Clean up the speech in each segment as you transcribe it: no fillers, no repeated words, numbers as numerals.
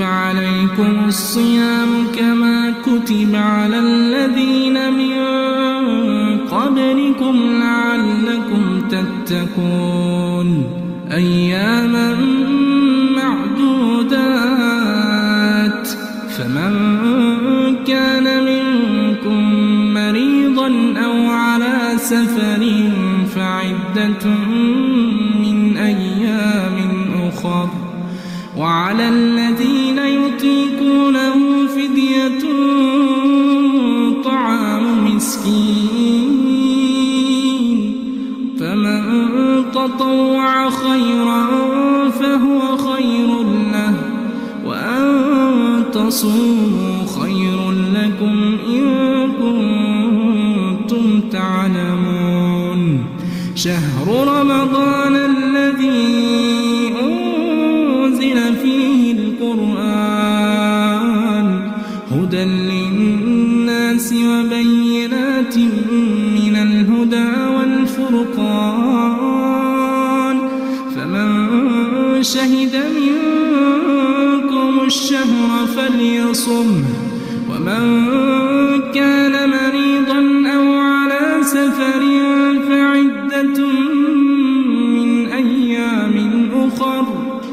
عليكم الصيام كما كتب على الذين من قبلكم لعلكم تتقون أياما معدودات فمن كان منكم مريضا أو على سفر فعدة من أيام أخر وعلى الذين يطيقونه فدية طعام مسكين فمن تطوع خيرا فهو خير له وأن تصوموا خير لكم إن كنتم تعلمون شهر رمضان الذي أنزل فيه القرآن هدى للناس وبينات من الهدى والفرقان فمن شهد منكم الشهر فليصمه ومن كان مريضا أو على سفر فعدة من أيام أخر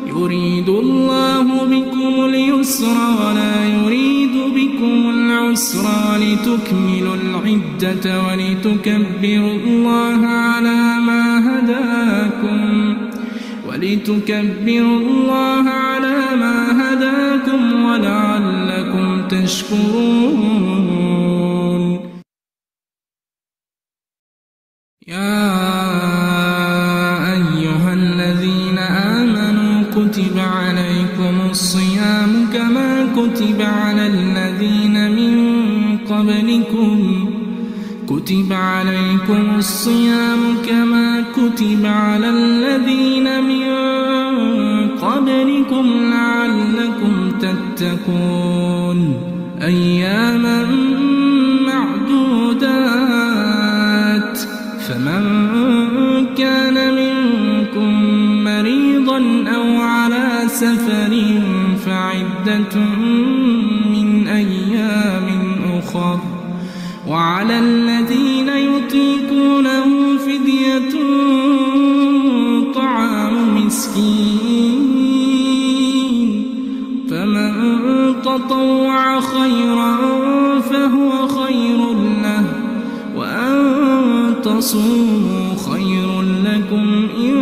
يريد الله بكم اليسر ولا يريد بكم العسر ولتكملوا العدة ولتكبروا الله على ما هداكم ولعلكم تشكرون يا أيها الذين آمنوا كتب عليكم الصيام كما كتب على الذين من قبلكم لعلكم تتقون أياما معدودات فمن كان منكم مريضا أو على سفر فعدة من أيام أخر وعلى الذين يطيقونه فدية طعام مسكين فمن تطوع خيرا فهو خير له وأن تصوموا خير لكم إن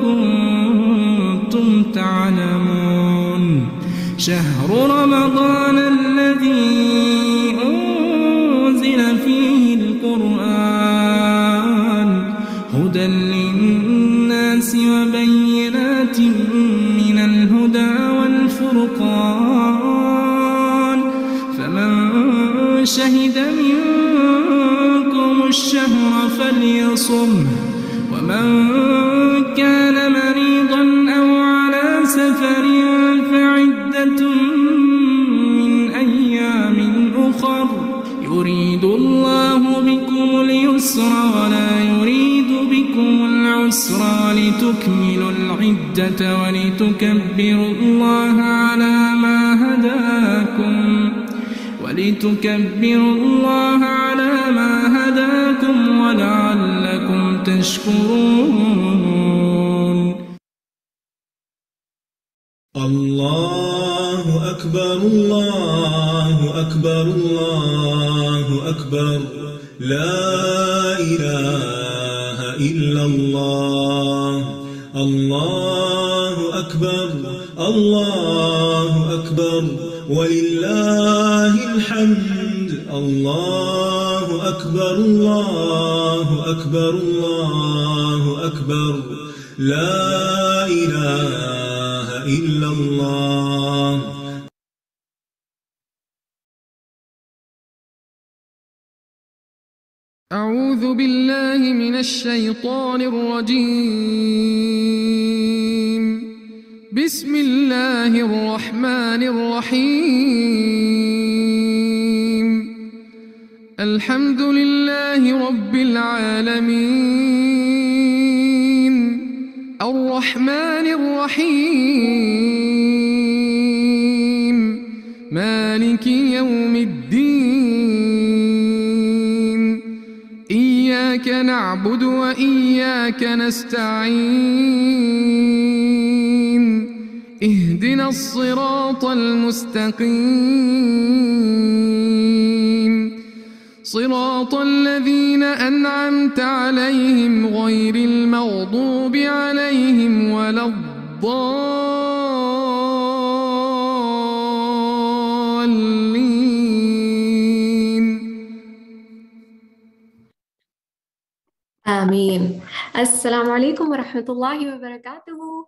كنتم تعلمون شهر رمضان الذي أنزل فيه القرآن هدى للناس وبينات من الهدى والفرقان فمن شهد منكم الشهر فليصمه ومن كان مريضا أو على سفر فعدة من أيام أخر يريد الله بكم اليسر ولا يريد بكم العسر ولتكملوا العدة ولتكبروا الله على ما هداكم ولعلكم تشكرون الله أكبر الله أكبر الله أكبر لا إله إلا الله الله أكبر الله أكبر ولله الحمد الله أكبر الله أكبر الله أكبر لا إله إلا الله أعوذ بالله من الشيطان الرجيم بسم الله الرحمن الرحيم الحمد لله رب العالمين الرحمن الرحيم مالك يوم الدين إياك نعبد وإياك نستعين اهدنا الصراط المستقيم صراط الذين أنعمت عليهم غير المغضوب عليهم ولا الضالين. آمين. السلام عليكم ورحمة الله وبركاته.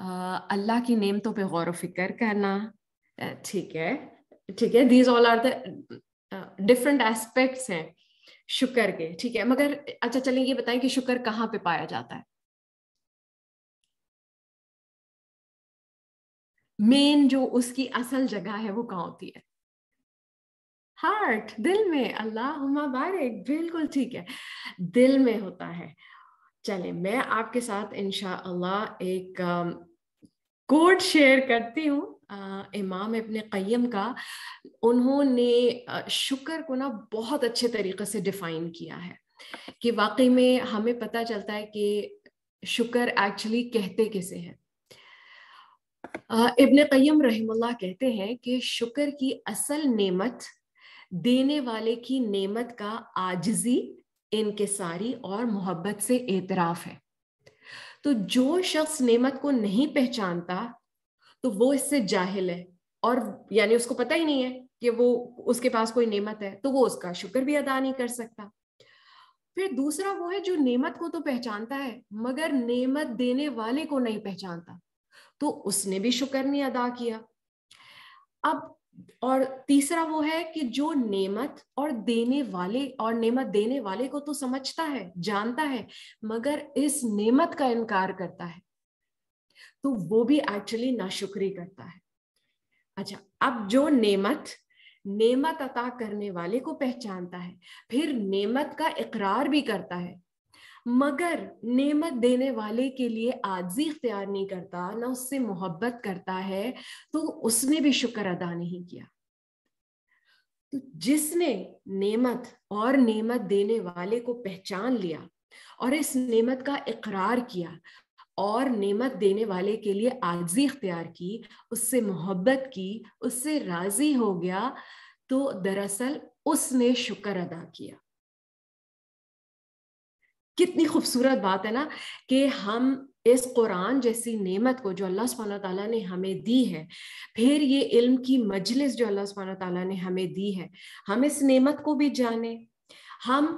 اللہ کی نعمتوں پہ غور و فکر کرنا. ٹھیک ہے ٹھیک ہے, these all are the different aspects ہیں شکر کے. ٹھیک ہے, مگر اچھا چلیں یہ بتائیں کہ شکر کہاں پہ پایا جاتا ہے؟ مین جو اس کی اصل جگہ ہے وہ کہاں ہوتی ہے؟ ہارٹ, دل میں. اللہم بارک, بالکل ٹھیک ہے, دل میں ہوتا ہے. چلیں میں آپ کے ساتھ انشاءاللہ ایک کوٹ شیئر کرتی ہوں امام ابن قیم کا. انہوں نے شکر کو نا بہت اچھے طریقے سے ڈیفائن کیا ہے کہ واقعی میں ہمیں پتہ چلتا ہے کہ شکر ایکچولی کہتے کسے ہیں. ابن قیم رحم اللہ کہتے ہیں کہ شکر کی اصل نعمت دینے والے کی نعمت کا عاجزی, انکساری اور محبت سے اعتراف ہے. تو جو شخص نعمت کو نہیں پہچانتا تو وہ اس سے جاہل ہے, اور یعنی اس کو پتہ ہی نہیں ہے کہ وہ اس کے پاس کوئی نعمت ہے, تو وہ اس کا شکر بھی ادا نہیں کر سکتا. پھر دوسرا وہ ہے جو نعمت کو تو پہچانتا ہے مگر نعمت دینے والے کو نہیں پہچانتا, تو اس نے بھی شکر نہیں ادا کیا. اب اور تیسرا وہ ہے کہ جو نعمت اور نعمت دینے والے کو تو سمجھتا ہے, جانتا ہے, مگر اس نعمت کا انکار کرتا ہے, تو وہ بھی ایکچولی ناشکری کرتا ہے. اچھا, اب جو نعمت عطا کرنے والے کو پہچانتا ہے, پھر نعمت کا اقرار بھی کرتا ہے, مگر نعمت دینے والے کے لیے عاجزی اختیار نہیں کرتا, نہ اس سے محبت کرتا ہے, تو اس نے بھی شکر ادا نہیں کیا. تو جس نے نعمت اور نعمت دینے والے کو پہچان لیا اور اس نعمت کا اقرار کیا اور نعمت دینے والے کے لیے عاجزی اختیار کی, اس سے محبت کی, اس سے راضی ہو گیا, تو دراصل اس نے شکر ادا کیا. کتنی خوبصورت بات ہے نا کہ ہم اس قرآن جیسی نعمت کو جو اللہ سبحانہ تعالیٰ نے ہمیں دی ہے, پھر یہ علم کی مجلس جو اللہ سبحانہ تعالیٰ نے ہمیں دی ہے, ہم اس نعمت کو بھی جانیں. ہم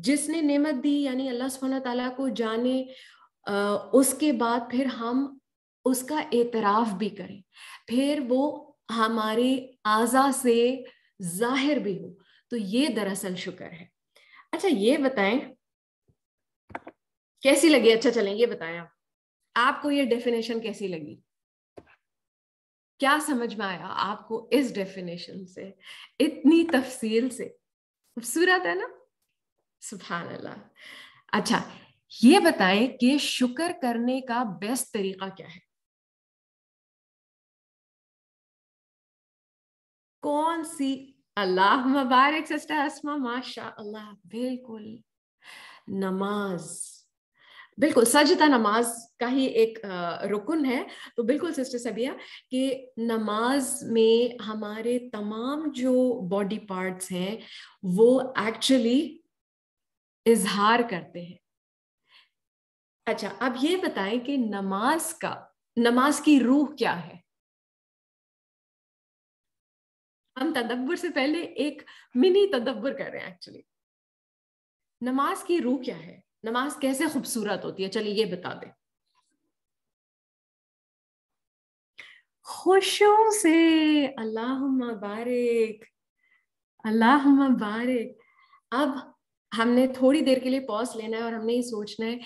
جس نے نعمت دی یعنی اللہ سبحانہ تعالیٰ کو جانیں, اس کے بعد پھر ہم اس کا اعتراف بھی کریں, پھر وہ ہمارے اعضاء سے ظاہر بھی ہو, تو یہ دراصل شکر ہے. اچھا یہ بتائیں کیسی لگی؟ اچھا چلیں یہ بتائیں آپ کو یہ ڈیفینیشن کیسی لگی؟ کیا سمجھ میں آیا آپ کو اس ڈیفینیشن سے, اتنی تفصیل سے؟ خوبصورت ہے نا, سبحان اللہ. اچھا یہ بتائیں کہ شکر کرنے کا بیسٹ طریقہ کیا ہے؟ کون سی؟ اللہ مبارک سسٹر اسما, ماشاء اللہ, بالکل نماز. بالکل سجدہ نماز کا ہی ایک رکن ہے. تو بالکل سسٹر سبیہ کہ نماز میں ہمارے تمام جو باڈی پارٹس ہیں وہ ایکچولی اظہار کرتے ہیں. اچھا اب یہ بتائیں کہ نماز کی روح کیا ہے؟ ہم تدبر سے پہلے ایک منی تدبر کر رہے ہیں. ایکچولی نماز کی روح کیا ہے؟ نماز کیسے خوبصورت ہوتی ہے؟ چلیے یہ بتا دیں. خشوع سے. اللہم بارک, اللہم بارک. اب ہم نے تھوڑی دیر کے لیے پاز لینا ہے اور ہم نے یہ سوچنا ہے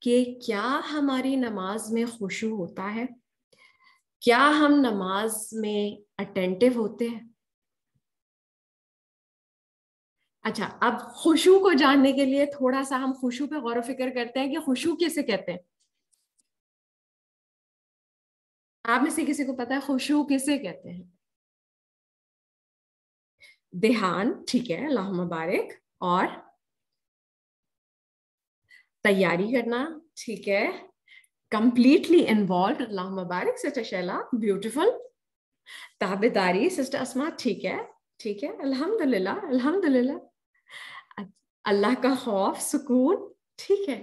کہ کیا ہماری نماز میں خشوع ہوتا ہے؟ کیا ہم نماز میں اٹینٹیو ہوتے ہیں؟ اچھا اب خشوع کو جاننے کے لیے تھوڑا سا ہم خشوع پہ غور و فکر کرتے ہیں کہ خشوع کیسے کہتے ہیں. آپ میں سے کسی کو پتا ہے خشوع کیسے کہتے ہیں؟ دھیان, ٹھیک ہے, اللہم مبارک. اور تیاری کرنا, ٹھیک ہے, کمپلیٹلی انوالوڈ, اللہم مبارک سسٹر شیلا, بیوٹیفل. تابعداری سسٹر اسما, ٹھیک ہے ٹھیک ہے, الحمدللہ الحمدللہ. اللہ کا خوف, سکون, ٹھیک ہے.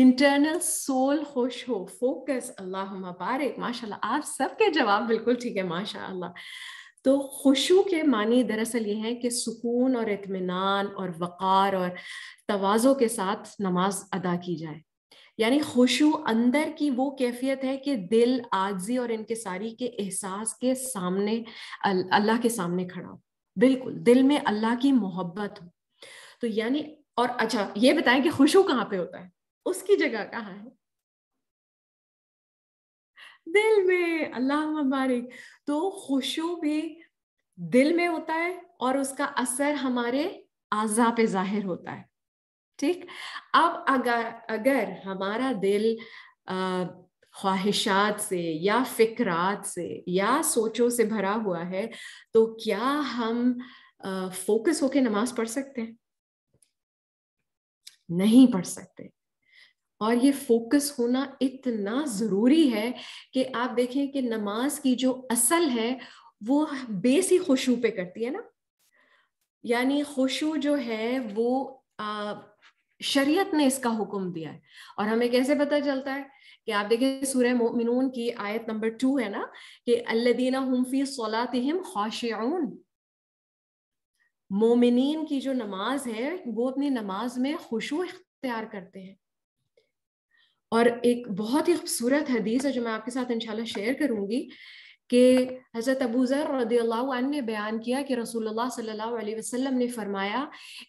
انٹرنل سول خوش ہو, فوکس, اللہم بارک. ماشاءاللہ آپ سب کے جواب بالکل ٹھیک ہے, ماشاءاللہ. تو خشوع کے معنی دراصل یہ ہے کہ سکون اور اطمینان اور وقار اور تواضع کے ساتھ نماز ادا کی جائے. یعنی خشوع اندر کی وہ کیفیت ہے کہ دل عاجزی اور انکساری کے احساس کے سامنے اللہ کے سامنے کھڑا ہو، بالکل دل میں اللہ کی محبت ہو. تو یعنی اور اچھا یہ بتائیں کہ خشوع کہاں پہ ہوتا ہے، اس کی جگہ کہاں ہے؟ دل میں. اللہ مبارک. تو خشوع بھی دل میں ہوتا ہے اور اس کا اثر ہمارے اعضاء پہ ظاہر ہوتا ہے. ٹھیک. اب اگر ہمارا دل خواہشات سے یا فکرات سے یا سوچوں سے بھرا ہوا ہے تو کیا ہم فوکس ہو کے نماز پڑھ سکتے ہیں؟ نہیں پڑھ سکتے. اور یہ فوکس ہونا اتنا ضروری ہے کہ آپ دیکھیں کہ نماز کی جو اصل ہے وہ بیس ہی خشوع پہ کرتی ہے نا. یعنی خشوع جو ہے وہ شریعت نے اس کا حکم دیا ہے. اور ہمیں کیسے پتہ چلتا ہے کہ آپ دیکھیں سورہ مومنون کی آیت نمبر 2 ہے نا کہ الذین هم فی صلاتہم خاشعون. مومنین کی جو نماز ہے وہ اپنی نماز میں خشوع اختیار کرتے ہیں. اور ایک بہت ہی خوبصورت حدیث ہے جو میں آپ کے ساتھ انشاءاللہ شیئر کروں گی کہ حضرت ابو ذر رضی اللہ عنہ نے بیان کیا کہ رسول اللہ صلی اللہ علیہ وسلم نے فرمایا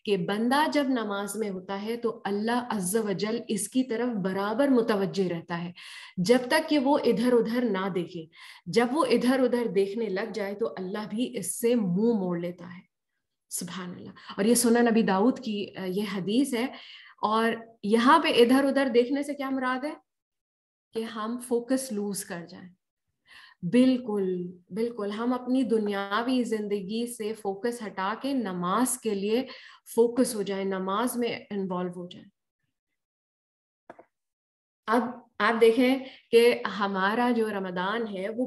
کہ بندہ جب نماز میں ہوتا ہے تو اللہ عز و جل اس کی طرف برابر متوجہ رہتا ہے جب تک کہ وہ ادھر ادھر نہ دیکھے. جب وہ ادھر ادھر دیکھنے لگ جائے تو اللہ بھی اس سے منہ موڑ لیتا ہے. سبحان اللہ. اور یہ سنن نبی داؤد کی یہ حدیث ہے. اور یہاں پہ ادھر ادھر دیکھنے سے کیا مراد ہے کہ ہم فوکس لوز کر جائیں. بالکل بالکل ہم اپنی دنیاوی زندگی سے فوکس ہٹا کے نماز کے لیے فوکس ہو جائیں، نماز میں انوالو ہو جائیں. اب آپ دیکھیں کہ ہمارا جو رمضان ہے وہ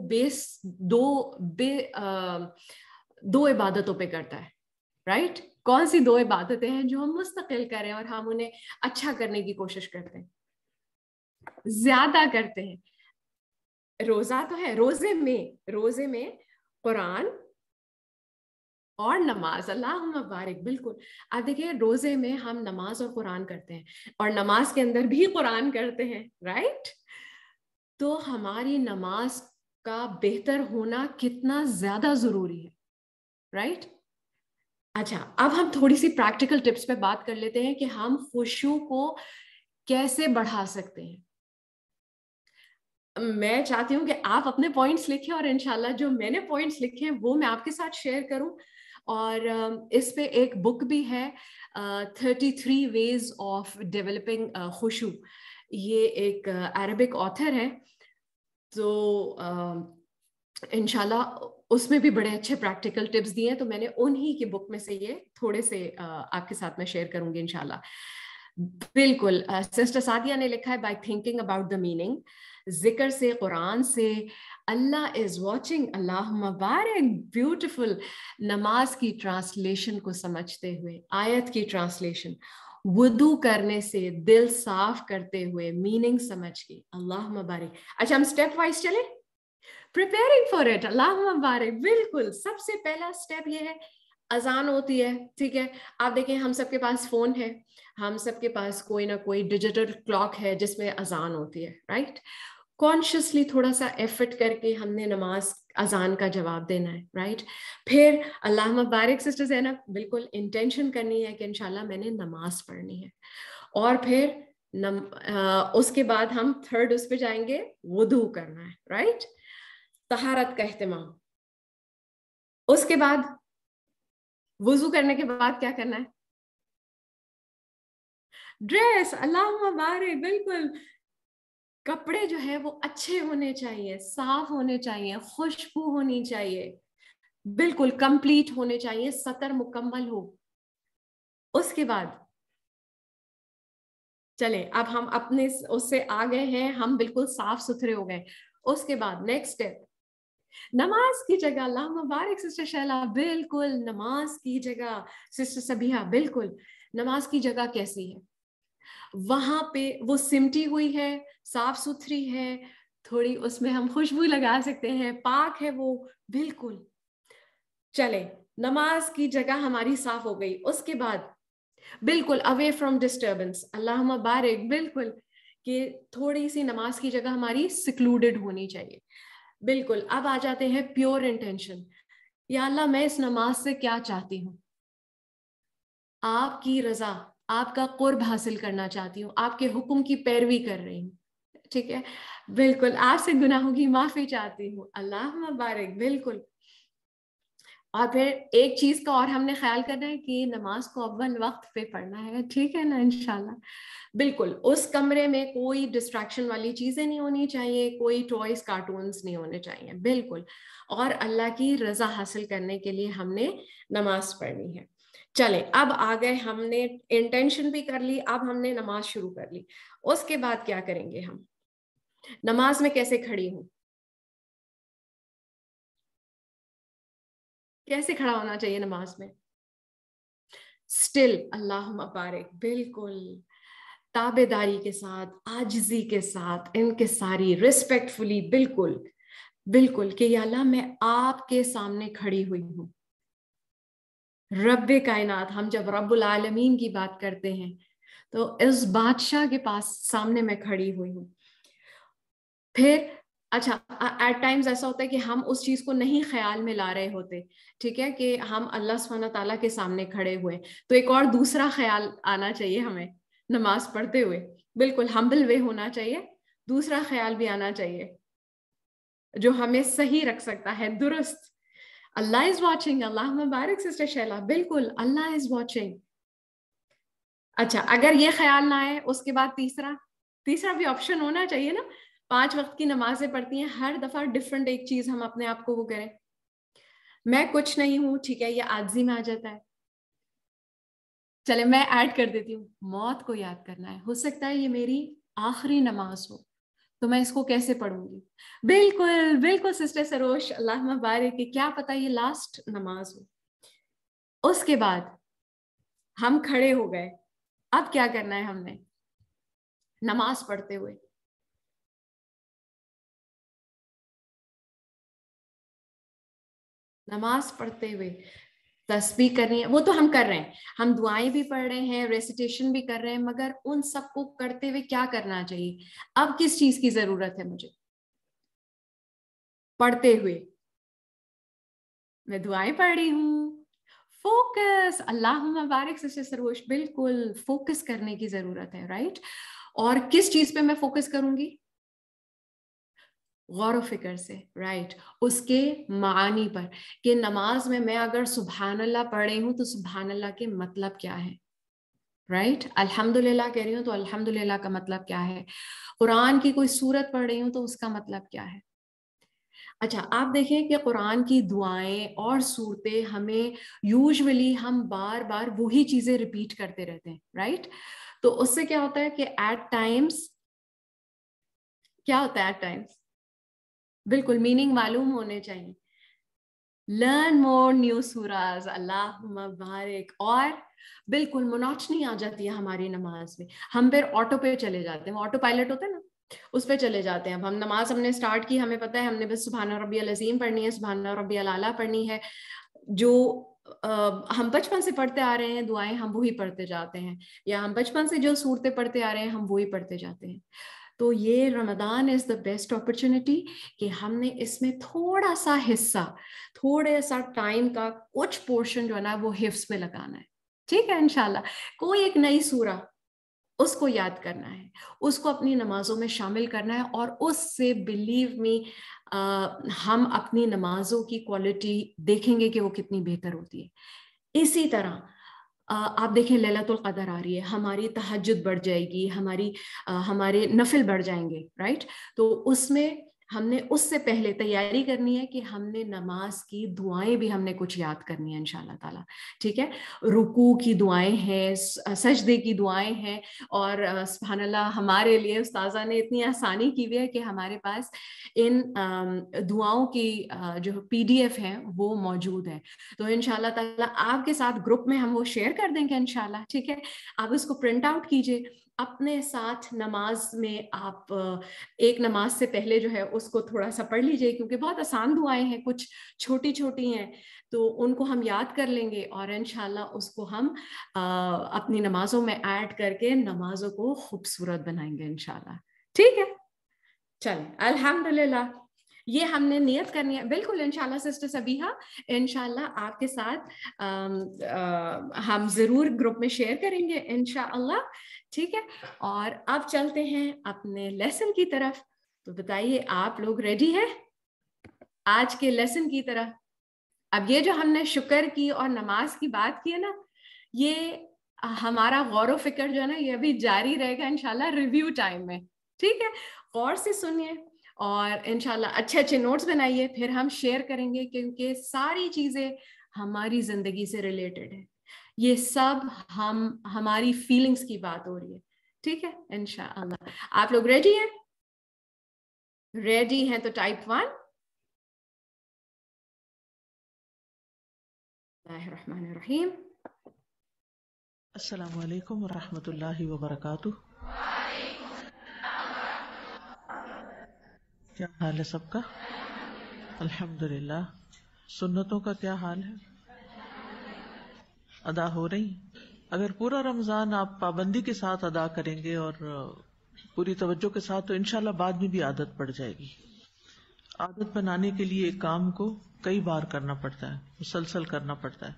دو عبادتوں پہ کرتا ہے. رائٹ. کون سی 2 عبادتیں ہیں جو ہم مستقل کریں اور ہم انہیں اچھا کرنے کی کوشش کرتے ہیں، زیادہ کرتے ہیں؟ روزہ تو ہے، روزے میں قرآن اور نماز. اللہ مبارک. بالکل. آپ دیکھیں روزے میں ہم نماز اور قرآن کرتے ہیں اور نماز کے اندر بھی قرآن کرتے ہیں. رائٹ. تو ہماری نماز کا بہتر ہونا کتنا زیادہ ضروری ہے. رائٹ. اچھا اب ہم تھوڑی سی پریکٹیکل ٹپس پہ بات کر لیتے ہیں کہ ہم خشوع کو کیسے بڑھا سکتے ہیں. میں چاہتی ہوں کہ آپ اپنے پوائنٹس لکھیں اور انشاءاللہ جو میں نے پوائنٹس لکھے ہیں وہ میں آپ کے ساتھ شیئر کروں. اور اس پہ ایک بک بھی ہے 33 ways of developing خشوع. یہ ایک عربک آتھر ہے تو انشاءاللہ اس میں بھی بڑے اچھے پریکٹیکل ٹپس دیے ہیں. تو میں نے انہی کی بک میں سے یہ تھوڑے سے آپ کے ساتھ میں شیئر کروں گی انشاءاللہ. بالکل. سسٹر سعدیہ نے لکھا ہے by thinking about the meaning, ذکر سے، قرآن سے، اللہ is watching. Allah Mubarak. Beautiful. نماز کی ٹرانسلیشن کو سمجھتے ہوئے، آیت کی ٹرانسلیشن، وضو کرنے سے، دل صاف کرتے ہوئے، میننگ سمجھ کے. اللہ مبارک. اچھا ہم اسٹیپ وائز چلیں. preparing for it. اللہ مبارک. بالکل. سب سے پہلا اسٹیپ یہ ہے اذان ہوتی ہے. ٹھیک ہے. آپ دیکھیں ہم سب کے پاس فون ہے، ہم سب کے پاس کوئی نہ کوئی ڈیجیٹل کلاک ہے جس میں اذان ہوتی ہے. رائٹ. کانشیسلی تھوڑا سا ایفرٹ کر کے ہم نے نماز اذان کا جواب دینا ہے. رائٹ. پھر اللہ مبارک سسٹر زینب بالکل انٹینشن کرنی ہے کہ انشاءاللہ میں نے نماز پڑھنی ہے. اور پھر اس کے بعد ہم تھرڈ اس پہ جائیں گے، وضو کرنا ہے. رائٹ. طہارت کا اہتمام. اس کے بعد وضو کرنے کے بعد کیا کرنا ہے؟ ڈریس. اللہ مبارک. بالکل. کپڑے جو ہے وہ اچھے ہونے چاہیے، صاف ہونے چاہیے، خوشبو ہونی چاہیے، بالکل کمپلیٹ ہونے چاہیے، سطر مکمل ہو. اس کے بعد چلیں اب ہم اپنے اس سے آ گئے ہیں، ہم بالکل صاف ستھرے ہو گئے. اس کے بعد نیکسٹ اسٹیپ نماز کی جگہ. اللہ مبارک سسٹر شیلا. بالکل. نماز کی جگہ. سسٹر سبیہ بالکل. نماز کی جگہ کیسی ہے؟ وہاں پہ وہ سمٹی ہوئی ہے، صاف ستھری ہے، تھوڑی اس میں ہم خوشبو لگا سکتے ہیں، پاک ہے وہ. بالکل. چلے نماز کی جگہ ہماری صاف ہو گئی. اس کے بعد بالکل اوے فرام ڈسٹربنس. اللہ مبارک. بالکل. کہ تھوڑی سی نماز کی جگہ ہماری سیکلوڈڈ ہونی چاہیے. بالکل. اب آ جاتے ہیں پیور انٹینشن. یا اللہ میں اس نماز سے کیا چاہتی ہوں؟ آپ کی رضا، آپ کا قرب حاصل کرنا چاہتی ہوں، آپ کے حکم کی پیروی کر رہی ہوں. ٹھیک ہے. بالکل. آپ سے گناہوں کی معافی چاہتی ہوں. اللہم بارک. بالکل. اور پھر ایک چیز کا اور ہم نے خیال کرنا ہے کہ نماز کو اول وقت پہ پڑھنا ہے. ٹھیک ہے نا انشاءاللہ. بالکل. اس کمرے میں کوئی ڈسٹریکشن والی چیزیں نہیں ہونی چاہیے، کوئی ٹوائز کارٹونز نہیں ہونے چاہیے. بالکل. اور اللہ کی رضا حاصل کرنے کے لیے ہم نے نماز پڑھنی ہے. چلیں اب آ گئے، ہم نے انٹینشن بھی کر لی، اب ہم نے نماز شروع کر لی. اس کے بعد کیا کریں گے ہم؟ نماز میں کیسے کھڑی ہوں؟ کیسے کھڑا ہونا چاہیے نماز میں؟ اسٹل. اللہم بارک. بالکل. تابع داری کے ساتھ، عاجزی کے ساتھ، انکساری، ریسپیکٹفلی. بالکل بالکل کہ یا اللہ میں آپ کے سامنے کھڑی ہوئی ہوں. رب کائنات، ہم جب رب العالمین کی بات کرتے ہیں تو اس بادشاہ کے پاس سامنے میں کھڑی ہوئی ہوں. پھر اچھا ایٹ ٹائمز ایسا ہوتا ہے کہ ہم اس چیز کو نہیں خیال میں لا رہے ہوتے. ٹھیک ہے کہ ہم اللہ سبحانہ تعالیٰ کے سامنے کھڑے ہوئے، تو ایک اور دوسرا خیال آنا چاہیے ہمیں نماز پڑھتے ہوئے. بالکل ہمبل وے ہونا چاہیے. دوسرا خیال بھی آنا چاہیے جو ہمیں صحیح رکھ سکتا ہے، درست. Allah is watching. اللہ مبارک سسٹر شیلا. بالکل اللہ از واچنگ. اچھا اگر یہ خیال نہ آئے اس کے بعد تیسرا بھی آپشن ہونا چاہیے نا. 5 وقت کی نمازیں پڑھتی ہیں، ہر دفعہ ڈفرنٹ ایک چیز ہم اپنے آپ کو وہ کریں. میں کچھ نہیں ہوں. ٹھیک ہے، یہ عاجزی میں آ جاتا ہے. چلے میں ایڈ کر دیتی ہوں، موت کو یاد کرنا ہے. ہو سکتا ہے یہ میری آخری نماز ہو، تو میں اس کو کیسے پڑھوں گی؟ بالکل بالکل سسٹر سروش. اللہ مبارک. کہ کیا پتہ یہ لاسٹ نماز ہو. اس کے بعد ہم کھڑے ہو گئے. اب کیا کرنا ہے ہم نے نماز پڑھتے ہوئے؟ نماز پڑھتے ہوئے تسبیح کرنی ہے. وہ تو ہم کر رہے ہیں، ہم دعائیں بھی پڑھ رہے ہیں، ریسیٹیشن بھی کر رہے ہیں، مگر ان سب کو کرتے ہوئے کیا کرنا چاہیے؟ اب کس چیز کی ضرورت ہے مجھے پڑھتے ہوئے؟ میں دعائیں پڑھ رہی ہوں. فوکس. اللہم مبارک سسٹر سروش. بالکل فوکس کرنے کی ضرورت ہے. رائٹ. اور کس چیز پہ میں فوکس کروں گی؟ غور و فکر سے. رائٹ. اس کے معانی پر کہ نماز میں اگر سبحان اللہ پڑھ رہی ہوں تو سبحان اللہ کے مطلب کیا ہے. رائٹ. الحمدللہ کہہ رہی ہوں تو الحمدللہ کا مطلب کیا ہے. قرآن کی کوئی سورت پڑھ رہی ہوں تو اس کا مطلب کیا ہے. اچھا آپ دیکھیں کہ قرآن کی دعائیں اور صورتیں ہمیں یوزولی ہم بار بار وہی چیزیں ریپیٹ کرتے رہتے ہیں. رائٹ. تو اس سے کیا ہوتا ہے کہ ایٹ ٹائمز کیا ہوتا ہے، ایٹ ٹائمز بالکل میننگ معلوم ہونے چاہیے. Learn more new sources. Allah مبارک. اور بالکل مناٹنی آ جاتی ہے ہماری نماز میں. ہم پھر آٹو پہ چلے جاتے ہیں، آٹو پائلٹ ہوتا ہے نا، اس پہ چلے جاتے ہیں. اب ہم نماز ہم نے اسٹارٹ کی، ہمیں پتہ ہے ہم نے بس سبحان ربی العظیم پڑھنی ہے، سبحان ربی الاعلیٰ پڑھنی ہے. جو ہم بچپن سے پڑھتے آ رہے ہیں دعائیں ہم وہی پڑھتے جاتے ہیں، یا ہم بچپن سے جو صورتیں پڑھتے آ رہے ہیں ہم وہی پڑھتے جاتے ہیں. تو یہ رمضان از دا بیسٹ اپرچونٹی کہ ہم نے اس میں تھوڑا سا حصہ، تھوڑا سا ٹائم کا کچھ پورشن جو ہے نا وہ حفظ میں لگانا ہے. ٹھیک ہے انشاءاللہ. کوئی ایک نئی سورہ اس کو یاد کرنا ہے، اس کو اپنی نمازوں میں شامل کرنا ہے، اور اس سے بلیو می ہم اپنی نمازوں کی کوالٹی دیکھیں گے کہ وہ کتنی بہتر ہوتی ہے. اسی طرح آپ دیکھیں لیلۃ القدر آ رہی ہے، ہماری تہجد بڑھ جائے گی، ہمارے نفل بڑھ جائیں گے. رائٹ. تو اس میں ہم نے اس سے پہلے تیاری کرنی ہے کہ ہم نے نماز کی دعائیں بھی ہم نے کچھ یاد کرنی ہے انشاءاللہ تعالیٰ. ٹھیک ہے. رکوع کی دعائیں ہیں، سجدے کی دعائیں ہیں، اور سبحان اللہ ہمارے لیے استاذہ نے اتنی آسانی کی ہوئی ہے کہ ہمارے پاس ان دعاؤں کی جو PDF ہیں وہ موجود ہے. تو انشاءاللہ تعالیٰ آپ کے ساتھ گروپ میں ہم وہ شیئر کر دیں گے انشاءاللہ. ٹھیک ہے. آپ اس کو پرنٹ آؤٹ کیجئے اپنے ساتھ نماز میں آپ ایک نماز سے پہلے جو ہے اس کو تھوڑا سا پڑھ لیجئے، کیونکہ بہت آسان دعائیں ہیں، کچھ چھوٹی چھوٹی ہیں، تو ان کو ہم یاد کر لیں گے اور انشاءاللہ اس کو ہم اپنی نمازوں میں ایڈ کر کے نمازوں کو خوبصورت بنائیں گے انشاءاللہ. ٹھیک ہے، چلیں الحمدللہ یہ ہم نے نیت کرنی ہے. بالکل انشاءاللہ سسٹر سبیحہ، انشاءاللہ آپ کے ساتھ ہم ضرور گروپ میں شیئر کریں گے انشاءاللہ. ٹھیک ہے، اور اب چلتے ہیں اپنے لیسن کی طرف. تو بتائیے آپ لوگ ریڈی ہیں آج کے لیسن کی طرف؟ اب یہ جو ہم نے شکر کی اور نماز کی بات کی ہے نا، یہ ہمارا غور و فکر جو ہے نا یہ ابھی جاری رہے گا انشاءاللہ ریویو ٹائم میں. ٹھیک ہے، غور سے سنیے اور انشاءاللہ اچھے اچھے نوٹس بنائیے، پھر ہم شیئر کریں گے، کیونکہ ساری چیزیں ہماری زندگی سے ریلیٹڈ ہے. یہ سب ہماری فیلنگز کی بات ہو رہی ہے. ٹھیک ہے انشاءاللہ. آپ لوگ ریڈی ہیں؟ ریڈی ہیں تو ٹائپ 1. اللہ الرحمن الرحیم. السلام علیکم ورحمۃ اللہ وبرکاتہ. کیا حال ہے سب کا؟ الحمدللہ. سنتوں کا کیا حال ہے؟ ادا ہو رہی؟ اگر پورا رمضان آپ پابندی کے ساتھ ادا کریں گے اور پوری توجہ کے ساتھ تو انشاءاللہ بعد میں بھی عادت پڑ جائے گی. عادت بنانے کے لیے ایک کام کو کئی بار کرنا پڑتا ہے، مسلسل کرنا پڑتا ہے.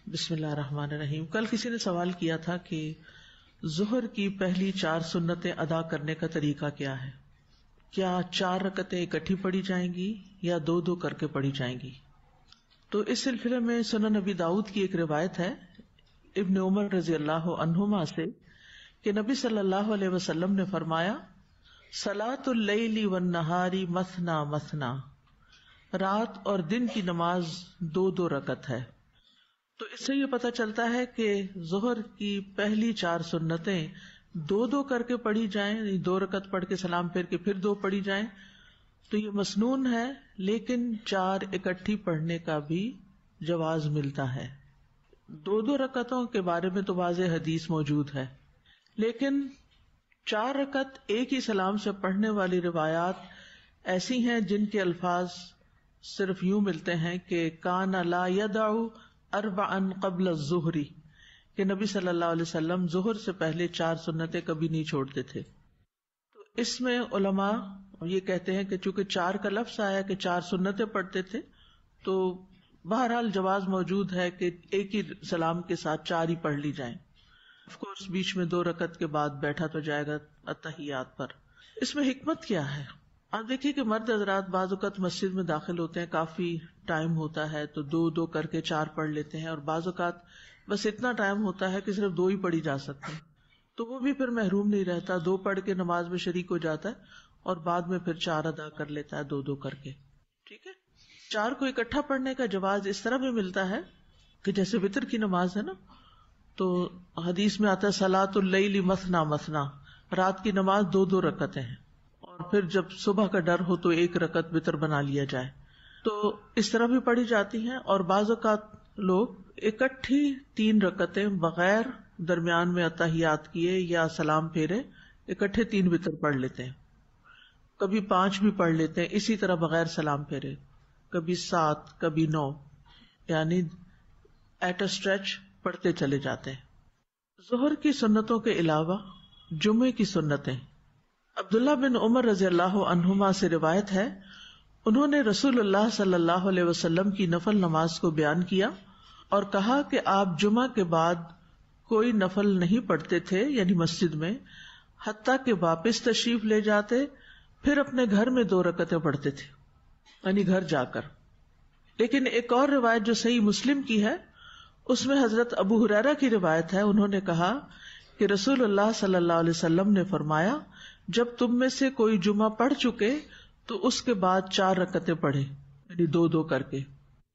بسم اللہ الرحمن الرحیم. کل کسی نے سوال کیا تھا کہ ظہر کی پہلی 4 سنتیں ادا کرنے کا طریقہ کیا ہے؟ کیا 4 رکعتیں اکٹھی پڑھی جائیں گی یا 2 کر کے پڑھی جائیں گی؟ تو اس سلسلے میں سنن نبی داؤد کی ایک روایت ہے ابن عمر رضی اللہ عنہما سے کہ نبی صلی اللہ علیہ وسلم نے فرمایا، صلاۃ اللیل والنہار مثنا مثنا، رات اور دن کی نماز 2 رکعت ہے. تو اس سے یہ پتہ چلتا ہے کہ ظہر کی پہلی 4 سنتیں 2 کر کے پڑھی جائیں، 2 رکعت پڑھ کے سلام پھیر کے پھر 2 پڑھی جائیں، تو یہ مسنون ہے. لیکن 4 اکٹھی پڑھنے کا بھی جواز ملتا ہے. 2 رکعتوں کے بارے میں تو واضح حدیث موجود ہے، لیکن 4 رکعت ایک ہی سلام سے پڑھنے والی روایات ایسی ہیں جن کے الفاظ صرف یوں ملتے ہیں کہ کان لا یدع 4 قبل الظہر، کہ نبی صلی اللہ علیہ وسلم ظہر سے پہلے 4 سنتیں کبھی نہیں چھوڑتے تھے. تو اس میں علماء یہ کہتے ہیں کہ چونکہ 4 کا لفظ آیا کہ 4 سنتیں پڑھتے تھے، تو بہرحال جواز موجود ہے کہ ایک ہی سلام کے ساتھ 4 ہی پڑھ لی جائیں. آف کورس بیچ میں 2 رکعت کے بعد بیٹھا تو جائے گا اتحیات پر. اس میں حکمت کیا ہے؟ آپ دیکھیے کہ مرد حضرات بعض اوقات مسجد میں داخل ہوتے ہیں، کافی ٹائم ہوتا ہے تو 2 کر کے 4 پڑھ لیتے ہیں، اور بعض اوقات بس اتنا ٹائم ہوتا ہے کہ صرف 2 ہی پڑھی جا سکتے ہیں، تو وہ بھی پھر محروم نہیں رہتا، 2 پڑھ کے نماز میں شریک ہو جاتا ہے اور بعد میں پھر 4 ادا کر لیتا ہے 2 کر کے. ٹھیک ہے، 4 کو اکٹھا پڑھنے کا جواز اس طرح بھی ملتا ہے کہ جیسے وتر کی نماز ہے نا، تو حدیث میں آتا ہے صلاۃ اللیل مثنا مثنا، رات کی نماز 2 رکعتیں ہیں، اور پھر جب صبح کا ڈر ہو تو 1 رکعت وتر بنا لیا جائے. تو اس طرح بھی پڑھی جاتی ہیں. اور بعض اوقات لوگ اکٹھی 3 رکعتیں بغیر درمیان میں اتحیات کیے یا سلام پھیرے اکٹھے 3 وتر پڑھ لیتے ہیں، کبھی 5 بھی پڑھ لیتے ہیں اسی طرح بغیر سلام پھیرے، کبھی 7 کبھی 9، یعنی ایٹ اے اسٹریچ پڑھتے چلے جاتے ہیں. ظہر کی سنتوں کے علاوہ جمعے کی سنتیں. عبداللہ بن عمر رضی اللہ عنہما سے روایت ہے، انہوں نے رسول اللہ صلی اللہ علیہ وسلم کی نفل نماز کو بیان کیا اور کہا کہ آپ جمعہ کے بعد کوئی نفل نہیں پڑھتے تھے، یعنی مسجد میں، حتیٰ کہ واپس تشریف لے جاتے پھر اپنے گھر میں 2 رکعتیں پڑھتے تھے، یعنی گھر جا کر. لیکن ایک اور روایت جو صحیح مسلم کی ہے، اس میں حضرت ابو ہریرہ کی روایت ہے، انہوں نے کہا کہ رسول اللہ صلی اللہ علیہ وسلم نے فرمایا، جب تم میں سے کوئی جمعہ پڑھ چکے تو اس کے بعد 4 رکعتیں پڑھے، یعنی 2 کر کے،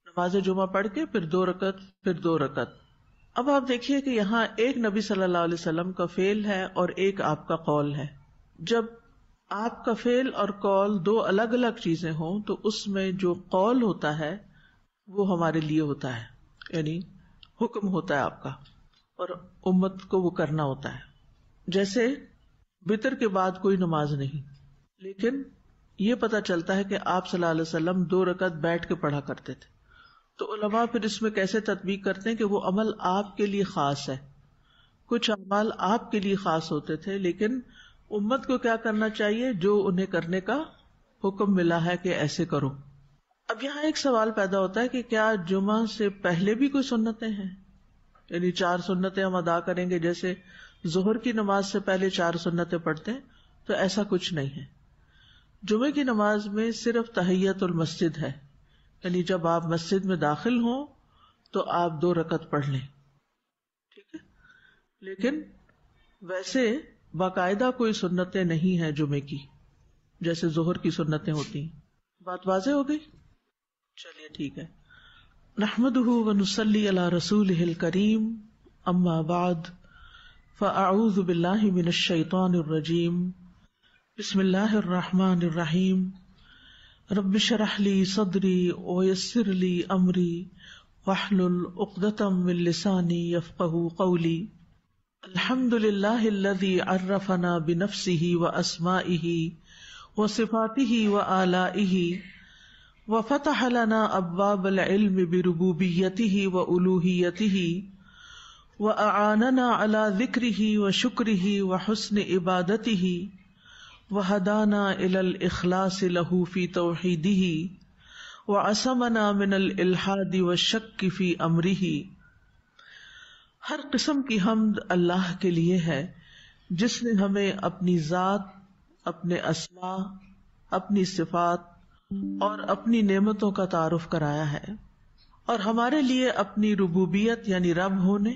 نماز جمعہ پڑھ کے پھر 2 رکعت پھر 2 رکعت. اب آپ دیکھیے کہ یہاں ایک نبی صلی اللہ علیہ وسلم کا فعل ہے اور ایک آپ کا قول ہے. جب آپ کا فعل اور قول 2 الگ الگ چیزیں ہوں تو اس میں جو قول ہوتا ہے وہ ہمارے لیے ہوتا ہے، یعنی حکم ہوتا ہے آپ کا، اور امت کو وہ کرنا ہوتا ہے. جیسے وتر کے بعد کوئی نماز نہیں، لیکن یہ پتہ چلتا ہے کہ آپ صلی اللہ علیہ وسلم 2 رکعت بیٹھ کے پڑھا کرتے تھے. تو علماء پھر اس میں کیسے تطبیق کرتے ہیں کہ وہ عمل آپ کے لیے خاص ہے. کچھ اعمال آپ کے لیے خاص ہوتے تھے، لیکن امت کو کیا کرنا چاہیے؟ جو انہیں کرنے کا حکم ملا ہے کہ ایسے کرو. اب یہاں ایک سوال پیدا ہوتا ہے کہ کیا جمعہ سے پہلے بھی کوئی سنتیں ہیں؟ یعنی 4 سنتیں ہم ادا کریں گے جیسے ظہر کی نماز سے پہلے 4 سنتیں پڑھتے ہیں؟ تو ایسا کچھ نہیں ہے. جمعے کی نماز میں صرف تحیت المسجد ہے، یعنی جب آپ مسجد میں داخل ہوں تو آپ 2 رکعت پڑھ لیں، ٹھیک ہے. لیکن ویسے باقاعدہ کوئی سنتیں نہیں ہیں جمعے کی، جیسے ظہر کی سنتیں ہوتی ہیں. بات واضح ہو گئی؟ چلیے ٹھیک ہے. نحمده ونصلی علی رسولہ الکریم، اما بعد فاعوذ باللہ من الشیطان الرجیم، بسم اللہ الرحمن الرحیم. رب اشرح لی صدری ویسر لی امری واحلل عقدۃ من لسانی یفقہوا قولی. الحمد للہ الذی عرفنا بنفسہ واسمائہ وصفاتہ وآلائہ وفتح لنا ابواب العلم بربوبیتہ وألوہیتہ وأعاننا علی ذکرہ وشکرہ وحسن عبادتہ وہدانا الی الاخلاص لہ فی توحیدہ وعصمنا من الالحاد والشک فی امرہ. ہر قسم کی حمد اللہ کے لیے ہے جس نے ہمیں اپنی ذات، اپنے اسماء، اپنی صفات اور اپنی نعمتوں کا تعارف کرایا ہے، اور ہمارے لیے اپنی ربوبیت یعنی رب ہونے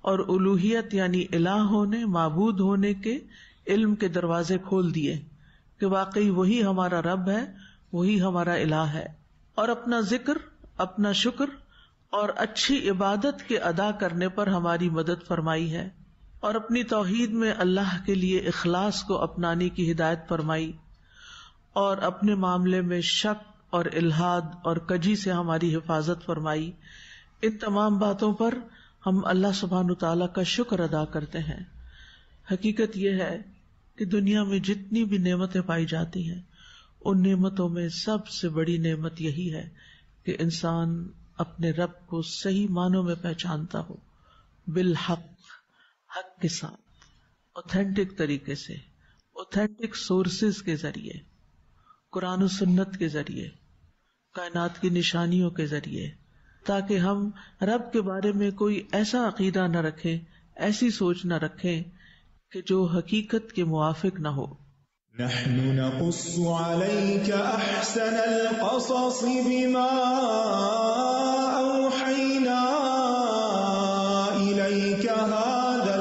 اور الوہیت یعنی الہ ہونے، معبود ہونے کے علم کے دروازے کھول دیے کہ واقعی وہی ہمارا رب ہے، وہی ہمارا الہ ہے. اور اپنا ذکر، اپنا شکر اور اچھی عبادت کے ادا کرنے پر ہماری مدد فرمائی ہے، اور اپنی توحید میں اللہ کے لیے اخلاص کو اپنانے کی ہدایت فرمائی، اور اپنے معاملے میں شک اور الحاد اور کجی سے ہماری حفاظت فرمائی. ان تمام باتوں پر ہم اللہ سبحانہ تعالیٰ کا شکر ادا کرتے ہیں. حقیقت یہ ہے کہ دنیا میں جتنی بھی نعمتیں پائی جاتی ہیں، ان نعمتوں میں سب سے بڑی نعمت یہی ہے کہ انسان اپنے رب کو صحیح معنوں میں پہچانتا ہو، بالحق، حق کے ساتھ، اوتھینٹک طریقے سے، اوتھینٹک سورسز کے ذریعے، قرآن و سنت کے ذریعے، کائنات کی نشانیوں کے ذریعے، تاکہ ہم رب کے بارے میں کوئی ایسا عقیدہ نہ رکھیں، ایسی سوچ نہ رکھیں کہ جو حقیقت کے موافق نہ ہو. نحن نقص عليك أحسن القصص بما أوحينا إليك هذا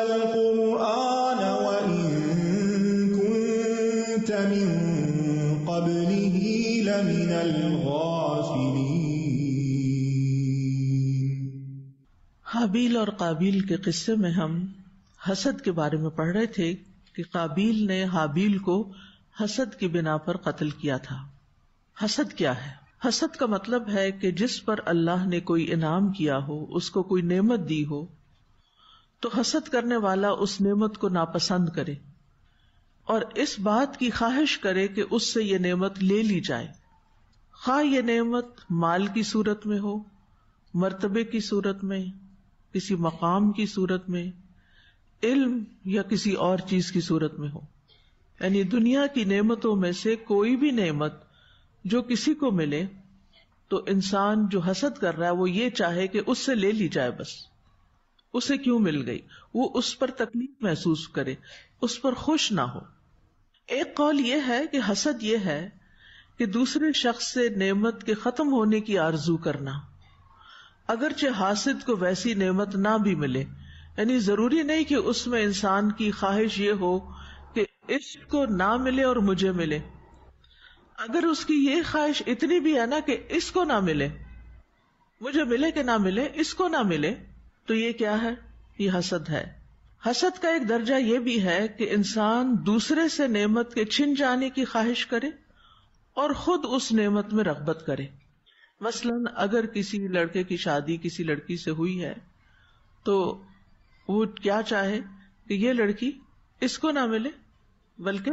القرآن وإن كنت من قبله لمن الغافلين. حابیل اور قابیل کے قصے میں ہم حسد کے بارے میں پڑھ رہے تھے کہ قابیل نے حابیل کو حسد کی بنا پر قتل کیا تھا. حسد کیا ہے؟ حسد کا مطلب ہے کہ جس پر اللہ نے کوئی انعام کیا ہو، اس کو کوئی نعمت دی ہو، تو حسد کرنے والا اس نعمت کو ناپسند کرے اور اس بات کی خواہش کرے کہ اس سے یہ نعمت لے لی جائے، خواہ یہ نعمت مال کی صورت میں ہو، مرتبے کی صورت میں، کسی مقام کی صورت میں، علم یا کسی اور چیز کی صورت میں ہو. یعنی دنیا کی نعمتوں میں سے کوئی بھی نعمت جو کسی کو ملے تو انسان جو حسد کر رہا ہے وہ یہ چاہے کہ اس سے لے لی جائے، بس اسے کیوں مل گئی، وہ اس پر تکلیف محسوس کرے، اس پر خوش نہ ہو. ایک قول یہ ہے کہ حسد یہ ہے کہ دوسرے شخص سے نعمت کے ختم ہونے کی آرزو کرنا، اگرچہ حاسد کو ویسی نعمت نہ بھی ملے. یعنی ضروری نہیں کہ اس میں انسان کی خواہش یہ ہو کہ اس کو نہ ملے اور مجھے ملے. اگر اس کی یہ خواہش اتنی بھی ہے نا کہ اس کو نہ ملے، مجھے ملے کہ نہ ملے، اس کو نہ ملے، تو یہ کیا ہے؟ یہ حسد ہے. حسد کا ایک درجہ یہ بھی ہے کہ انسان دوسرے سے نعمت کے چھن جانے کی خواہش کرے اور خود اس نعمت میں رغبت کرے. مثلاً اگر کسی لڑکے کی شادی کسی لڑکی سے ہوئی ہے تو وہ کیا چاہے کہ یہ لڑکی اس کو نہ ملے بلکہ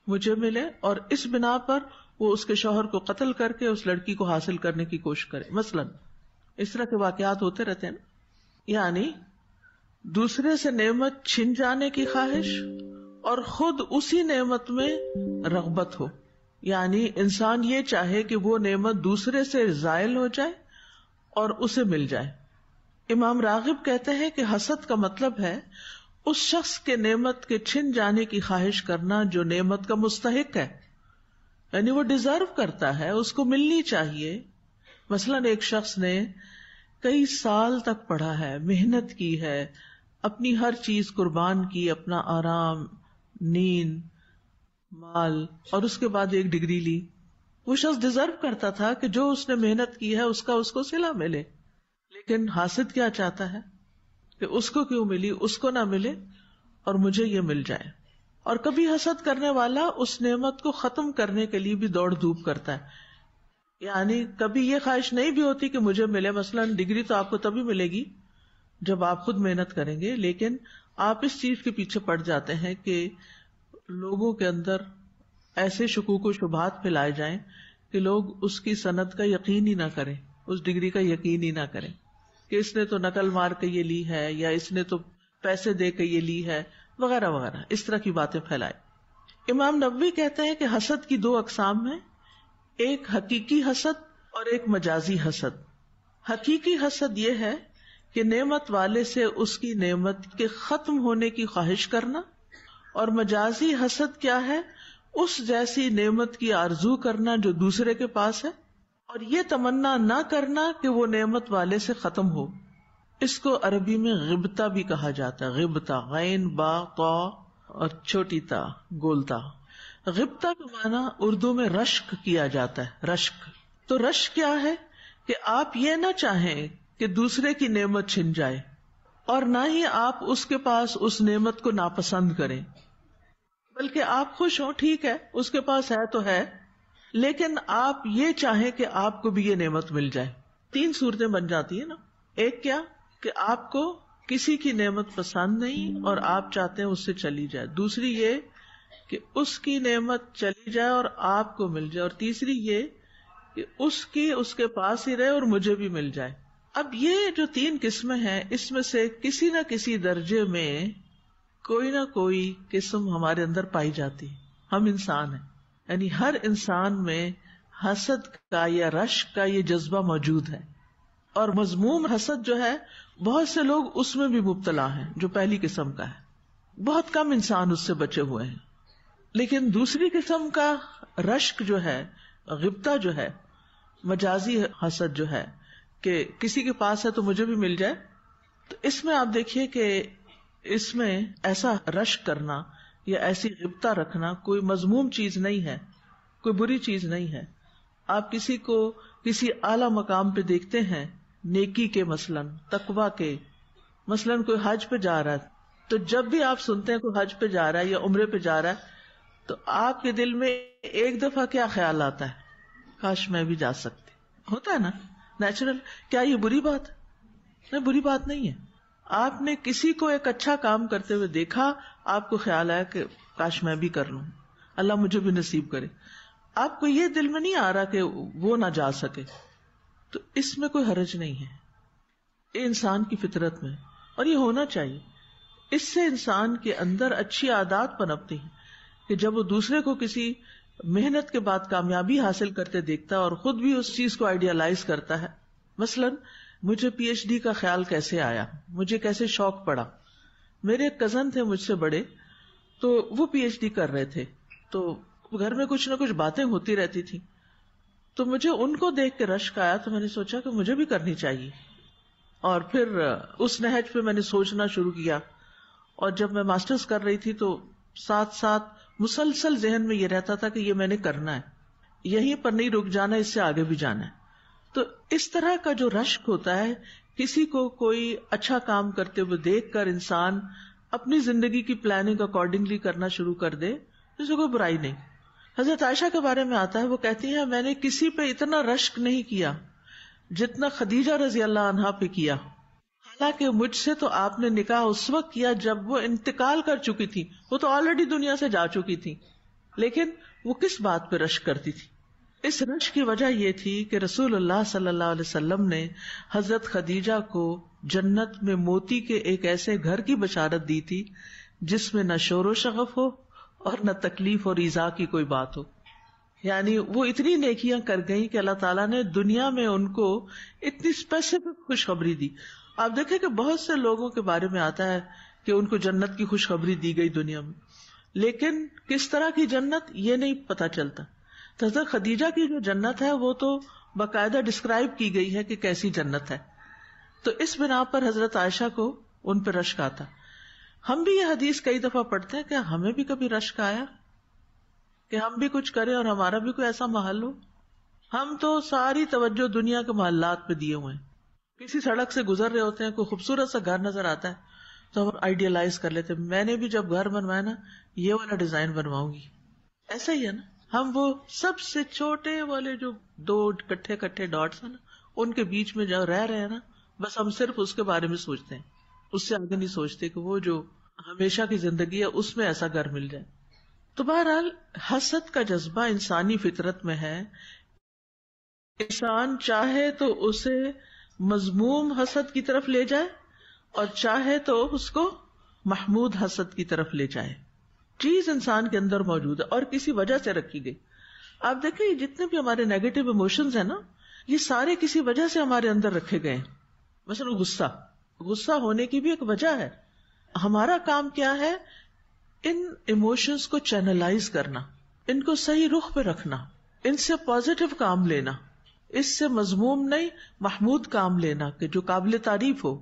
مجھے ملے، اور اس بنا پر وہ اس کے شوہر کو قتل کر کے اس لڑکی کو حاصل کرنے کی کوشش کرے. مثلاً اس طرح کے واقعات ہوتے رہتے ہیں نا. یعنی دوسرے سے نعمت چھن جانے کی خواہش اور خود اسی نعمت میں رغبت ہو. یعنی انسان یہ چاہے کہ وہ نعمت دوسرے سے زائل ہو جائے اور اسے مل جائے. امام راغب کہتے ہیں کہ حسد کا مطلب ہے اس شخص کے نعمت کے چھن جانے کی خواہش کرنا جو نعمت کا مستحق ہے، یعنی وہ ڈیزرو کرتا ہے، اس کو ملنی چاہیے. مثلاً ایک شخص نے کئی سال تک پڑھا ہے، محنت کی ہے، اپنی ہر چیز قربان کی، اپنا آرام، نیند، مال، اور اس کے بعد ایک ڈگری لی. وہ شخص ڈیزرو کرتا تھا کہ جو اس نے محنت کی ہے اس کا اس کو صلہ ملے. لیکن حاسد کیا چاہتا ہے کہ اس کو کیوں ملی، اس کو نہ ملے اور مجھے یہ مل جائے. اور کبھی حسد کرنے والا اس نعمت کو ختم کرنے کے لیے بھی دوڑ دھوپ کرتا ہے. یعنی کبھی یہ خواہش نہیں بھی ہوتی کہ مجھے ملے. مثلاً ڈگری تو آپ کو تبھی ملے گی جب آپ خود محنت کریں گے، لیکن آپ اس چیز کے پیچھے پڑ جاتے ہیں کہ لوگوں کے اندر ایسے شکوک و شبہات پھیلائے جائیں کہ لوگ اس کی سند کا یقین ہی نہ کریں، اس ڈگری کا یقین ہی نہ کریں کہ اس نے تو نقل مار کے یہ لی ہے یا اس نے تو پیسے دے کے یہ لی ہے وغیرہ وغیرہ، اس طرح کی باتیں پھیلائے. امام نووی کہتے ہیں کہ حسد کی دو اقسام ہیں، ایک حقیقی حسد اور ایک مجازی حسد. حقیقی حسد یہ ہے کہ نعمت والے سے اس کی نعمت کے ختم ہونے کی خواہش کرنا، اور مجازی حسد کیا ہے، اس جیسی نعمت کی آرزو کرنا جو دوسرے کے پاس ہے اور یہ تمنا نہ کرنا کہ وہ نعمت والے سے ختم ہو. اس کو عربی میں غبطہ بھی کہا جاتا ہے. غبطہ، غین با طا اور چھوٹی تا گولتا. غبطہ کا معنی اردو میں رشک کیا جاتا ہے. رشک تو رشک کیا ہے کہ آپ یہ نہ چاہیں کہ دوسرے کی نعمت چھن جائے اور نہ ہی آپ اس کے پاس اس نعمت کو ناپسند کریں، بلکہ آپ خوش ہوں، ٹھیک ہے اس کے پاس ہے تو ہے، لیکن آپ یہ چاہیں کہ آپ کو بھی یہ نعمت مل جائے. تین صورتیں بن جاتی ہیں نا. ایک کیا کہ آپ کو کسی کی نعمت پسند نہیں اور آپ چاہتے ہیں اس سے چلی جائے. دوسری یہ کہ اس کی نعمت چلی جائے اور آپ کو مل جائے. اور تیسری یہ کہ اس کی اس کے پاس ہی رہے اور مجھے بھی مل جائے. اب یہ جو تین قسمیں ہیں اس میں سے کسی نہ کسی درجے میں کوئی نہ کوئی قسم ہمارے اندر پائی جاتی. ہم انسان ہیں، یعنی ہر انسان میں حسد کا یا رشک کا یہ جذبہ موجود ہے. اور مذموم حسد جو ہے بہت سے لوگ اس میں بھی مبتلا ہیں، جو پہلی قسم کا ہے. بہت کم انسان اس سے بچے ہوئے ہیں. لیکن دوسری قسم کا رشک جو ہے، غبطہ جو ہے، مجازی حسد جو ہے کہ کسی کے پاس ہے تو مجھے بھی مل جائے، تو اس میں آپ دیکھیے کہ اس میں ایسا رشک کرنا یا ایسی غبطہ رکھنا کوئی مذموم چیز نہیں ہے، کوئی بری چیز نہیں ہے. آپ کسی کو کسی اعلیٰ مقام پہ دیکھتے ہیں، نیکی کے، مثلاً تقویٰ کے، مثلاً کوئی حج پہ جا رہا ہے، تو جب بھی آپ سنتے ہیں کوئی حج پہ جا رہا ہے یا عمرے پہ جا رہا ہے تو آپ کے دل میں ایک دفعہ کیا خیال آتا ہے، کاش میں بھی جا سکتی. ہوتا ہے نا نیچرل. کیا یہ بری بات ہے؟ نہیں، بری بات نہیں ہے. آپ نے کسی کو ایک اچھا کام کرتے ہوئے دیکھا، آپ کو خیال آیا کہ کاش میں بھی کر لوں، اللہ مجھے بھی نصیب کرے. آپ کو یہ دل میں نہیں آ رہا کہ وہ نہ جا سکے، تو اس میں کوئی حرج نہیں ہے. یہ انسان کی فطرت میں، اور یہ ہونا چاہیے. اس سے انسان کے اندر اچھی عادات پنپتی ہیں کہ جب وہ دوسرے کو کسی محنت کے بعد کامیابی حاصل کرتے دیکھتا ہے اور خود بھی اس چیز کو آئیڈیالائز کرتا ہے. مثلاً مجھے پی ایچ ڈی کا خیال کیسے آیا، مجھے کیسے شوق پڑا. میرے ایک کزن تھے مجھ سے بڑے، تو وہ پی ایچ ڈی کر رہے تھے، تو گھر میں کچھ نہ کچھ باتیں ہوتی رہتی تھی، تو مجھے ان کو دیکھ کے رشک آیا. تو میں نے سوچا کہ مجھے بھی کرنی چاہیے، اور پھر اس نہج پہ میں نے سوچنا شروع کیا. اور جب میں ماسٹرز کر رہی تھی تو ساتھ ساتھ مسلسل ذہن میں یہ رہتا تھا کہ یہ میں نے کرنا ہے، یہیں پر نہیں رک جانا، اس سے آگے بھی جانا ہے. تو اس طرح کا جو رشک ہوتا ہے، کسی کو کوئی اچھا کام کرتے ہوئے دیکھ کر انسان اپنی زندگی کی پلاننگ اکارڈنگلی کرنا شروع کر دے، اس سے کوئی برائی نہیں. حضرت عائشہ کے بارے میں آتا ہے، وہ کہتی ہیں میں نے کسی پہ اتنا رشک نہیں کیا جتنا خدیجہ رضی اللہ عنہا پہ کیا، حالانکہ مجھ سے تو آپ نے نکاح اس وقت کیا جب وہ انتقال کر چکی تھی، وہ تو آلریڈی دنیا سے جا چکی تھی، لیکن وہ کس بات پہ رشک کرتی تھی؟ اس رشک کی وجہ یہ تھی کہ رسول اللہ صلی اللہ علیہ وسلم نے حضرت خدیجہ کو جنت میں موتی کے ایک ایسے گھر کی بشارت دی تھی جس میں نہ شور و شغف ہو اور نہ تکلیف اور ایذا کی کوئی بات ہو. یعنی وہ اتنی نیکیاں کر گئی کہ اللہ تعالیٰ نے دنیا میں ان کو اتنی اسپیسیفک خوشخبری دی. آپ دیکھیں کہ بہت سے لوگوں کے بارے میں آتا ہے کہ ان کو جنت کی خوشخبری دی گئی دنیا میں، لیکن کس طرح کی جنت یہ نہیں پتا چلتا. تو حضرت خدیجہ کی جو جنت ہے وہ تو باقاعدہ ڈسکرائب کی گئی ہے کہ کیسی جنت ہے. تو اس بنا پر حضرت عائشہ کو ان پہ رشک آتا. ہم بھی یہ حدیث کئی دفعہ پڑھتے ہیں کہ ہمیں بھی کبھی رشک آیا کہ ہم بھی کچھ کریں اور ہمارا بھی کوئی ایسا محل ہو. ہم تو ساری توجہ دنیا کے محلات پہ دیے ہوئے ہیں. کسی سڑک سے گزر رہے ہوتے ہیں، کوئی خوبصورت سا گھر نظر آتا ہے تو ہم آئیڈیلائز کر لیتے ہیں، میں نے بھی جب گھر بنوایا نا یہ والا ڈیزائن بنواؤں گی. ایسا ہی ہے نا، ہم وہ سب سے چھوٹے والے جو 2 کٹھے ڈاٹس ہیں نا ان کے بیچ میں جو رہ رہے ہیں نا، بس ہم صرف اس کے بارے میں سوچتے ہیں، اس سے آگے نہیں سوچتے کہ وہ جو ہمیشہ کی زندگی ہے اس میں ایسا گھر مل جائے. تو بہرحال حسد کا جذبہ انسانی فطرت میں ہے. انسان چاہے تو اسے مذموم حسد کی طرف لے جائے اور چاہے تو اس کو محمود حسد کی طرف لے جائے. چیز انسان کے اندر موجود ہے اور کسی وجہ سے رکھی گئی. آپ دیکھیں جتنے بھی ہمارے نیگیٹو ایموشنز ہیں نا، یہ سارے کسی وجہ سے ہمارے اندر رکھے گئے ہیں. مثلا غصہ ہونے کی بھی ایک وجہ ہے. ہمارا کام کیا ہے؟ ان ایموشنز کو چینلائز کرنا، ان کو صحیح رخ پہ رکھنا، ان سے پازیٹو کام لینا، اس سے مذموم نہیں محمود کام لینا کہ جو قابل تعریف ہو.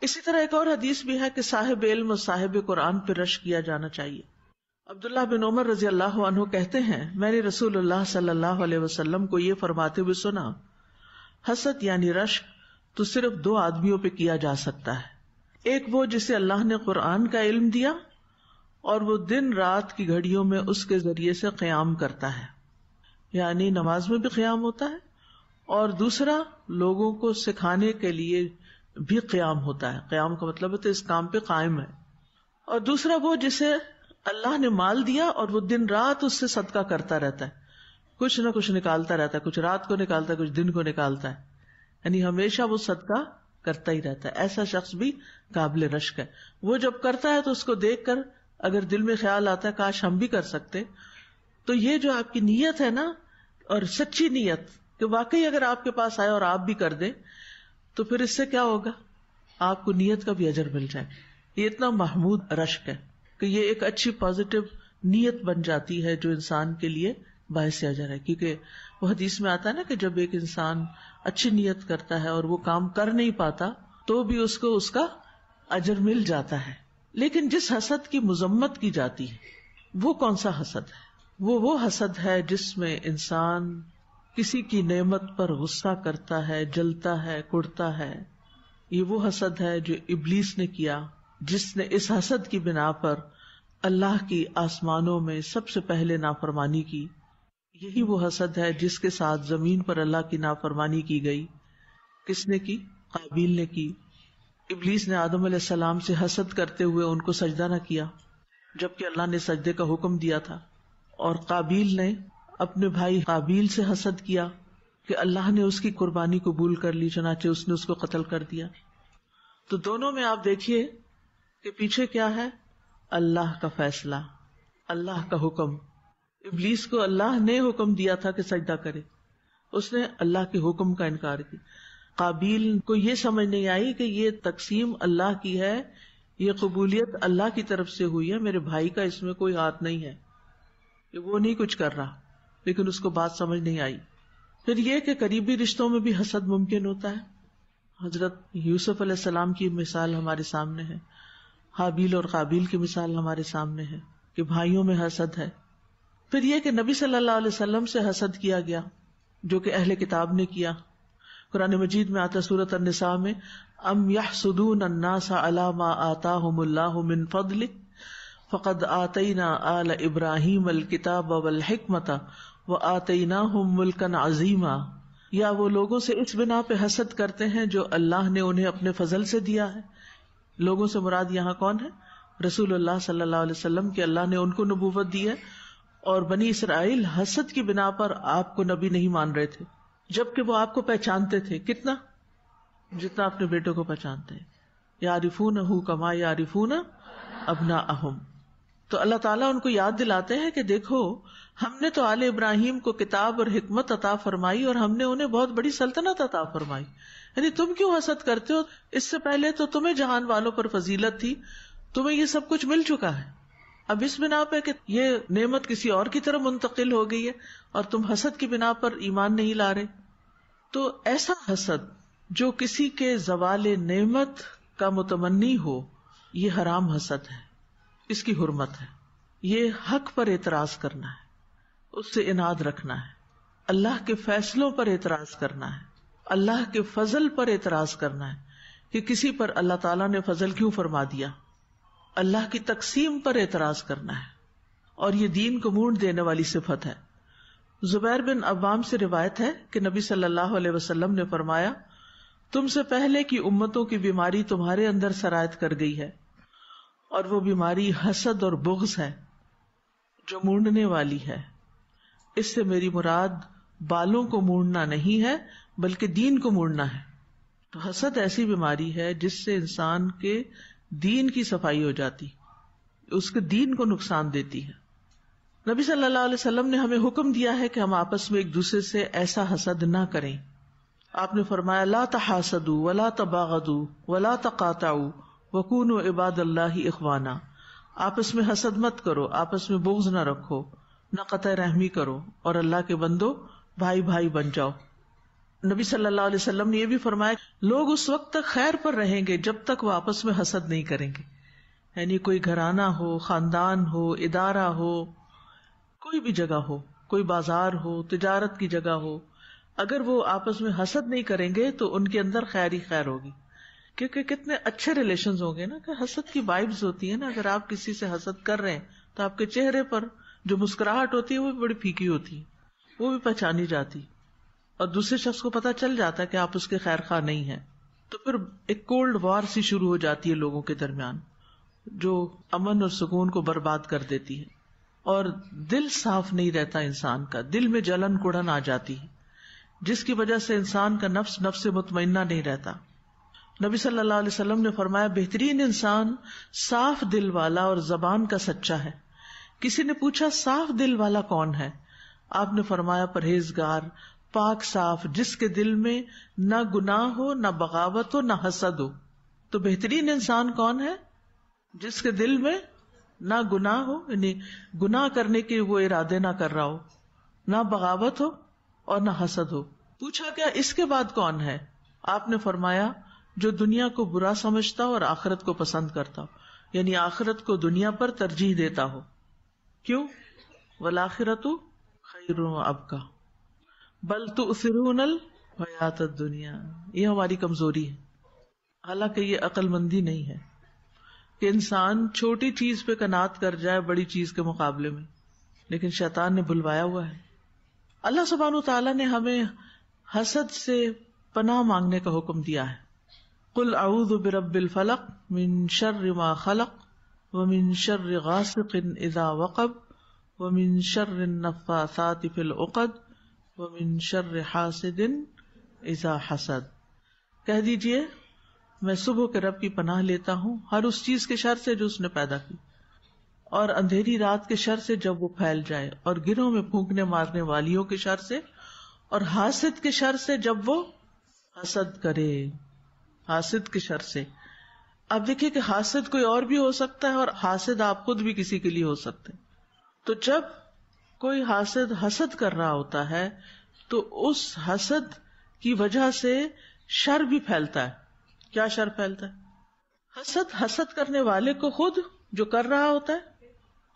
اسی طرح ایک اور حدیث بھی ہے کہ صاحب علم اور صاحب قرآن پہ رشک کیا جانا چاہیے. عبداللہ بن عمر رضی اللہ عنہ کہتے ہیں میں نے رسول اللہ صلی اللہ علیہ وسلم کو یہ فرماتے ہوئے سنا، حسد یعنی رشک تو صرف 2 آدمیوں پہ کیا جا سکتا ہے. ایک وہ جسے اللہ نے قرآن کا علم دیا اور وہ دن رات کی گھڑیوں میں اس کے ذریعے سے قیام کرتا ہے، یعنی نماز میں بھی قیام ہوتا ہے، اور دوسرا لوگوں کو سکھانے کے لیے بھی قیام ہوتا ہے. قیام کا مطلب ہے تو اس کام پہ قائم ہے. اور دوسرا وہ جسے اللہ نے مال دیا اور وہ دن رات اس سے صدقہ کرتا رہتا ہے، کچھ نہ کچھ نکالتا رہتا ہے، کچھ رات کو نکالتا ہے، کچھ دن کو نکالتا ہے، یعنی ہمیشہ وہ صدقہ کرتا ہی رہتا ہے. ایسا شخص بھی قابل رشک ہے. وہ جب کرتا ہے تو اس کو دیکھ کر اگر دل میں خیال آتا ہے کاش ہم بھی کر سکتے، تو یہ جو آپ کی نیت ہے نا، اور سچی نیت کہ واقعی اگر آپ کے پاس آئے اور آپ بھی کر دیں تو پھر اس سے کیا ہوگا؟ آپ کو نیت کا بھی اجر مل جائے. یہ اتنا محمود رشک ہے کہ یہ ایک اچھی پازیٹو نیت بن جاتی ہے جو انسان کے لیے باعث اجر ہے. کیونکہ وہ حدیث میں آتا ہے نا کہ جب ایک انسان اچھی نیت کرتا ہے اور وہ کام کر نہیں پاتا تو بھی اس کو اس کا اجر مل جاتا ہے. لیکن جس حسد کی مذمت کی جاتی ہے وہ کون سا حسد ہے؟ وہ حسد ہے جس میں انسان کسی کی نعمت پر غصہ کرتا ہے، جلتا ہے، کڑتا ہے. یہ وہ حسد ہے جو ابلیس نے کیا، جس نے اس حسد کی بنا پر اللہ کی آسمانوں میں سب سے پہلے نافرمانی کی. یہی وہ حسد ہے جس کے ساتھ زمین پر اللہ کی نافرمانی کی گئی. کس نے کی؟ قابیل نے کی. ابلیس نے آدم علیہ السلام سے حسد کرتے ہوئے ان کو سجدہ نہ کیا جبکہ اللہ نے سجدے کا حکم دیا تھا، اور قابیل نے اپنے بھائی قابیل سے حسد کیا کہ اللہ نے اس کی قربانی قبول کر لی، چنانچہ اس نے اس کو قتل کر دیا. تو دونوں میں آپ دیکھیے کہ پیچھے کیا ہے؟ اللہ کا فیصلہ، اللہ کا حکم. ابلیس کو اللہ نے حکم دیا تھا کہ سجدہ کرے، اس نے اللہ کے حکم کا انکار کیا. قابیل کو یہ سمجھ نہیں آئی کہ یہ تقسیم اللہ کی ہے، یہ قبولیت اللہ کی طرف سے ہوئی ہے، میرے بھائی کا اس میں کوئی ہاتھ نہیں ہے، کہ وہ نہیں کچھ کر رہا. لیکن اس کو بات سمجھ نہیں آئی. پھر یہ کہ قریبی رشتوں میں بھی حسد ممکن ہوتا ہے. حضرت یوسف علیہ السلام کی مثال ہمارے سامنے ہے، حابیل اور قابیل کی مثال ہمارے سامنے ہے کہ بھائیوں میں حسد ہے. پھر یہ کہ نبی صلی اللہ علیہ وسلم سے حسد کیا گیا جو کہ اہل کتاب نے کیا. قرآن مجید میں آتا سورۃ النساء میں ام یحسدون الناس علی ما آتاہم اللہ من فضلہ فقد آتینا آل ابراہیم الکتاب والحکمت وآتیناہم ملکا عظیما، یا وہ لوگوں سے اس بنا پہ حسد کرتے ہیں جو اللہ نے انہیں اپنے فضل سے دیا ہے. لوگوں سے مراد یہاں کون ہے؟ رسول اللہ صلی اللہ علیہ وسلم کہ اللہ نے ان کو نبوت دی ہے، اور بنی اسرائیل حسد کی بنا پر آپ کو نبی نہیں مان رہے تھے، جبکہ وہ آپ کو پہچانتے تھے. کتنا؟ جتنا اپنے بیٹوں کو پہچانتے ہیں. یعرفونہ کما یعرفون ابناءہم. تو اللہ تعالیٰ ان کو یاد دلاتے ہیں کہ دیکھو ہم نے تو آل ابراہیم کو کتاب اور حکمت عطا فرمائی، اور ہم نے انہیں بہت بڑی سلطنت عطا فرمائی، یعنی تم کیوں حسد کرتے ہو؟ اس سے پہلے تو تمہیں جہان والوں پر فضیلت تھی، تمہیں یہ سب کچھ مل چکا ہے. اب اس بنا پہ کہ یہ نعمت کسی اور کی طرف منتقل ہو گئی ہے اور تم حسد کی بنا پر ایمان نہیں لا رہے. تو ایسا حسد جو کسی کے زوال نعمت کا متمنی ہو، یہ حرام حسد ہے، اس کی حرمت ہے. یہ حق پر اعتراض کرنا ہے، اس سے اناد رکھنا ہے، اللہ کے فیصلوں پر اعتراض کرنا ہے، اللہ کے فضل پر اعتراض کرنا ہے کہ کسی پر اللہ تعالیٰ نے فضل کیوں فرما دیا. اللہ کی تقسیم پر اعتراض کرنا ہے، اور یہ دین کو مونڈ دینے والی صفت ہے. زبیر بن عوام سے روایت ہے کہ نبی صلی اللہ علیہ وسلم نے فرمایا، تم سے پہلے کی امتوں کی بیماری تمہارے اندر سرایت کر گئی ہے، اور وہ بیماری حسد اور بغض ہے جو مونڈنے والی ہے. اس سے میری مراد بالوں کو مونڈنا نہیں ہے بلکہ دین کو مونڈنا ہے. تو حسد ایسی بیماری ہے جس سے انسان کے دین کی صفائی ہو جاتی، اس کے دین کو نقصان دیتی ہے. نبی صلی اللہ علیہ وسلم نے ہمیں حکم دیا ہے کہ ہم آپس میں ایک دوسرے سے ایسا حسد نہ کریں. آپ نے فرمایا لا تحاسدوا ولا تباغضوا ولا تقاطعوا وکونوا عباد اللہ اخوانا. آپس میں حسد مت کرو، آپس میں بغض نہ رکھو، نہ قطع رحمی کرو، اور اللہ کے بندو بھائی بھائی بن جاؤ. نبی صلی اللہ علیہ وسلم نے یہ بھی فرمایا لوگ اس وقت تک خیر پر رہیں گے جب تک وہ آپس میں حسد نہیں کریں گے. یعنی کوئی گھرانہ ہو، خاندان ہو، ادارہ ہو، کوئی بھی جگہ ہو، کوئی بازار ہو، تجارت کی جگہ ہو، اگر وہ آپس میں حسد نہیں کریں گے تو ان کے اندر خیر ہی خیر ہوگی. کیونکہ کتنے اچھے ریلیشنز ہوں گے نا، کہ حسد کی وائبز ہوتی ہیں نا. اگر آپ کسی سے حسد کر رہے ہیں تو آپ کے چہرے پر جو مسکراہٹ ہوتی ہے وہ بھی بڑی پھیکی ہوتی ہے، وہ بھی پہچانی جاتی، اور دوسرے شخص کو پتہ چل جاتا ہے کہ آپ اس کے خیر خواہ نہیں ہیں. تو پھر ایک کولڈ وار سی شروع ہو جاتی ہے لوگوں کے درمیان، جو امن اور سکون کو برباد کر دیتی ہے، اور دل صاف نہیں رہتا انسان کا، دل میں جلن کڑن آ جاتی ہے، جس کی وجہ سے انسان کا نفس مطمئنہ نہیں رہتا. نبی صلی اللہ علیہ وسلم نے فرمایا بہترین انسان صاف دل والا اور زبان کا سچا ہے. کسی نے پوچھا صاف دل والا کون ہے؟ آپ نے فرمایا پرہیزگار، پاک صاف، جس کے دل میں نہ گناہ ہو، نہ بغاوت ہو، نہ حسد ہو. تو بہترین انسان کون ہے؟ جس کے دل میں نہ گناہ ہو، یعنی گناہ کرنے کے وہ ارادے نہ کر رہا ہو، نہ بغاوت ہو اور نہ حسد ہو. پوچھا کیا اس کے بعد کون ہے؟ آپ نے فرمایا جو دنیا کو برا سمجھتا ہو اور آخرت کو پسند کرتا ہو، یعنی آخرت کو دنیا پر ترجیح دیتا ہو. کیوں؟ والآخرۃ خیر وابقیٰ بل تؤثرون الحیاۃ الدنیا. یہ ہماری کمزوری ہے، حالانکہ یہ عقل مندی نہیں ہے کہ انسان چھوٹی چیز پہ قناعت کر جائے بڑی چیز کے مقابلے میں، لیکن شیطان نے بلوایا ہوا ہے. اللہ سبحانہ وتعالیٰ نے ہمیں حسد سے پناہ مانگنے کا حکم دیا ہے. قل اعوذ برب الفلق من شر ما خلق ومن شر غاسق اذا وقب ومن شر النفاثات في العقد ومن شر حاسد اذا حسد. کہہ دیجئے میں صبح کے رب کی پناہ لیتا ہوں ہر اس چیز کے شر سے جو اس نے پیدا کی، اور اندھیری رات کے شر سے جب وہ پھیل جائے، اور گرہوں میں پھونکنے مارنے والیوں کے شر سے، اور حاسد کے شر سے جب وہ حسد کرے. حاسد کے شر سے. اب دیکھیے کہ حاسد کوئی اور بھی ہو سکتا ہے، اور حاسد آپ خود بھی کسی کے لیے ہو سکتے ہیں. تو جب کوئی حاسد حسد کر رہا ہوتا ہے تو اس حسد کی وجہ سے شر بھی پھیلتا ہے. کیا شر پھیلتا ہے؟ حسد کرنے والے کو خود جو کر رہا ہوتا ہے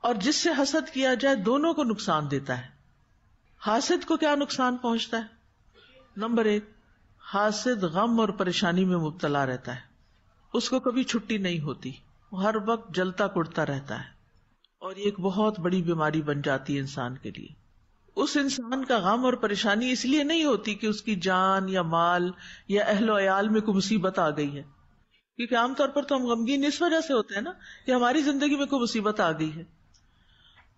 اور جس سے حسد کیا جائے دونوں کو نقصان دیتا ہے. حاسد کو کیا نقصان پہنچتا ہے؟ نمبر 1، حاسد غم اور پریشانی میں مبتلا رہتا ہے، اس کو کبھی چھٹی نہیں ہوتی، وہ ہر وقت جلتا کڑتا رہتا ہے. اور یہ ایک بہت بڑی بیماری بن جاتی ہے انسان کے لیے. اس انسان کا غم اور پریشانی اس لیے نہیں ہوتی کہ اس کی جان یا مال یا اہل و عیال میں کوئی مصیبت آ گئی ہے، کیونکہ عام طور پر تو ہم غمگین اس وجہ سے ہوتے ہیں نا کہ ہماری زندگی میں کوئی مصیبت آ گئی ہے،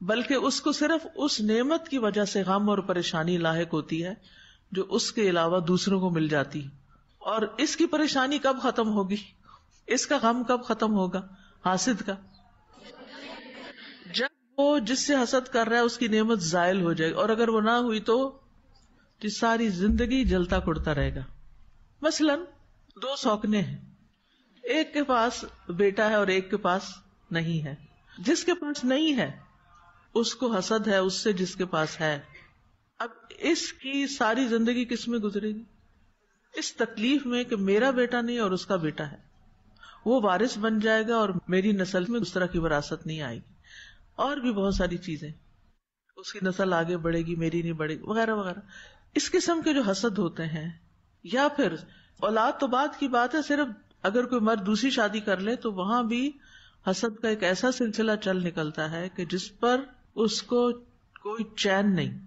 بلکہ اس کو صرف اس نعمت کی وجہ سے غم اور پریشانی لاحق ہوتی ہے جو اس کے علاوہ دوسروں کو مل جاتی. اور اس کی پریشانی کب ختم ہوگی، اس کا غم کب ختم ہوگا؟ حاسد کا. جب وہ جس سے حسد کر رہا ہے اس کی نعمت زائل ہو جائے، اور اگر وہ نہ ہوئی تو ساری زندگی جلتا کڑتا رہے گا. مثلا 2 سوکنے ہیں، ایک کے پاس بیٹا ہے اور ایک کے پاس نہیں ہے. جس کے پاس نہیں ہے اس کو حسد ہے اس سے جس کے پاس ہے. اب اس کی ساری زندگی کس میں گزرے گی؟ اس تکلیف میں کہ میرا بیٹا نہیں اور اس کا بیٹا ہے. وہ وارث بن جائے گا اور میری نسل میں اس طرح کی وراثت نہیں آئے گی. اور بھی بہت ساری چیزیں، اس کی نسل آگے بڑھے گی میری نہیں بڑھے گی وغیرہ وغیرہ. اس قسم کے جو حسد ہوتے ہیں، یا پھر اولاد تو بات کی بات ہے، صرف اگر کوئی مرد دوسری شادی کر لے تو وہاں بھی حسد کا ایک ایسا سلسلہ چل نکلتا ہے کہ جس پر اس کو کوئی چین نہیں.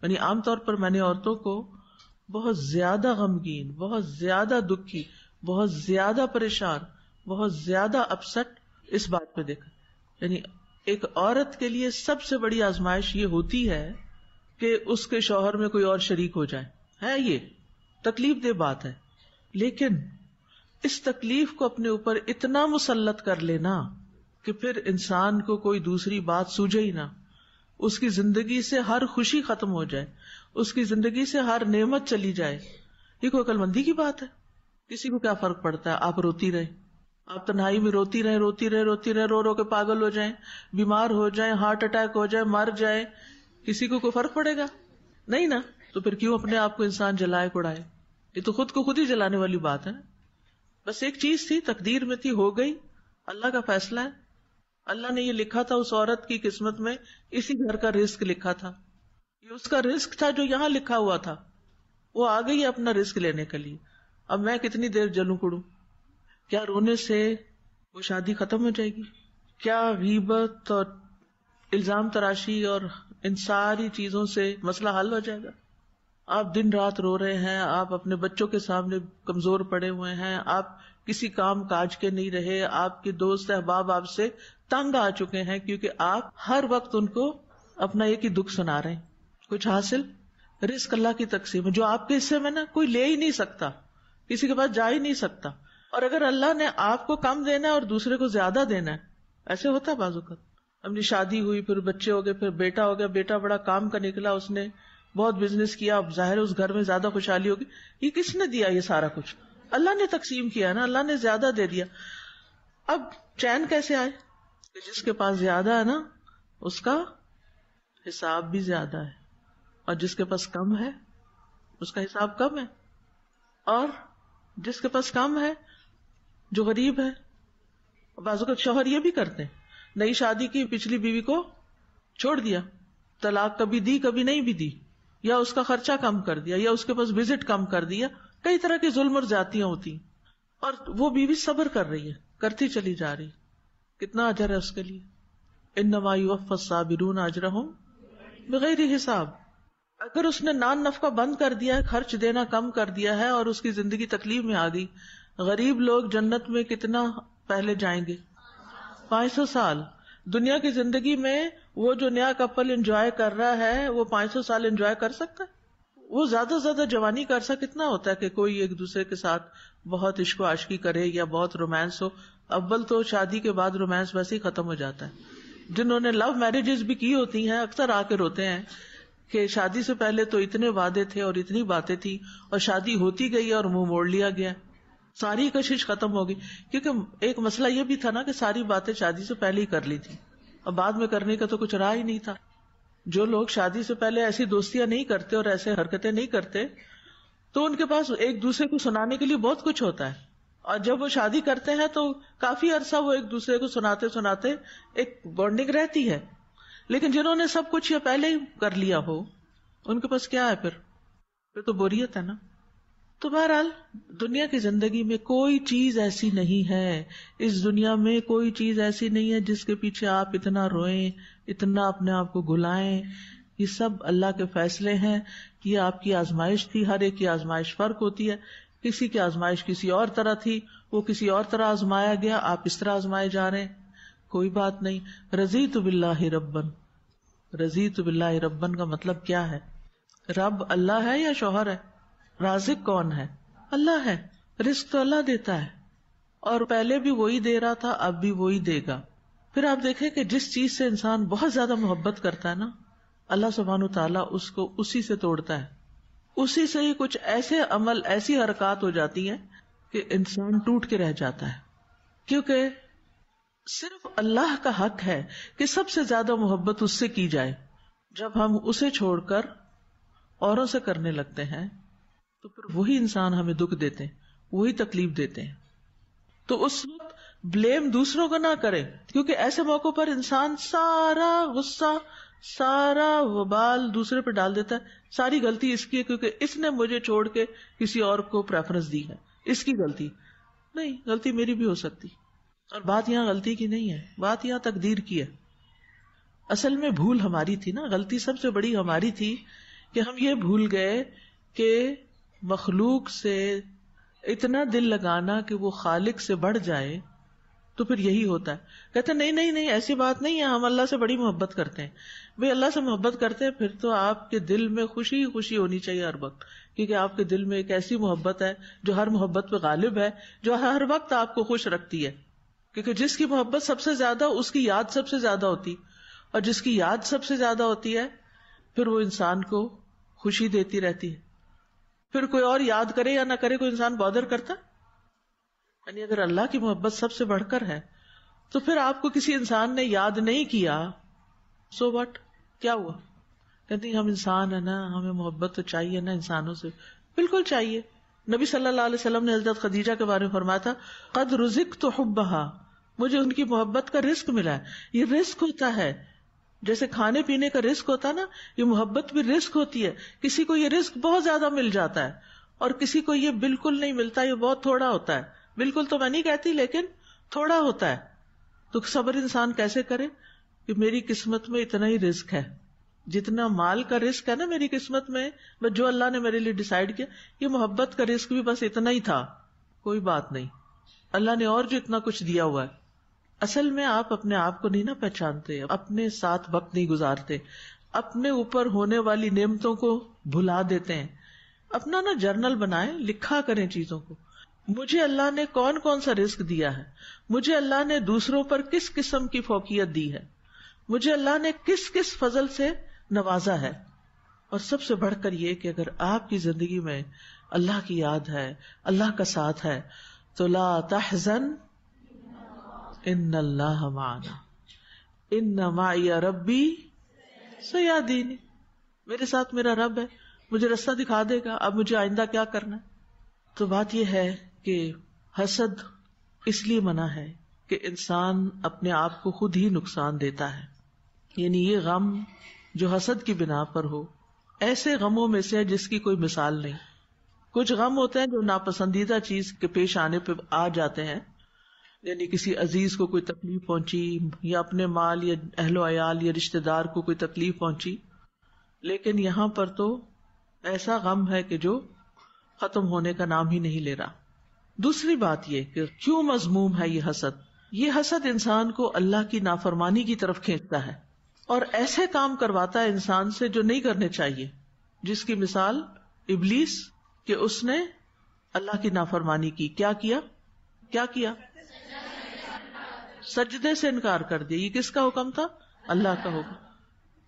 یعنی عام طور پر میں نے عورتوں کو بہت زیادہ غمگین، بہت زیادہ دکھی، بہت زیادہ پریشان، بہت زیادہ اپسٹ اس بات پہ دیکھا. یعنی ایک عورت کے لیے سب سے بڑی آزمائش یہ ہوتی ہے کہ اس کے شوہر میں کوئی اور شریک ہو جائے. ہے یہ تکلیف دہ بات ہے، لیکن اس تکلیف کو اپنے اوپر اتنا مسلط کر لینا کہ پھر انسان کو کوئی دوسری بات سوجے ہی نہ، اس کی زندگی سے ہر خوشی ختم ہو جائے، اس کی زندگی سے ہر نعمت چلی جائے، یہ کوئی عقل مندی کی بات ہے؟ کسی کو کیا فرق پڑتا ہے؟ آپ روتی رہے، آپ تنہائی میں روتی رہے، رو رو کے پاگل ہو جائیں، بیمار ہو جائیں، ہارٹ اٹیک ہو جائے، مر جائیں، کسی کو کوئی فرق پڑے گا؟ نہیں نا. تو پھر کیوں اپنے آپ کو انسان جلائے کڑائے؟ یہ تو خود کو خود ہی جلانے والی بات ہے. بس ایک چیز تھی، تقدیر میں تھی، ہو گئی، اللہ کا فیصلہ ہے. اللہ نے یہ لکھا تھا اس عورت کی قسمت میں، اسی گھر کا رزق لکھا تھا، یہ اس کا رزق تھا جو یہاں لکھا ہوا تھا. وہ آ گئی اپنا رزق لینے کے لیے. اب میں کتنی دیر جلوں کڑوں؟ کیا رونے سے وہ شادی ختم ہو جائے گی؟ کیا غیبت اور الزام تراشی اور ان ساری چیزوں سے مسئلہ حل ہو جائے گا؟ آپ دن رات رو رہے ہیں، آپ اپنے بچوں کے سامنے کمزور پڑے ہوئے ہیں، آپ کسی کام کاج کے نہیں رہے، آپ کے دوست احباب آپ سے تنگ آ چکے ہیں کیونکہ آپ ہر وقت ان کو اپنا ایک ہی دکھ سنا رہے ہیں. کچھ حاصل؟ رزق اللہ کی تقسیم ہے، جو آپ کے حصے میں نا کوئی لے ہی نہیں سکتا، کسی کے پاس جا ہی نہیں سکتا. اور اگر اللہ نے آپ کو کم دینا ہے اور دوسرے کو زیادہ دینا ہے، ایسے ہوتا ہے بعض اوقات. اپنی شادی ہوئی، پھر بچے ہو گئے، پھر بیٹا ہو گیا، بیٹا بڑا کام کا نکلا، اس نے بہت بزنس کیا، اب ظاہر ہے اس گھر میں زیادہ خوشحالی ہوگی. یہ کس نے دیا؟ یہ سارا کچھ اللہ نے تقسیم کیا نا، اللہ نے زیادہ دے دیا. اب چین کیسے آئے؟ کہ جس کے پاس زیادہ ہے نا اس کا حساب بھی زیادہ ہے، اور جس کے پاس کم ہے اس کا حساب کم ہے. اور جس کے پاس کم ہے، جو غریب ہے، بعض اوقات شوہر یہ بھی کرتے ہیں، نئی شادی کی، پچھلی بیوی کو چھوڑ دیا، طلاق کبھی دی کبھی نہیں بھی دی، یا اس کا خرچہ کم کر دیا، یا اس کے پاس وزٹ کم کر دیا. کئی طرح کے ظلم اور زیادتیاں ہوتی ہیں، اور وہ بیوی صبر کر رہی ہے، کرتی چلی جا رہی. کتنا اجر ہے اس کے لیے؟ انما یوفی الصابرون اجرہم بغیر حساب. اگر اس نے نان نفقہ بند کر دیا ہے، خرچ دینا کم کر دیا ہے، اور اس کی زندگی تکلیف میں آ گئی. غریب لوگ جنت میں کتنا پہلے جائیں گے؟ 500 سال. دنیا کی زندگی میں وہ جو نیا کپل انجوائے کر رہا ہے وہ 500 سال انجوائے کر سکتا ہے؟ وہ زیادہ سے زیادہ جوانی کا عرصہ کتنا ہوتا ہے کہ کوئی ایک دوسرے کے ساتھ بہت عشق و عاشقی کرے یا بہت رومانس ہو. اول تو شادی کے بعد رومانس ویسے ہی ختم ہو جاتا ہے. جنہوں نے لو میرجز بھی کی ہوتی ہیں اکثر آ کے روتے ہیں کہ شادی سے پہلے تو اتنے وعدے تھے اور اتنی باتیں تھی، اور شادی ہوتی گئی اور منہ موڑ لیا گیا، ساری کشش ختم ہو گئی. کیونکہ ایک مسئلہ یہ بھی تھا نا کہ ساری باتیں شادی سے پہلے ہی کر لی تھی، اور بعد میں کرنے کا تو کچھ رہا ہی نہیں تھا. جو لوگ شادی سے پہلے ایسی دوستیاں نہیں کرتے اور ایسے حرکتیں نہیں کرتے تو ان کے پاس ایک دوسرے کو سنانے کے لیے بہت کچھ ہوتا ہے، اور جب وہ شادی کرتے ہیں تو کافی عرصہ وہ ایک دوسرے کو سناتے سناتے ایک بانڈنگ رہتی ہے. لیکن جنہوں نے سب کچھ یہ پہلے ہی کر لیا ہو ان کے پاس کیا ہے؟ پھر تو بوریت ہے نا. تو بہرحال دنیا کی زندگی میں کوئی چیز ایسی نہیں ہے، اس دنیا میں کوئی چیز ایسی نہیں ہے جس کے پیچھے آپ اتنا روئیں، اتنا اپنے آپ کو گھلائیں. یہ سب اللہ کے فیصلے ہیں. یہ آپ کی آزمائش تھی. ہر ایک کی آزمائش فرق ہوتی ہے. کسی کی آزمائش کسی اور طرح تھی، وہ کسی اور طرح آزمایا گیا، آپ اس طرح آزمائے جا رہے ہیں. کوئی بات نہیں. رضیت باللہ ربن. رضیت باللہ ربن کا مطلب کیا ہے؟ رب اللہ ہے یا شوہر ہے؟ رازق کون ہے؟ اللہ ہے. رزق تو اللہ دیتا ہے، اور پہلے بھی وہی دے رہا تھا، اب بھی وہی دے گا. پھر آپ دیکھیں کہ جس چیز سے انسان بہت زیادہ محبت کرتا ہے نا، اللہ سبحانہ وتعالیٰ اس کو اسی سے توڑتا ہے. اسی سے ہی کچھ ایسے عمل، ایسی حرکات ہو جاتی ہیں کہ انسان ٹوٹ کے رہ جاتا ہے. کیونکہ صرف اللہ کا حق ہے کہ سب سے زیادہ محبت اس سے کی جائے. جب ہم اسے چھوڑ کر اوروں سے کرنے لگتے ہیں تو پھر وہی انسان ہمیں دکھ دیتے ہیں، وہی تکلیف دیتے ہیں. تو اس وقت بلیم دوسروں کو نہ کرے، کیونکہ ایسے موقع پر انسان سارا غصہ، سارا وبال دوسرے پہ ڈال دیتا ہے. ساری غلطی اس کی ہے کیونکہ اس نے مجھے چھوڑ کے کسی اور کو پریفرنس دی ہے، اس کی غلطی نہیں. غلطی میری بھی ہو سکتی. اور بات یہاں غلطی کی نہیں ہے، بات یہاں تقدیر کی ہے. اصل میں بھول ہماری تھی نا. غلطی سب سے بڑی ہماری تھی کہ ہم یہ بھول گئے کہ مخلوق سے اتنا دل لگانا کہ وہ خالق سے بڑھ جائے تو پھر یہی ہوتا ہے. کہتے نہیں نہیں نہیں، ایسی بات نہیں ہے، ہم اللہ سے بڑی محبت کرتے ہیں. بھئی اللہ سے محبت کرتے ہیں پھر تو آپ کے دل میں خوشی خوشی ہونی چاہیے ہر وقت، کیونکہ آپ کے دل میں ایک ایسی محبت ہے جو ہر محبت پہ غالب ہے، جو ہر وقت آپ کو خوش رکھتی ہے. کیونکہ جس کی محبت سب سے زیادہ، اس کی یاد سب سے زیادہ ہوتی، اور جس کی یاد سب سے زیادہ ہوتی ہے پھر وہ انسان کو خوشی دیتی رہتی ہے. پھر کوئی اور یاد کرے یا نہ کرے، کوئی انسان بادر کرتا؟ یعنی اگر اللہ کی محبت سب سے بڑھ کر ہے تو پھر آپ کو کسی انسان نے یاد نہیں کیا، سو واٹ، کیا ہوا؟ کہتے ہیں ہم انسان ہیں نا، ہمیں محبت تو چاہیے نا انسانوں سے. بالکل چاہیے. نبی صلی اللہ علیہ وسلم نے حضرت خدیجہ کے بارے میں فرمایا تھا، قد رزقت حبها، مجھے ان کی محبت کا رزق ملا ہے. یہ رزق ہوتا ہے، جیسے کھانے پینے کا رزق ہوتا ہے نا، یہ محبت بھی رزق ہوتی ہے. کسی کو یہ رزق بہت زیادہ مل جاتا ہے اور کسی کو یہ بالکل نہیں ملتا، یہ بہت تھوڑا ہوتا ہے. بالکل تو میں نہیں کہتی، لیکن تھوڑا ہوتا ہے. تو صبر انسان کیسے کرے کہ میری قسمت میں اتنا ہی رزق ہے، جتنا مال کا رزق ہے نا میری قسمت میں، بس جو اللہ نے میرے لیے ڈیسائیڈ کیا، یہ محبت کا رزق بھی بس اتنا ہی تھا، کوئی بات نہیں. اللہ نے اور جو اتنا کچھ دیا ہوا ہے. اصل میں آپ اپنے آپ کو نہیں نا پہچانتے، اپنے ساتھ وقت نہیں گزارتے، اپنے اوپر ہونے والی نعمتوں کو بھلا دیتے ہیں. اپنا نا جرنل بنائیں، لکھا کریں چیزوں کو. مجھے اللہ نے کون کون سا رزق دیا ہے، مجھے اللہ نے دوسروں پر کس قسم کی فوقیت دی ہے، مجھے اللہ نے کس کس فضل سے نوازا ہے. اور سب سے بڑھ کر یہ کہ اگر آپ کی زندگی میں اللہ کی یاد ہے، اللہ کا ساتھ ہے، تو لا تحزن ان اللہ معنا، ان معی ربی سیہدینی، میرے ساتھ میرا رب ہے، مجھے راستہ دکھا دے گا، اب مجھے آئندہ کیا کرنا ہے. تو بات یہ ہے کہ حسد اس لیے منع ہے کہ انسان اپنے آپ کو خود ہی نقصان دیتا ہے. یعنی یہ غم جو حسد کی بنا پر ہو، ایسے غموں میں سے ہے جس کی کوئی مثال نہیں. کچھ غم ہوتے ہیں جو ناپسندیدہ چیز کے پیش آنے پہ آ جاتے ہیں، یعنی کسی عزیز کو کوئی تکلیف پہنچی، یا اپنے مال یا اہل و عیال یا رشتہ دار کو کوئی تکلیف پہنچی. لیکن یہاں پر تو ایسا غم ہے کہ جو ختم ہونے کا نام ہی نہیں لے رہا. دوسری بات یہ کہ کیوں مذموم ہے یہ حسد. یہ حسد انسان کو اللہ کی نافرمانی کی طرف کھینچتا ہے اور ایسے کام کرواتا ہے انسان سے جو نہیں کرنے چاہیے، جس کی مثال ابلیس، کہ اس نے اللہ کی نافرمانی کی. کیا کیا؟ سجدے سے انکار کر دیا. یہ کس کا حکم تھا؟ اللہ کا حکم.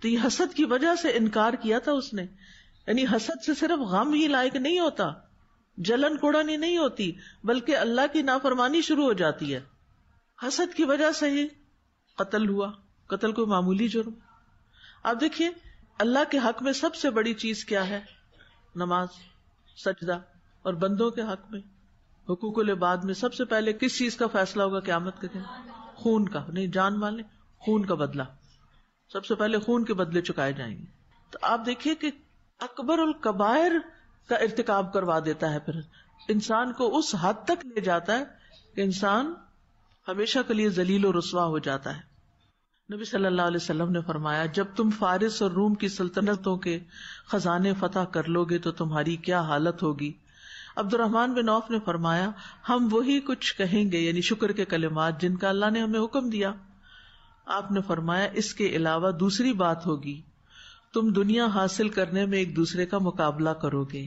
تو یہ حسد کی وجہ سے انکار کیا تھا اس نے. یعنی حسد سے صرف غم ہی لائق نہیں ہوتا، جلن کوڑانی نہیں ہوتی، بلکہ اللہ کی نافرمانی شروع ہو جاتی ہے. حسد کی وجہ سے ہی قتل ہوا. قتل کوئی معمولی جرم. آپ دیکھیے اللہ کے حق میں سب سے بڑی چیز کیا ہے؟ نماز، سجدہ. اور بندوں کے حق میں حقوق العباد میں سب سے پہلے کس چیز کا فیصلہ ہوگا قیامت کے دن؟ خون کا. نہیں جان مالے، خون کا بدلہ. سب سے پہلے خون کے بدلے چکائے جائیں گے. تو آپ دیکھیے کہ اکبر الکبائر کا ارتکاب کروا دیتا ہے. پھر انسان کو اس حد تک لے جاتا ہے کہ انسان ہمیشہ کے لیے ذلیل و رسوا ہو جاتا ہے. نبی صلی اللہ علیہ وسلم نے فرمایا جب تم فارس اور روم کی سلطنتوں کے خزانے فتح کر لو گے تو تمہاری کیا حالت ہوگی. عبد الرحمن بن عوف نے فرمایا ہم وہی کچھ کہیں گے یعنی شکر کے کلمات جن کا اللہ نے ہمیں حکم دیا. آپ نے فرمایا اس کے علاوہ دوسری بات ہوگی, تم دنیا حاصل کرنے میں ایک دوسرے کا مقابلہ کرو گے,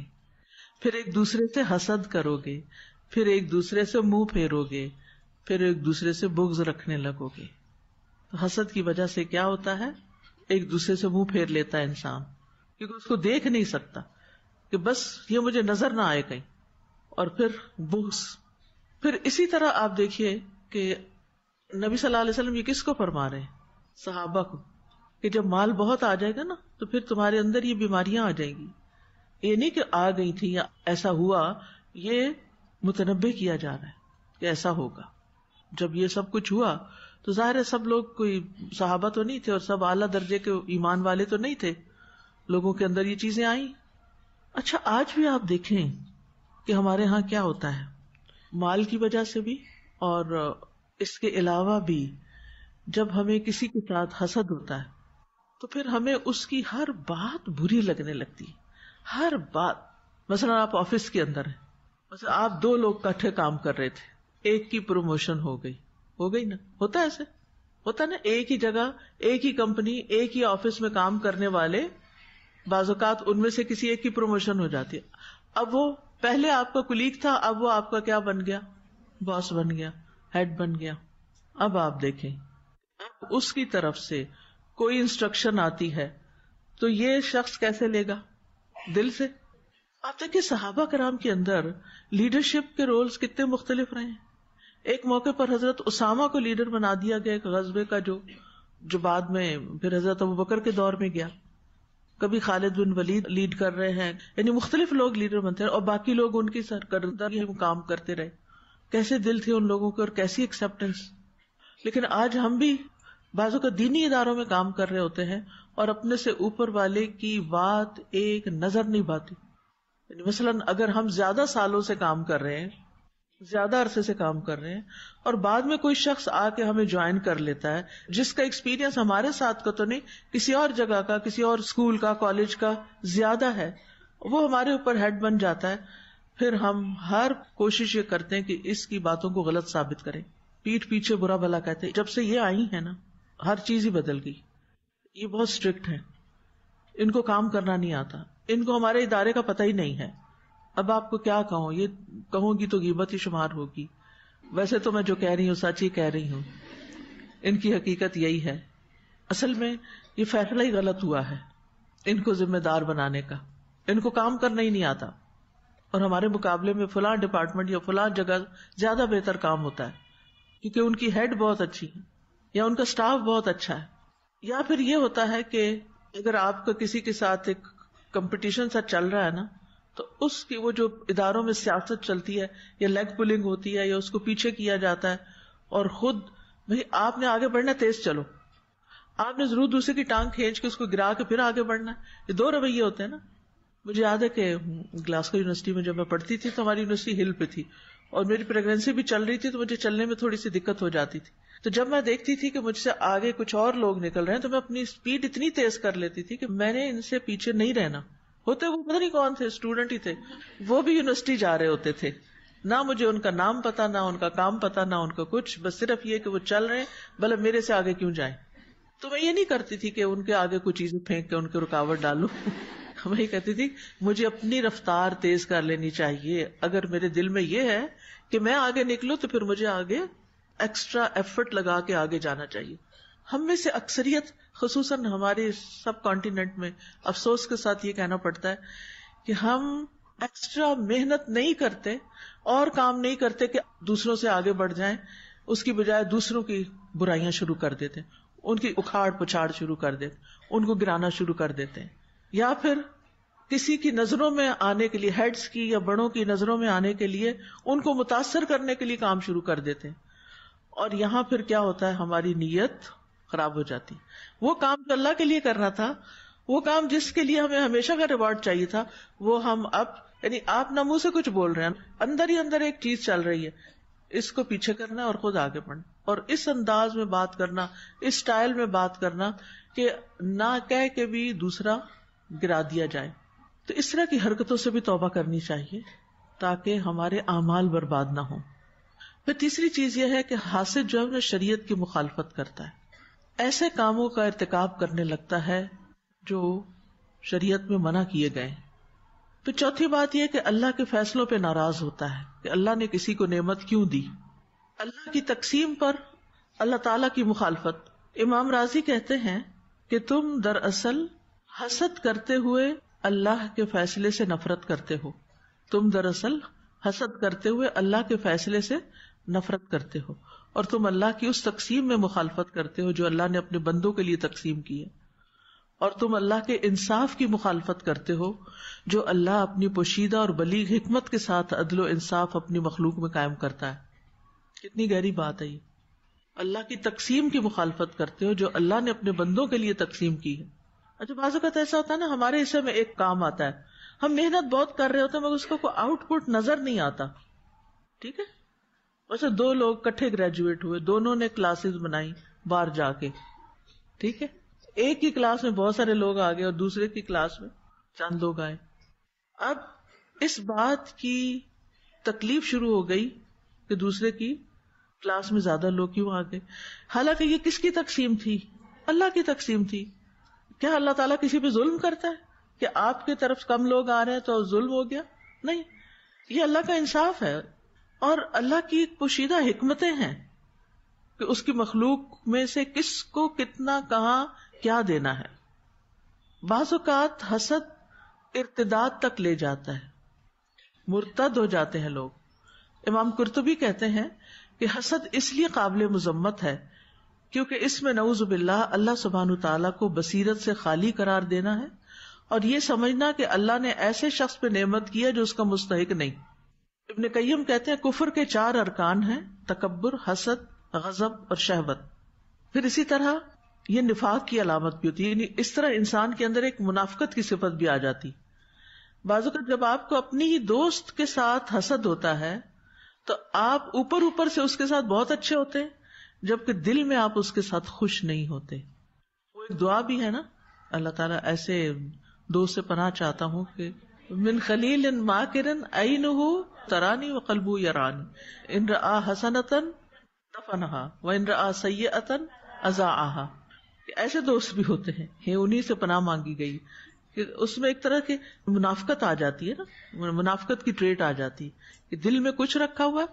پھر ایک دوسرے سے حسد کرو گے, پھر ایک دوسرے سے منہ پھیرو گے, پھر ایک دوسرے سے بغض رکھنے لگو گے. حسد کی وجہ سے کیا ہوتا ہے, ایک دوسرے سے منہ پھیر لیتا ہے انسان, کیونکہ اس کو دیکھ نہیں سکتا کہ بس یہ مجھے نظر نہ آئے کہیں. اور پھر بغض. پھر اسی طرح آپ دیکھیے کہ نبی صلی اللہ علیہ وسلم یہ کس کو فرما رہے ہیں, صحابہ کو, کہ جب مال بہت آ جائے گا نا تو پھر تمہارے اندر یہ بیماریاں آ جائیں گی. یہ نہیں کہ آ گئی تھی یا ایسا ہوا, یہ متنبع کیا جا رہا ہے کہ ایسا ہوگا. جب یہ سب کچھ ہوا تو ظاہر ہے سب لوگ کوئی صحابہ تو نہیں تھے اور سب اعلیٰ درجے کے ایمان والے تو نہیں تھے, لوگوں کے اندر یہ چیزیں آئیں. اچھا آج بھی آپ دیکھیں کہ ہمارے ہاں کیا ہوتا ہے, مال کی وجہ سے بھی اور اس کے علاوہ بھی جب ہمیں کسی کے ساتھ حسد ہوتا ہے تو پھر ہمیں اس کی ہر بات بری لگنے لگتی ہے, ہر بات. مثلا آپ آفس کے اندر ہیں, مثلا آپ 2 لوگ اکٹھے کام کر رہے تھے, ایک کی پروموشن ہو گئی نا, ہوتا ہے ایسے, ہوتا نا, ایک ہی جگہ ایک ہی کمپنی ایک ہی آفس میں کام کرنے والے بعض اوقات ان میں سے کسی ایک کی پروموشن ہو جاتی ہے. اب وہ پہلے آپ کا کلیگ تھا, اب وہ آپ کا کیا بن گیا, باس بن گیا, ہیڈ بن گیا. اب آپ دیکھیں اب اس کی طرف سے کوئی انسٹرکشن آتی ہے تو یہ شخص کیسے لے گا, دل سے. آپ دیکھیں صحابہ کرام کے اندر لیڈرشپ کے رولز کتنے مختلف رہے ہیں. ایک موقع پر حضرت اسامہ کو لیڈر بنا دیا گیا ایک غزوے کا جو بعد میں پھر حضرت ابوبکر کے دور میں گیا. کبھی خالد بن ولید لیڈ کر رہے ہیں, یعنی مختلف لوگ لیڈر بنتے ہیں اور باقی لوگ ان کی سرکردگی میں کام کرتے رہے. کیسے دل تھے ان لوگوں کے اور کیسی ایکسپٹینس. لیکن آج ہم بھی بعضوں کا دینی اداروں میں کام کر رہے ہوتے ہیں اور اپنے سے اوپر والے کی بات ایک نظر نہیں پاتی. یعنی مثلاً اگر ہم زیادہ سالوں سے کام کر رہے ہیں, زیادہ عرصے سے کام کر رہے ہیں اور بعد میں کوئی شخص آ کے ہمیں جوائن کر لیتا ہے جس کا ایکسپیرینس ہمارے ساتھ کا تو نہیں, کسی اور جگہ کا, کسی اور اسکول کا, کالج کا زیادہ ہے, وہ ہمارے اوپر ہیڈ بن جاتا ہے. پھر ہم ہر کوشش یہ کرتے ہیں کہ اس کی باتوں کو غلط ثابت کریں, پیٹھ پیچھے برا بھلا کہتے ہیں. جب سے یہ آئی ہے نا ہر چیز ہی بدل گئی. یہ بہت اسٹرکٹ ہے, ان کو کام کرنا نہیں آتا, ان کو ہمارے ادارے کا پتہ ہی نہیں ہے. اب آپ کو کیا کہوں, یہ کہوں گی تو غیبت ہی شمار ہوگی. ویسے تو میں جو کہہ رہی ہوں سچ ہی کہہ رہی ہوں, ان کی حقیقت یہی ہے. اصل میں یہ فیصلہ ہی غلط ہوا ہے ان کو ذمہ دار بنانے کا. ان کو کام کرنا ہی نہیں آتا اور ہمارے مقابلے میں فلاں ڈپارٹمنٹ یا فلاں جگہ زیادہ بہتر کام ہوتا ہے کیونکہ ان کی ہیڈ بہت اچھی ہے یا ان کا سٹاف بہت اچھا ہے. یا پھر یہ ہوتا ہے کہ اگر آپ کا کسی کے ساتھ ایک کمپٹیشن سا چل رہا ہے نا تو اس کی وہ جو اداروں میں سیاست چلتی ہے یا لیگ پولنگ ہوتی ہے یا اس کو پیچھے کیا جاتا ہے اور خود بھئی آپ نے آگے بڑھنا, تیز چلو, آپ نے ضرور دوسرے کی ٹانگ کھینچ کے اس کو گرا کے پھر آگے بڑھنا ہے. یہ 2 رویے ہوتے ہیں نا. مجھے یاد ہے کہ گلاسکو یونیورسٹی میں جب میں پڑھتی تھی تو ہماری یونیورسٹی ہل پہ تھی اور میری پریگنینسی بھی چل رہی تھی تو مجھے چلنے میں تھوڑی سی دقت ہو جاتی تھی. تو جب میں دیکھتی تھی کہ مجھ سے آگے کچھ اور لوگ نکل رہے ہیں تو میں اپنی اسپیڈ اتنی تیز کر لیتی تھی کہ میں نے ان سے پیچھے نہیں رہنا. ہوتے وہ پتہ نہیں کون تھے, اسٹوڈنٹ ہی تھے, وہ بھی یونیورسٹی جا رہے ہوتے تھے, نہ مجھے ان کا نام پتا, نہ ان کا کام پتا, نہ ان کا کچھ, بس صرف یہ کہ وہ چل رہے ہیں بھلے میرے سے آگے کیوں جائیں. تو میں یہ نہیں کرتی تھی کہ ان کے آگے کوئی چیزیں پھینک کے ان کے رکاوٹ ڈالوں. میں یہ کہتی تھی مجھے اپنی رفتار تیز کر لینی چاہیے. اگر میرے دل میں یہ ہے کہ میں آگے نکلوں تو پھر مجھے آگے ایکسٹرا ایفرٹ لگا کے آگے جانا چاہیے. ہم میں سے اکثریت خصوصاً ہمارے سب کانٹیننٹ میں افسوس کے ساتھ یہ کہنا پڑتا ہے کہ ہم ایکسٹرا محنت نہیں کرتے اور کام نہیں کرتے کہ دوسروں سے آگے بڑھ جائیں, اس کی بجائے دوسروں کی برائیاں شروع کر دیتے, ان کی اکھاڑ پچھاڑ شروع کر دیتے, ان کو گرانا شروع کر دیتے ہیں, یا پھر کسی کی نظروں میں آنے کے لیے, ہیڈز کی یا بڑوں کی نظروں میں آنے کے لیے ان کو متاثر کرنے کے لیے کام شروع کر دیتے ہیں. اور یہاں پھر کیا ہوتا ہے, ہماری نیت خراب ہو جاتی. وہ کام جو اللہ کے لیے کرنا تھا وہ کام جس کے لیے ہمیں ہمیشہ کا ریوارڈ چاہیے تھا وہ ہم اب، یعنی آپ نہ منہ سے کچھ بول رہے ہیں، اندر ہی اندر ایک چیز چل رہی ہے، اس کو پیچھے کرنا ہے اور خود آگے بڑھنا، اور اس انداز میں بات کرنا، اس سٹائل میں بات کرنا کہ نہ کہہ کے بھی دوسرا گرا دیا جائے. تو اس طرح کی حرکتوں سے بھی توبہ کرنی چاہیے تاکہ ہمارے اعمال برباد نہ ہوں. پھر تیسری چیز یہ ہے کہ حاسد جو ہے وہ شریعت کی مخالفت کرتا ہے، ایسے کاموں کا ارتکاب کرنے لگتا ہے جو شریعت میں منع کیے گئے. پھر چوتھی بات یہ کہ اللہ کے فیصلوں پہ ناراض ہوتا ہے کہ اللہ نے کسی کو نعمت کیوں دی. اللہ کی تقسیم پر اللہ تعالی کی مخالفت. امام راضی کہتے ہیں کہ تم دراصل حسد کرتے ہوئے اللہ کے فیصلے سے نفرت کرتے ہو. تم دراصل حسد کرتے ہوئے اللہ کے فیصلے سے نفرت کرتے ہو، اور تم اللہ کی اس تقسیم میں مخالفت کرتے ہو جو اللہ نے اپنے بندوں کے لیے تقسیم کی ہے، اور تم اللہ کے انصاف کی مخالفت کرتے ہو جو اللہ اپنی پوشیدہ اور بلیغ حکمت کے ساتھ عدل و انصاف اپنی مخلوق میں قائم کرتا ہے. کتنی گہری بات ہے یہ. اللہ کی تقسیم کی مخالفت کرتے ہو جو اللہ نے اپنے بندوں کے لیے تقسیم کی ہے. اچھا بعض اوقات ایسا ہوتا ہے نا، ہمارے حصے میں ایک کام آتا ہے، ہم محنت بہت کر رہے ہوتے ہیں مگر اس کا کوئی آؤٹ پٹ نظر نہیں آتا. ٹھیک ہے، ویسے دو لوگ کٹھے گریجویٹ ہوئے، دونوں نے کلاسز بنائی باہر جا کے، ٹھیک ہے، ایک ہی کلاس میں بہت سارے لوگ آ گئے اور دوسرے کی کلاس میں چند لوگ آئے. اب اس بات کی تکلیف شروع ہو گئی کہ دوسرے کی کلاس میں زیادہ لوگ کیوں آ گئے، حالانکہ یہ کس کی تقسیم تھی؟ اللہ کی تقسیم تھی. کیا اللہ تعالیٰ کسی پہ ظلم کرتا ہے کہ آپ کی طرف کم لوگ آ رہے ہیں تو ظلم ہو گیا؟ نہیں، یہ اللہ کا انصاف ہے اور اللہ کی پوشیدہ حکمتیں ہیں کہ اس کی مخلوق میں سے کس کو کتنا کہاں کیا دینا ہے. بعض اوقات حسد ارتداد تک لے جاتا ہے، مرتد ہو جاتے ہیں لوگ. امام قرطبی کہتے ہیں کہ حسد اس لیے قابل مذمت ہے کیونکہ اس میں نعوذ باللہ اللہ سبحانہ تعالیٰ کو بصیرت سے خالی قرار دینا ہے اور یہ سمجھنا کہ اللہ نے ایسے شخص پہ نعمت کی ہے جو اس کا مستحق نہیں. ابن قیم کہتے ہیں کفر کے 4 ارکان ہیں، تکبر، حسد، غضب اور شہوت. پھر اسی طرح یہ نفاق کی علامت بھی ہوتی ہے، یعنی اس طرح انسان کے اندر ایک منافقت کی صفت بھی آ جاتی. بعض اوقات جب آپ کو اپنی ہی دوست کے ساتھ حسد ہوتا ہے تو آپ اوپر سے اس کے ساتھ بہت اچھے ہوتے ہیں جبکہ دل میں آپ اس کے ساتھ خوش نہیں ہوتے. وہ ایک دعا بھی ہے نا، اللہ تعالیٰ ایسے دوست سے پناہ چاہتا ہوں کہ من خلیل ماکر عینہ ترانی وقلبہ یرانی ان رآ حسنۃ دفنہا وان رآ سیئۃ اذاعہا. ایسے دوست بھی ہوتے ہیں، انہی سے پناہ مانگی گئی کہ اس میں ایک طرح کی منافقت آ جاتی ہے نا، منافقت کی ٹریٹ آ جاتی ہے کہ دل میں کچھ رکھا ہوا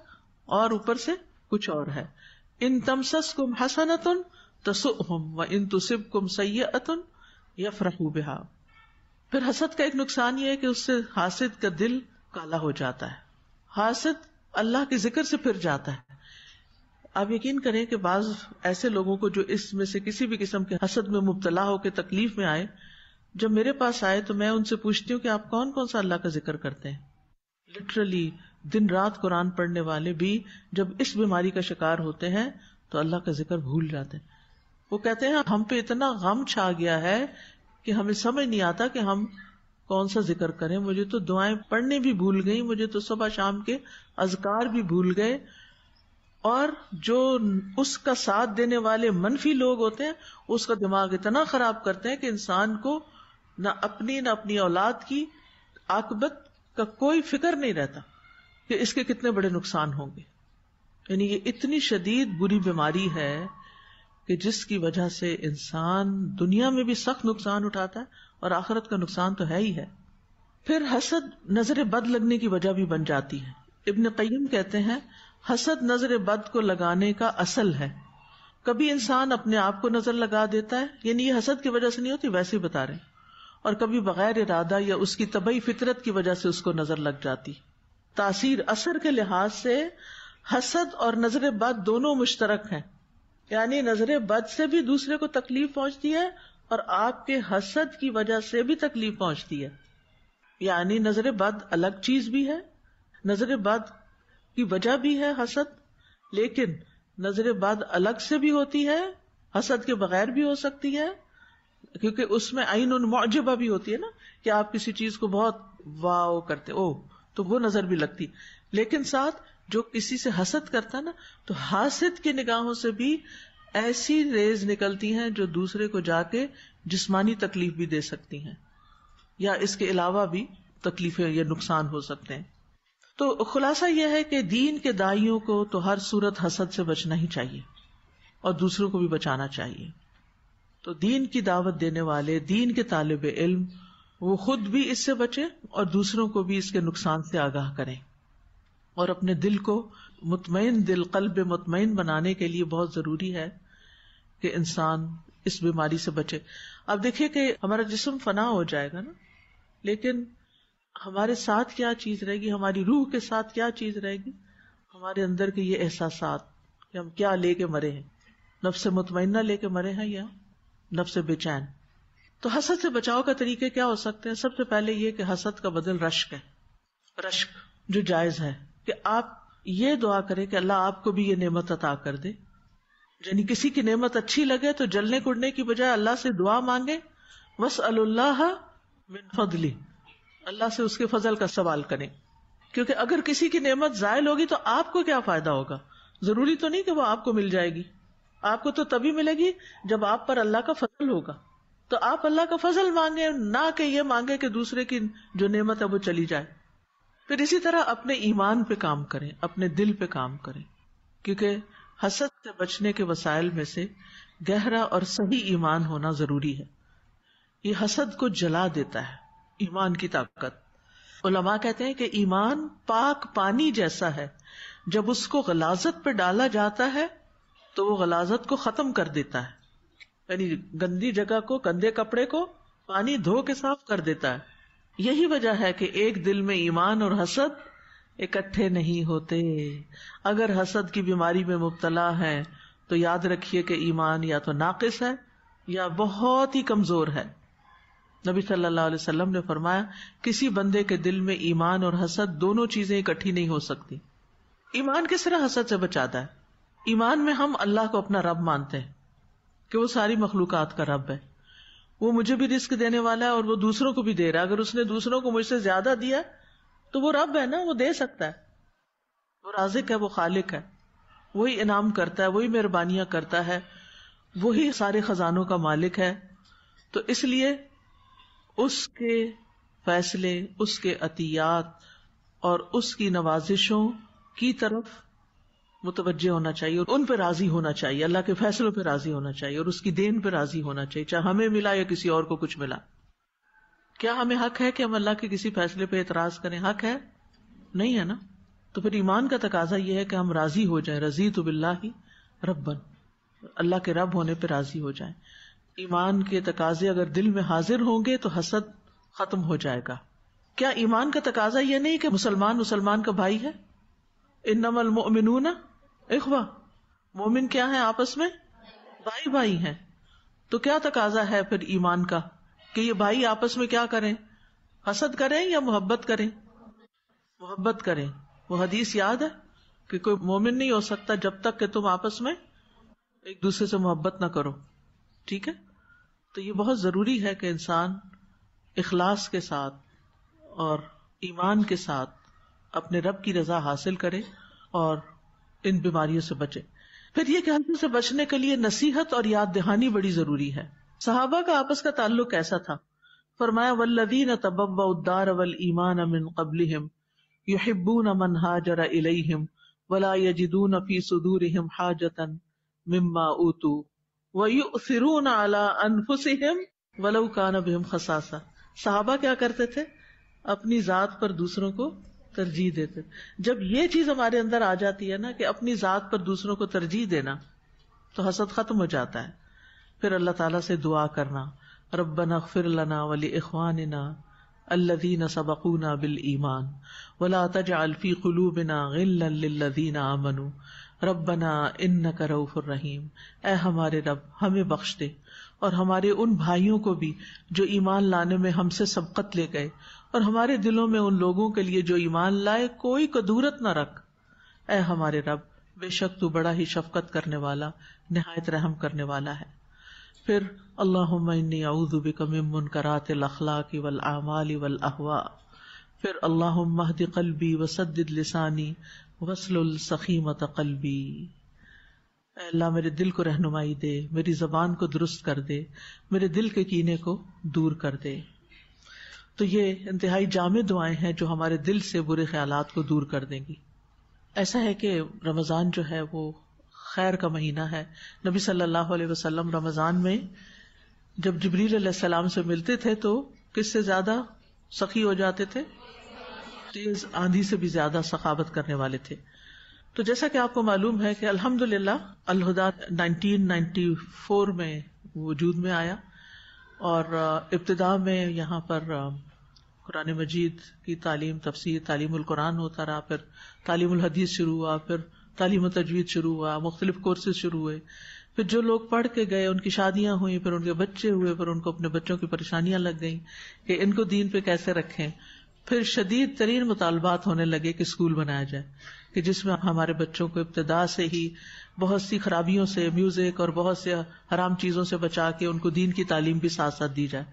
اور اوپر سے کچھ اور ہے. ان تمسسکم حسنۃ تسؤہم وان تصبکم سیئۃ یفرحوا بہا. پھر حسد کا ایک نقصان یہ ہے کہ اس سے حاسد کا دل کالا ہو جاتا ہے، حاسد اللہ کے ذکر سے پھر جاتا ہے. آپ یقین کریں کہ بعض ایسے لوگوں کو جو اس میں سے کسی بھی قسم کے حسد میں مبتلا ہو کے تکلیف میں آئے، جب میرے پاس آئے تو میں ان سے پوچھتی ہوں کہ آپ کون کون سا اللہ کا ذکر کرتے ہیں. لٹرلی دن رات قرآن پڑھنے والے بھی جب اس بیماری کا شکار ہوتے ہیں تو اللہ کا ذکر بھول جاتے ہیں. وہ کہتے ہیں ہم پہ اتنا غم چھا گیا ہے کہ ہمیں سمجھ نہیں آتا کہ ہم کون سا ذکر کریں. مجھے تو دعائیں پڑھنے بھی بھول گئی، مجھے تو صبح شام کے اذکار بھی بھول گئے. اور جو اس کا ساتھ دینے والے منفی لوگ ہوتے ہیں اس کا دماغ اتنا خراب کرتے ہیں کہ انسان کو نہ اپنی اولاد کی عاقبت کا کوئی فکر نہیں رہتا کہ اس کے کتنے بڑے نقصان ہوں گے. یعنی یہ اتنی شدید بری بیماری ہے کہ جس کی وجہ سے انسان دنیا میں بھی سخت نقصان اٹھاتا ہے اور آخرت کا نقصان تو ہے ہی ہے. پھر حسد نظر بد لگنے کی وجہ بھی بن جاتی ہے. ابن قیم کہتے ہیں حسد نظر بد کو لگانے کا اصل ہے. کبھی انسان اپنے آپ کو نظر لگا دیتا ہے، یعنی یہ حسد کی وجہ سے نہیں ہوتی، ویسے ہی بتا رہے ہیں، اور کبھی بغیر ارادہ یا اس کی طبعی فطرت کی وجہ سے اس کو نظر لگ جاتی. تاثیر اثر کے لحاظ سے حسد اور نظر بد دونوں مشترک ہیں، یعنی نظر بد سے بھی دوسرے کو تکلیف پہنچتی ہے اور آپ کے حسد کی وجہ سے بھی تکلیف پہنچتی ہے. یعنی نظر بد الگ چیز بھی ہے، نظر بد کی وجہ بھی ہے حسد، لیکن نظر بد الگ سے بھی ہوتی ہے، حسد کے بغیر بھی ہو سکتی ہے، کیونکہ اس میں عین معجبہ بھی ہوتی ہے نا، کہ آپ کسی چیز کو بہت واو کرتے او تو وہ نظر بھی لگتی، لیکن ساتھ جو کسی سے حسد کرتا نا تو حاسد کی نگاہوں سے بھی ایسی ریز نکلتی ہیں جو دوسرے کو جا کے جسمانی تکلیف بھی دے سکتی ہیں، یا اس کے علاوہ بھی تکلیفیں یا نقصان ہو سکتے ہیں. تو خلاصہ یہ ہے کہ دین کے داعیوں کو تو ہر صورت حسد سے بچنا ہی چاہیے اور دوسروں کو بھی بچانا چاہیے. تو دین کی دعوت دینے والے، دین کے طالب علم، وہ خود بھی اس سے بچیں اور دوسروں کو بھی اس کے نقصان سے آگاہ کریں، اور اپنے دل کو مطمئن دل، قلب مطمئن بنانے کے لیے بہت ضروری ہے کہ انسان اس بیماری سے بچے. اب دیکھیے کہ ہمارا جسم فنا ہو جائے گا نا، لیکن ہمارے ساتھ کیا چیز رہے گی، ہماری روح کے ساتھ کیا چیز رہے گی، ہمارے اندر کے یہ احساسات کہ ہم کیا لے کے مرے ہیں، نفس مطمئنہ لے کے مرے ہیں یا نفس بے چین. تو حسد سے بچاؤ کا طریقے کیا ہو سکتے ہیں؟ سب سے پہلے یہ کہ حسد کا بدل رشک ہے، رشک جو جائز ہے، کہ آپ یہ دعا کریں کہ اللہ آپ کو بھی یہ نعمت عطا کر دے. یعنی کسی کی نعمت اچھی لگے تو جلنے کڑنے کی بجائے اللہ سے دعا مانگے، وَاسْأَلُ اللَّهَ مِن فَضْلِهِ، اللہ سے اس کے فضل کا سوال کریں. کیونکہ اگر کسی کی نعمت زائل ہوگی تو آپ کو کیا فائدہ ہوگا؟ ضروری تو نہیں کہ وہ آپ کو مل جائے گی، آپ کو تو تبھی ملے گی جب آپ پر اللہ کا فضل ہوگا. تو آپ اللہ کا فضل مانگے، نہ کہ یہ مانگے کہ دوسرے کی جو نعمت ہے وہ چلی جائے. پھر اسی طرح اپنے ایمان پہ کام کریں، اپنے دل پہ کام کریں، کیونکہ حسد سے بچنے کے وسائل میں سے گہرا اور صحیح ایمان ہونا ضروری ہے. یہ حسد کو جلا دیتا ہے، ایمان کی طاقت. علماء کہتے ہیں کہ ایمان پاک پانی جیسا ہے، جب اس کو غلاظت پہ ڈالا جاتا ہے تو وہ غلاظت کو ختم کر دیتا ہے. یعنی گندی جگہ کو، گندے کپڑے کو پانی دھو کے صاف کر دیتا ہے. یہی وجہ ہے کہ ایک دل میں ایمان اور حسد اکٹھے نہیں ہوتے. اگر حسد کی بیماری میں مبتلا ہیں تو یاد رکھیے کہ ایمان یا تو ناقص ہے یا بہت ہی کمزور ہے. نبی صلی اللہ علیہ وسلم نے فرمایا کسی بندے کے دل میں ایمان اور حسد دونوں چیزیں اکٹھی نہیں ہو سکتی. ایمان کس طرح حسد سے بچاتا ہے؟ ایمان میں ہم اللہ کو اپنا رب مانتے ہیں کہ وہ ساری مخلوقات کا رب ہے، وہ مجھے بھی رزق دینے والا ہے اور وہ دوسروں کو بھی دے رہا ہے. اگر اس نے دوسروں کو مجھ سے زیادہ دیا تو وہ رب ہے نا، وہ دے سکتا ہے، وہ رازق ہے، وہ خالق ہے، وہی انعام کرتا ہے، وہی مہربانیاں کرتا ہے، وہی سارے خزانوں کا مالک ہے. تو اس لیے اس کے فیصلے، اس کے عطیات اور اس کی نوازشوں کی طرف متوجہ ہونا چاہیے اور ان پہ راضی ہونا چاہیے، اللہ کے فیصلوں پہ راضی ہونا چاہیے اور اس کی دین پہ راضی ہونا چاہیے، چاہے ہمیں ملا یا کسی اور کو کچھ ملا. کیا ہمیں حق ہے کہ ہم اللہ کے کسی فیصلے پہ اعتراض کریں؟ حق ہے؟ نہیں ہے نا. تو پھر ایمان کا تقاضا یہ ہے کہ ہم راضی ہو جائیں، رضیت باللہ ربًا، اللہ کے رب ہونے پہ راضی ہو جائیں. ایمان کے تقاضے اگر دل میں حاضر ہوں گے تو حسد ختم ہو جائے گا. کیا ایمان کا تقاضا یہ نہیں کہ مسلمان کا بھائی ہے؟ انما المؤمنون اخوہ، مومن کیا ہیں؟ آپس میں بھائی بھائی ہیں. تو کیا تقاضا ہے پھر ایمان کا کہ یہ بھائی آپس میں کیا کریں؟ حسد کریں یا محبت کریں؟ محبت کریں. وہ حدیث یاد ہے کہ کوئی مومن نہیں ہو سکتا جب تک کہ تم آپس میں ایک دوسرے سے محبت نہ کرو. ٹھیک ہے. تو یہ بہت ضروری ہے کہ انسان اخلاص کے ساتھ اور ایمان کے ساتھ اپنے رب کی رضا حاصل کرے اور ان بیماریوں سے بچے. پھر یہ کہ حسد سے بچنے کے لیے نصیحت اور یاد دہانی بڑی ضروری ہے. صحابہ کا آپس کا تعلق کیسا تھا؟ فرمایا والذین تبوؤا الدار والایمان من قبلہم یحبون من ہاجر الیہم ولا یجدون فی صدورہم حاجۃ مما اوتوا وَيُؤْثِرُونَ عَلَىٰ أَنفُسِهِمْ وَلَوْ كَانَ بِهِمْ خَصَاصَةٌ. صحابہ کیا کرتے تھے؟ اپنی ذات پر دوسروں کو ترجیح دیتے. جب یہ چیز ہمارے اندر آ جاتی ہے نا کہ اپنی ذات پر دوسروں کو ترجیح دینا، تو حسد ختم ہو جاتا ہے. پھر اللہ تعالیٰ سے دعا کرنا ربنا اغفر لنا ولإخواننا الذین سبقونا بالایمان ولا تجعل فی قلوبنا غلا للذین آمنوا ربنا انک رؤوف الرحیم. اے ہمارے رب ہمیں بخش دے اور ہمارے ان بھائیوں کو بھی جو ایمان لانے میں ہم سے سبقت لے گئے، اور ہمارے دلوں میں ان لوگوں کے لیے جو ایمان لائے کوئی کدورت نہ رکھ. اے ہمارے رب بے شک تو بڑا ہی شفقت کرنے والا، نہایت رحم کرنے والا ہے. پھر اللہم انی اعوذ بک من منکرات الاخلاق والاعمال والاہواء، پھر اللہم اہد قلبی وسدد لسانی واسلل سخیمۃ قلبی، اے اللہ میرے دل کو رہنمائی دے، میری زبان کو درست کر دے، میرے دل کے کینے کو دور کر دے۔ تو یہ انتہائی جامع دعائیں ہیں جو ہمارے دل سے برے خیالات کو دور کر دیں گی۔ ایسا ہے کہ رمضان جو ہے وہ خیر کا مہینہ ہے۔ نبی صلی اللہ علیہ وسلم رمضان میں جب جبریل علیہ السلام سے ملتے تھے تو کس سے زیادہ سخی ہو جاتے تھے؟ تیز آندھی سے بھی زیادہ سخاوت کرنے والے تھے۔ تو جیسا کہ آپ کو معلوم ہے کہ الحمدللہ الہدیٰ 1994 میں وجود میں آیا، اور ابتدا میں یہاں پر قرآن مجید کی تعلیم، تفسیر، تعلیم القرآن ہوتا رہا، پھر تعلیم الحدیث شروع ہوا، پھر تعلیم تجوید شروع ہوا، مختلف کورسز شروع ہوئے، پھر جو لوگ پڑھ کے گئے ان کی شادیاں ہوئیں، پھر ان کے بچے ہوئے، پھر ان کو اپنے بچوں کی پریشانیاں لگ گئیں کہ ان کو دین پہ کیسے رکھیں، پھر شدید ترین مطالبات ہونے لگے کہ اسکول بنایا جائے کہ جس میں ہمارے بچوں کو ابتدا سے ہی بہت سی خرابیوں سے، میوزک اور بہت سے حرام چیزوں سے بچا کے ان کو دین کی تعلیم بھی ساتھ ساتھ دی جائے۔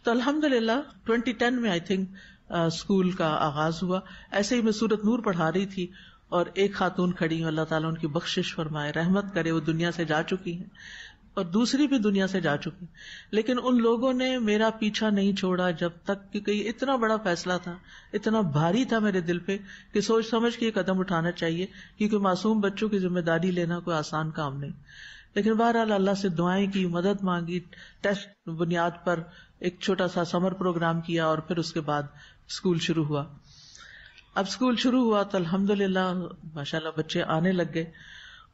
تو الحمدللہ 2010 میں آئی تھنک اسکول کا آغاز ہوا۔ ایسے ہی میں سورۃ نور پڑھا رہی تھی اور ایک خاتون کھڑی ہیں، اللہ تعالیٰ ان کی بخشش فرمائے، رحمت کرے، وہ دنیا سے جا چکی ہیں اور دوسری بھی دنیا سے جا چکی، لیکن ان لوگوں نے میرا پیچھا نہیں چھوڑا جب تک کہ یہ اتنا بڑا فیصلہ تھا، اتنا بھاری تھا میرے دل پہ کہ سوچ سمجھ کے یہ قدم اٹھانا چاہیے، کیونکہ معصوم بچوں کی ذمہ داری لینا کوئی آسان کام نہیں۔ لیکن بہرحال اللہ سے دعائیں کی، مدد مانگی، ٹیسٹ بنیاد پر ایک چھوٹا سا سمر پروگرام کیا اور پھر اس کے بعد اسکول شروع ہوا۔ اب اسکول شروع ہوا تو الحمدللہ ماشاءاللہ بچے آنے لگ گئے،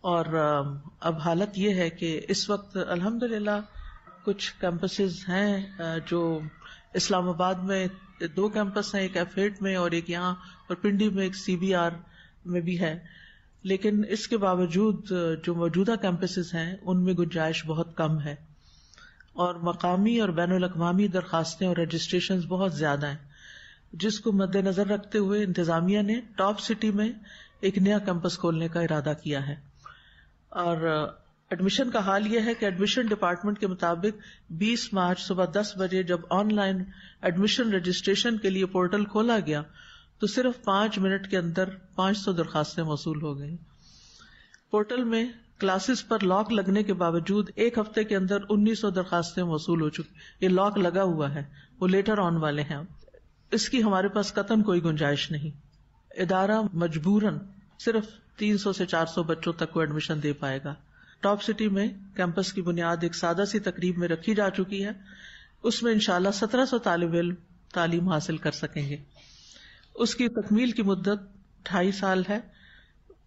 اور اب حالت یہ ہے کہ اس وقت الحمدللہ کچھ کیمپسز ہیں جو اسلام آباد میں 2 کیمپس ہیں، ایک F8 میں اور ایک یہاں، اور پنڈی میں ایک CBR میں بھی ہے، لیکن اس کے باوجود جو موجودہ کیمپسز ہیں ان میں گنجائش بہت کم ہے، اور مقامی اور بین الاقوامی درخواستیں اور رجسٹریشنز بہت زیادہ ہیں، جس کو مد نظر رکھتے ہوئے انتظامیہ نے ٹاپ سٹی میں ایک نیا کیمپس کھولنے کا ارادہ کیا ہے۔ اور ایڈمیشن کا حال یہ ہے کہ ایڈمیشن ڈپارٹمنٹ کے مطابق 20 مارچ صبح 10 بجے جب آن لائن ایڈمیشن رجسٹریشن کے لیے پورٹل کھولا گیا تو صرف 5 منٹ کے اندر 500 درخواستیں موصول ہو گئیں۔ پورٹل میں کلاسز پر لاک لگنے کے باوجود ایک ہفتے کے اندر 1900 درخواستیں موصول ہو چکی۔ یہ لاک لگا ہوا ہے، وہ لیٹر آن والے ہیں، اس کی ہمارے پاس قطعاً کوئی گنجائش نہیں۔ ادارہ مجبوراً صرف 300 سے 400 بچوں تک کو ایڈمیشن دے پائے گا۔ ٹاپ سٹی میں کیمپس کی بنیاد ایک سادہ سی تقریب میں رکھی جا چکی ہے، اس میں انشاءاللہ 1700 طالب علم تعلیم حاصل کر سکیں گے۔ اس کی تکمیل کی مدت 2.5 سال ہے۔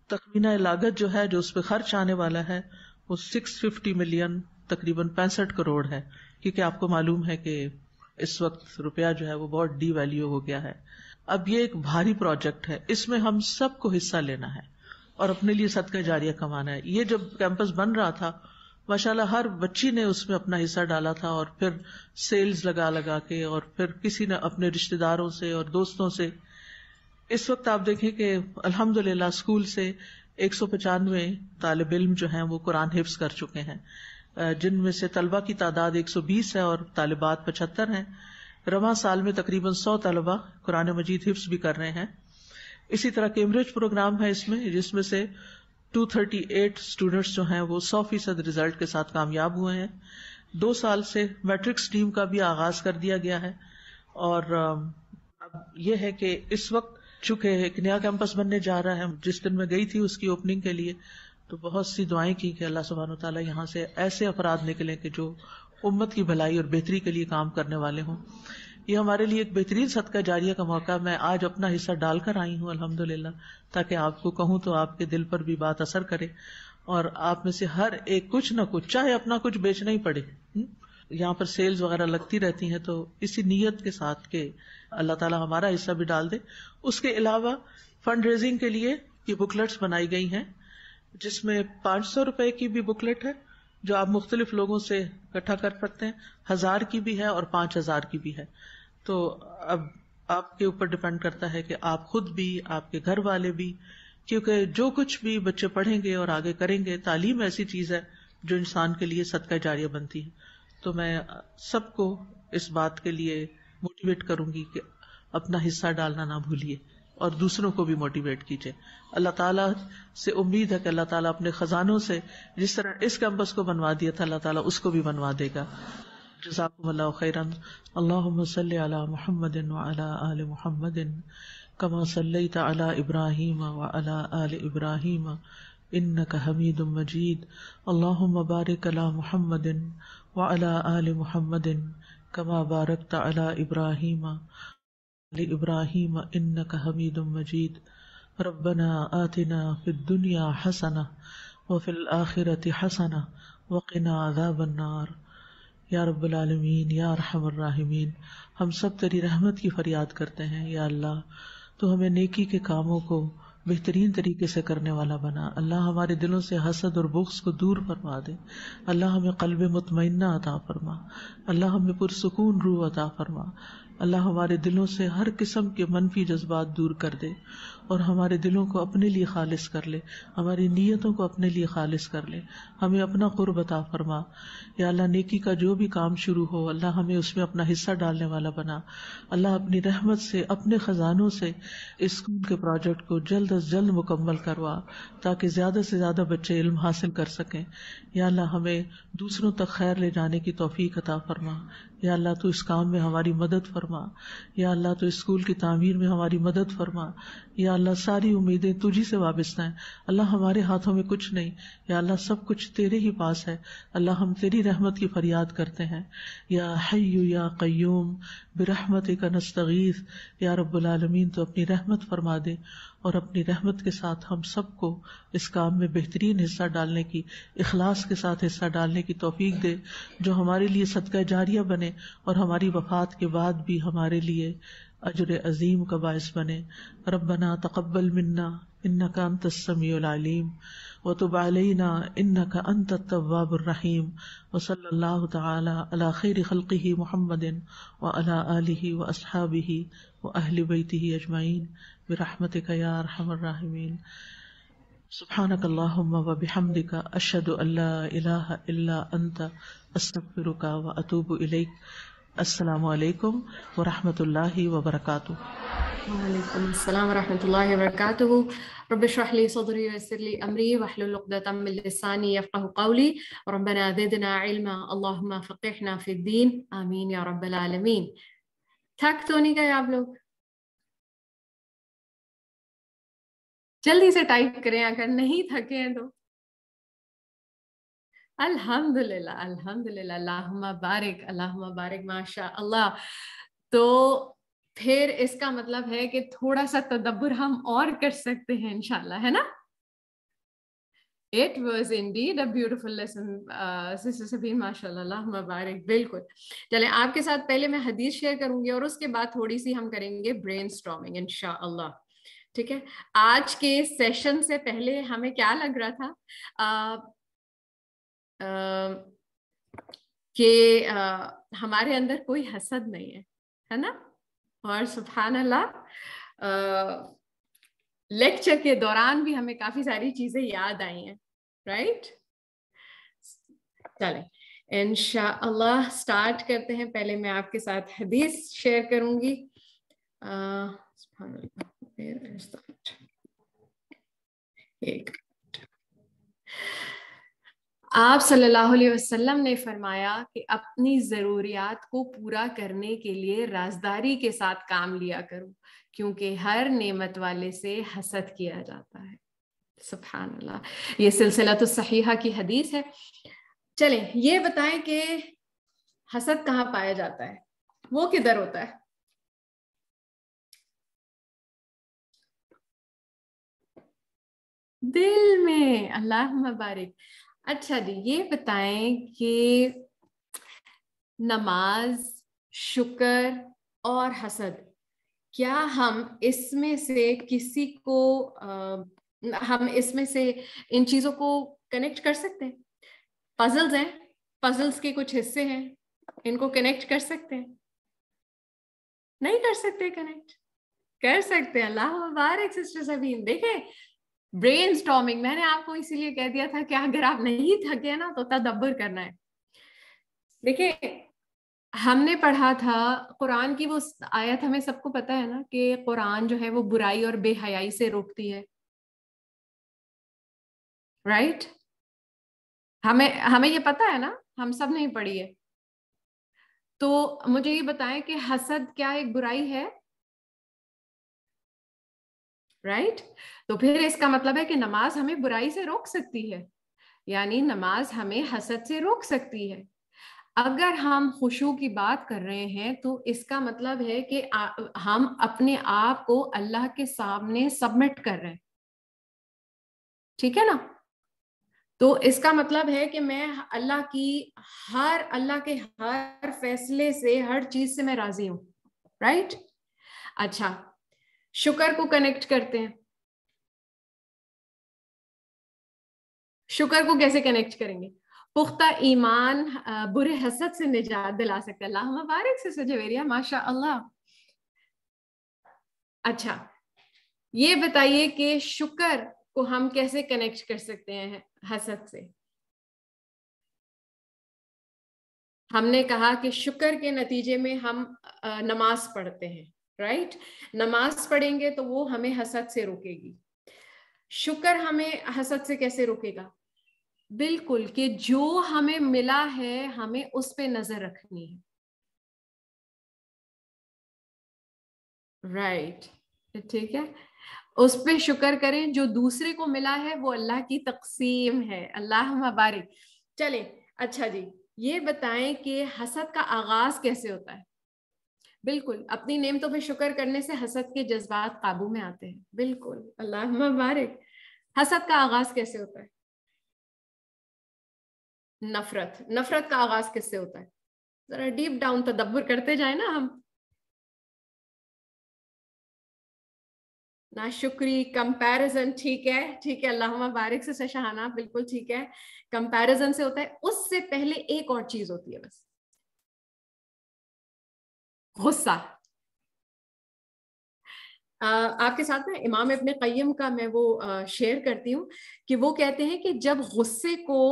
تخمینہ لاگت جو ہے، جو اس پہ خرچ آنے والا ہے، وہ 650 ملین، تقریباً 65 کروڑ ہے، کیونکہ آپ کو معلوم ہے کہ اس وقت روپیہ جو ہے وہ بہت ڈی ویلیو ہو گیا ہے۔ اب یہ ایک بھاری پروجیکٹ ہے، اس میں ہم سب کو حصہ لینا ہے اور اپنے لیے صدقہ جاریہ کمانا ہے۔ یہ جب کیمپس بن رہا تھا ماشاءاللہ ہر بچی نے اس میں اپنا حصہ ڈالا تھا، اور پھر سیلز لگا کے، اور پھر کسی نے اپنے رشتہ داروں سے اور دوستوں سے۔ اس وقت آپ دیکھیں کہ الحمدللہ اسکول سے 195 طالب علم جو ہیں وہ قرآن حفظ کر چکے ہیں، جن میں سے طلبہ کی تعداد 120 ہے اور طالبات 75 ہیں۔ رواں سال میں تقریباً 100 طلبہ قرآن مجید حفظ بھی کر رہے ہیں۔ اسی طرح کیمبرج پروگرام ہے اس میں، جس میں سے 238 اسٹوڈینٹس جو ہیں وہ 100% ریزلٹ کے ساتھ کامیاب ہوئے ہیں۔ 2 سال سے میٹرک اسٹریم کا بھی آغاز کر دیا گیا ہے، اور اب یہ ہے کہ اس وقت چونکہ ایک نیا کیمپس بننے جا رہا ہے، جس دن میں گئی تھی اس کی اوپننگ کے لیے تو بہت سی دعائیں کی کہ اللہ سبحانہ و تعالیٰ یہاں سے ایسے افراد نکلیں کہ جو امت کی بھلائی اور بہتری کے لیے کام کرنے والے ہوں۔ یہ ہمارے لیے ایک بہترین صدقہ جاریہ کا موقع، میں آج اپنا حصہ ڈال کر آئی ہوں الحمدللہ، تاکہ آپ کو کہوں تو آپ کے دل پر بھی بات اثر کرے، اور آپ میں سے ہر ایک کچھ نہ کچھ، چاہے اپنا کچھ بیچنا ہی پڑے، یہاں پر سیلز وغیرہ لگتی رہتی ہیں، تو اسی نیت کے ساتھ کہ اللہ تعالیٰ ہمارا حصہ بھی ڈال دے۔ اس کے علاوہ فنڈ ریزنگ کے لیے یہ بکلیٹس بنائی گئی ہیں، جس میں 500 روپے کی بھی بکلیٹ ہے جو آپ مختلف لوگوں سے اکٹھا کر سکتے ہیں، 1000 کی بھی ہے اور 5000 کی بھی ہے۔ تو اب آپ کے اوپر ڈپینڈ کرتا ہے کہ آپ خود بھی، آپ کے گھر والے بھی، کیونکہ جو کچھ بھی بچے پڑھیں گے اور آگے کریں گے، تعلیم ایسی چیز ہے جو انسان کے لیے صدقہ جاریہ بنتی ہے۔ تو میں سب کو اس بات کے لیے موٹیویٹ کروں گی کہ اپنا حصہ ڈالنا نہ بھولیے اور دوسروں کو بھی موٹیویٹ کیجیے. اللہ تعالیٰ سے امید ہے کہ اللہ تعالیٰ اپنے خزانوں سے جس طرح اس کیمپس کو بنوا دیا تھا اللہ تعالیٰ اس کو بھی بنوا دے گا. جزاکم اللہ خیرا. اللہم صلی علی محمد وعلی آل محمد کما صلیت علی ابراہیم وعلی آل ابراہیم انک حمید مجید. اللہم بارک علی محمد وعلی آل محمد کما بارکت علی ابراہیم وعلی ابراہیم انک حمید مجید. ربنا آتنا فی الدنیا حسنہ وفی الآخرۃ حسنہ وقنا عذاب النار. یا رب العالمین یا ارحم الراحمین، ہم سب تیری رحمت کی فریاد کرتے ہیں. یا اللہ تو ہمیں نیکی کے کاموں کو بہترین طریقے سے کرنے والا بنا. اللہ ہمارے دلوں سے حسد اور بغض کو دور فرما دے. اللہ ہمیں قلب مطمئنہ عطا فرما. اللہ ہمیں پرسکون روح عطا فرما. اللہ ہمارے دلوں سے ہر قسم کے منفی جذبات دور کر دے اور ہمارے دلوں کو اپنے لیے خالص کر لے، ہماری نیتوں کو اپنے لیے خالص کر لے. ہمیں اپنا قرب عطا فرما. یا اللہ نیکی کا جو بھی کام شروع ہو اللہ ہمیں اس میں اپنا حصہ ڈالنے والا بنا. اللہ اپنی رحمت سے اپنے خزانوں سے اس اسکول کے پروجیکٹ کو جلد از جلد مکمل کروا تاکہ زیادہ سے زیادہ بچے علم حاصل کر سکیں. یا اللہ ہمیں دوسروں تک خیر لے جانے کی توفیق عطا فرما. یا اللہ تو اس کام میں ہماری مدد فرما. یا اللہ تو اس اسکول کی تعمیر میں ہماری مدد فرما. یا اللہ ساری امیدیں تجھی سے وابستہ ہیں. اللہ ہمارے ہاتھوں میں کچھ نہیں. یا اللہ سب کچھ تیرے ہی پاس ہے. اللہ ہم تیری رحمت کی فریاد کرتے ہیں. یا حی یا قیوم برحمتک نستغیث. یا رب العالمین تو اپنی رحمت فرما دے اور اپنی رحمت کے ساتھ ہم سب کو اس کام میں بہترین حصہ ڈالنے کی، اخلاص کے ساتھ حصہ ڈالنے کی توفیق دے جو ہمارے لیے صدقہ جاریہ بنے اور ہماری وفات کے بعد بھی ہمارے لیے اجر عظیم کا باعث بنے. ربنا تقبل منا انک انت السمیع العلیم وتب علینا انک انت التواب الرحیم. وصلی اللہ تعالی علی خیر خلقہ محمد وعلی آلہ واصحابہ واہل بیتہ اجمعین برحمتک یا ارحم الراحمین. سبحانک اللہم وبحمدک اشہد ان لا الہ الا انت استغفرک واتوب الیک. السلام علیکم ورحمۃ اللہ وبرکاتہ. وعلیکم السلام ورحمۃ اللہ وبرکاتہ. رب اشرح لي صدري ويسر لي امري واحلل عقدة من لساني يفقهوا قولي. ربنا زدنا علما اللهم فقهنا في الدين آمین یا رب العالمین. تھک تو نہیں گئے آپ لوگ؟ جلدی سے ٹائپ کریں اگر نہیں تھکے ہیں تو. الحمدللہ الحمدللہ. اللہم بارک ماشاء اللہ. تو پھر اس کا مطلب ہے کہ تھوڑا سا تدبر ہم اور کر سکتے ہیں انشاءاللہ، ہے نا؟ It was indeed a beautiful lesson, Sister Sabine, ماشاءاللہ. اللہم بارک. بالکل. چلیں آپ کے ساتھ پہلے میں حدیث شیئر کروں گی اور اس کے بعد تھوڑی سی ہم کریں گے برین اسٹارمنگ انشاءاللہ. ٹھیک ہے. آج کے سیشن سے پہلے ہمیں کیا لگ رہا تھا کہ ہمارے اندر کوئی حسد نہیں ہے نا؟ اور سبحان اللہ لیکچر کے دوران بھی ہمیں کافی ساری چیزیں یاد آئی ہیں، رائٹ؟ چلیں انشاءاللہ سٹارٹ کرتے ہیں. پہلے میں آپ کے ساتھ حدیث شیئر کروں گی. سبحان اللہ. آپ صلی اللہ علیہ وسلم نے فرمایا کہ اپنی ضروریات کو پورا کرنے کے لیے رازداری کے ساتھ کام لیا کرو کیونکہ ہر نعمت والے سے حسد کیا جاتا ہے. سبحان اللہ. یہ سلسلۃ الصحیحہ کی حدیث ہے. چلیں یہ بتائیں کہ حسد کہاں پایا جاتا ہے؟ وہ کدھر ہوتا ہے؟ دل میں. اللہم بارک. اچھا جی یہ بتائیں کہ نماز، شکر اور حسد، کیا ہم اس میں سے کسی کو ہم اس میں سے ان چیزوں کو کنیکٹ کر سکتے ہیں؟ پزلز ہیں، پزلز کے کچھ حصے ہیں، ان کو کنیکٹ کر سکتے ہیں؟ نہیں کر سکتے؟ کنیکٹ کر سکتے ہیں. اللہ مبارک سسٹر سبین. دیکھیں برین اسٹارمنگ میں نے آپ کو اسی لیے کہہ دیا تھا کہ اگر آپ نہیں تھکے نا تو تدبر کرنا ہے. دیکھیں ہم نے پڑھا تھا قرآن کی وہ آیت، ہمیں سب کو پتا ہے نا کہ قرآن جو ہے وہ برائی اور بے حیائی سے روکتی ہے، رائٹ؟ ہمیں یہ پتا ہے نا، ہم سب نے پڑھی ہے. تو مجھے یہ بتائیں کہ حسد کیا ایک برائی ہے؟ رائٹ؟ تو پھر اس کا مطلب ہے کہ نماز ہمیں برائی سے روک سکتی ہے، یعنی نماز ہمیں حسد سے روک سکتی ہے. اگر ہم خشوع کی بات کر رہے ہیں تو اس کا مطلب ہے کہ ہم اپنے آپ کو اللہ کے سامنے سبمٹ کر رہے ہیں، ٹھیک ہے نا؟ تو اس کا مطلب ہے کہ میں اللہ کے ہر فیصلے سے، ہر چیز سے میں راضی ہوں، رائٹ؟ اچھا، شکر کو کنیکٹ کرتے ہیں. شکر کو کیسے کنیکٹ کریں گے؟ پختہ ایمان برے حسد سے نجات دلا سکتا ہے. اللہ مبارک سے سجویریہ، ماشاء اللہ. اچھا یہ بتائیے کہ شکر کو ہم کیسے کنیکٹ کر سکتے ہیں حسد سے؟ ہم نے کہا کہ شکر کے نتیجے میں ہم نماز پڑھتے ہیں، رائٹ؟ نماز پڑھیں گے تو وہ ہمیں حسد سے روکے گی. شکر ہمیں حسد سے کیسے روکے گا؟ بالکل، کہ جو ہمیں ملا ہے ہمیں اس پہ نظر رکھنی ہے، رائٹ؟ ٹھیک ہے، اس پہ شکر کریں. جو دوسرے کو ملا ہے وہ اللہ کی تقسیم ہے. اللہ مبارک. چلیں اچھا جی، یہ بتائیں کہ حسد کا آغاز کیسے ہوتا ہے؟ بالکل، اپنی نعمتوں پہ شکر کرنے سے حسد کے جذبات قابو میں آتے ہیں. بالکل، اللہ مبارک. حسد کا آغاز کیسے ہوتا ہے؟ نفرت کا آغاز کس سے ہوتا ہے؟ ذرا ڈیپ ڈاؤن تدبر کرتے جائیں نا ہم. ناشکری، کمپیرزن. ٹھیک ہے، اللہ مبارک سے شہانہ، بالکل ٹھیک ہے. کمپیرزن سے ہوتا ہے. اس سے پہلے ایک اور چیز ہوتی ہے، بس غصہ. آپ کے ساتھ نا امام ابن قیم کا میں وہ شیئر کرتی ہوں کہ وہ کہتے ہیں کہ جب غصے کو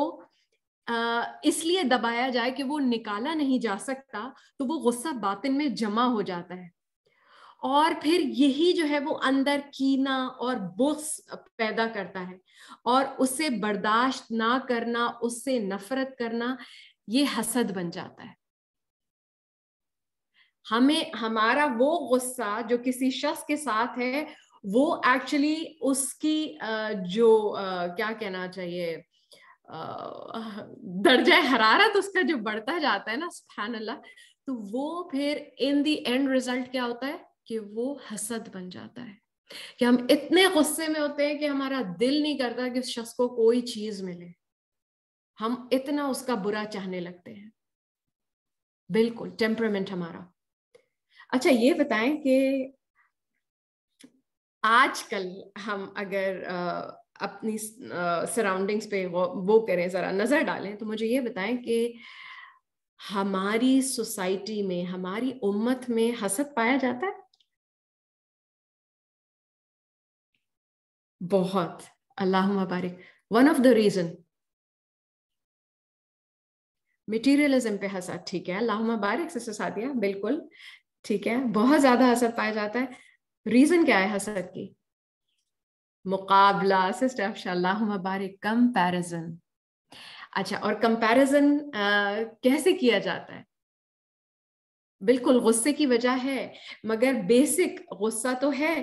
اس لیے دبایا جائے کہ وہ نکالا نہیں جا سکتا تو وہ غصہ باطن میں جمع ہو جاتا ہے، اور پھر یہی جو ہے وہ اندر کینہ اور بغض پیدا کرتا ہے، اور اسے برداشت نہ کرنا، اس سے نفرت کرنا، یہ حسد بن جاتا ہے. ہمارا وہ غصہ جو کسی شخص کے ساتھ ہے وہ ایکچولی اس کی جو کیا کہنا چاہیے، درجہ حرارت اس کا جو بڑھتا جاتا ہے نا، سبحان اللہ، تو وہ پھر ان دی اینڈ ریزلٹ کیا ہوتا ہے کہ وہ حسد بن جاتا ہے. کہ ہم اتنے غصے میں ہوتے ہیں کہ ہمارا دل نہیں کرتا کہ اس شخص کو کوئی چیز ملے، ہم اتنا اس کا برا چاہنے لگتے ہیں. بالکل، ٹیمپرامنٹ ہمارا. اچھا یہ بتائیں کہ آج کل ہم اگر اپنی سراؤنڈنگز پہ وہ کریں، ذرا نظر ڈالیں، تو مجھے یہ بتائیں کہ ہماری سوسائٹی میں، ہماری امت میں حسد پایا جاتا ہے؟ بہت. اللہ مبارک. One of the reason materialism پہ حسد. ٹھیک ہے، اللہ مبارک سے ساتھیہ، بالکل ٹھیک ہے، بہت زیادہ حسد پایا جاتا ہے. ریزن کیا ہے حسد کی؟ مقابلہ. سسٹر افشا، اللہ مبارک. کمپیرزن. اچھا، اور کمپیرزن کیسے کیا جاتا ہے؟ بالکل غصے کی وجہ ہے، مگر بیسک غصہ تو ہے.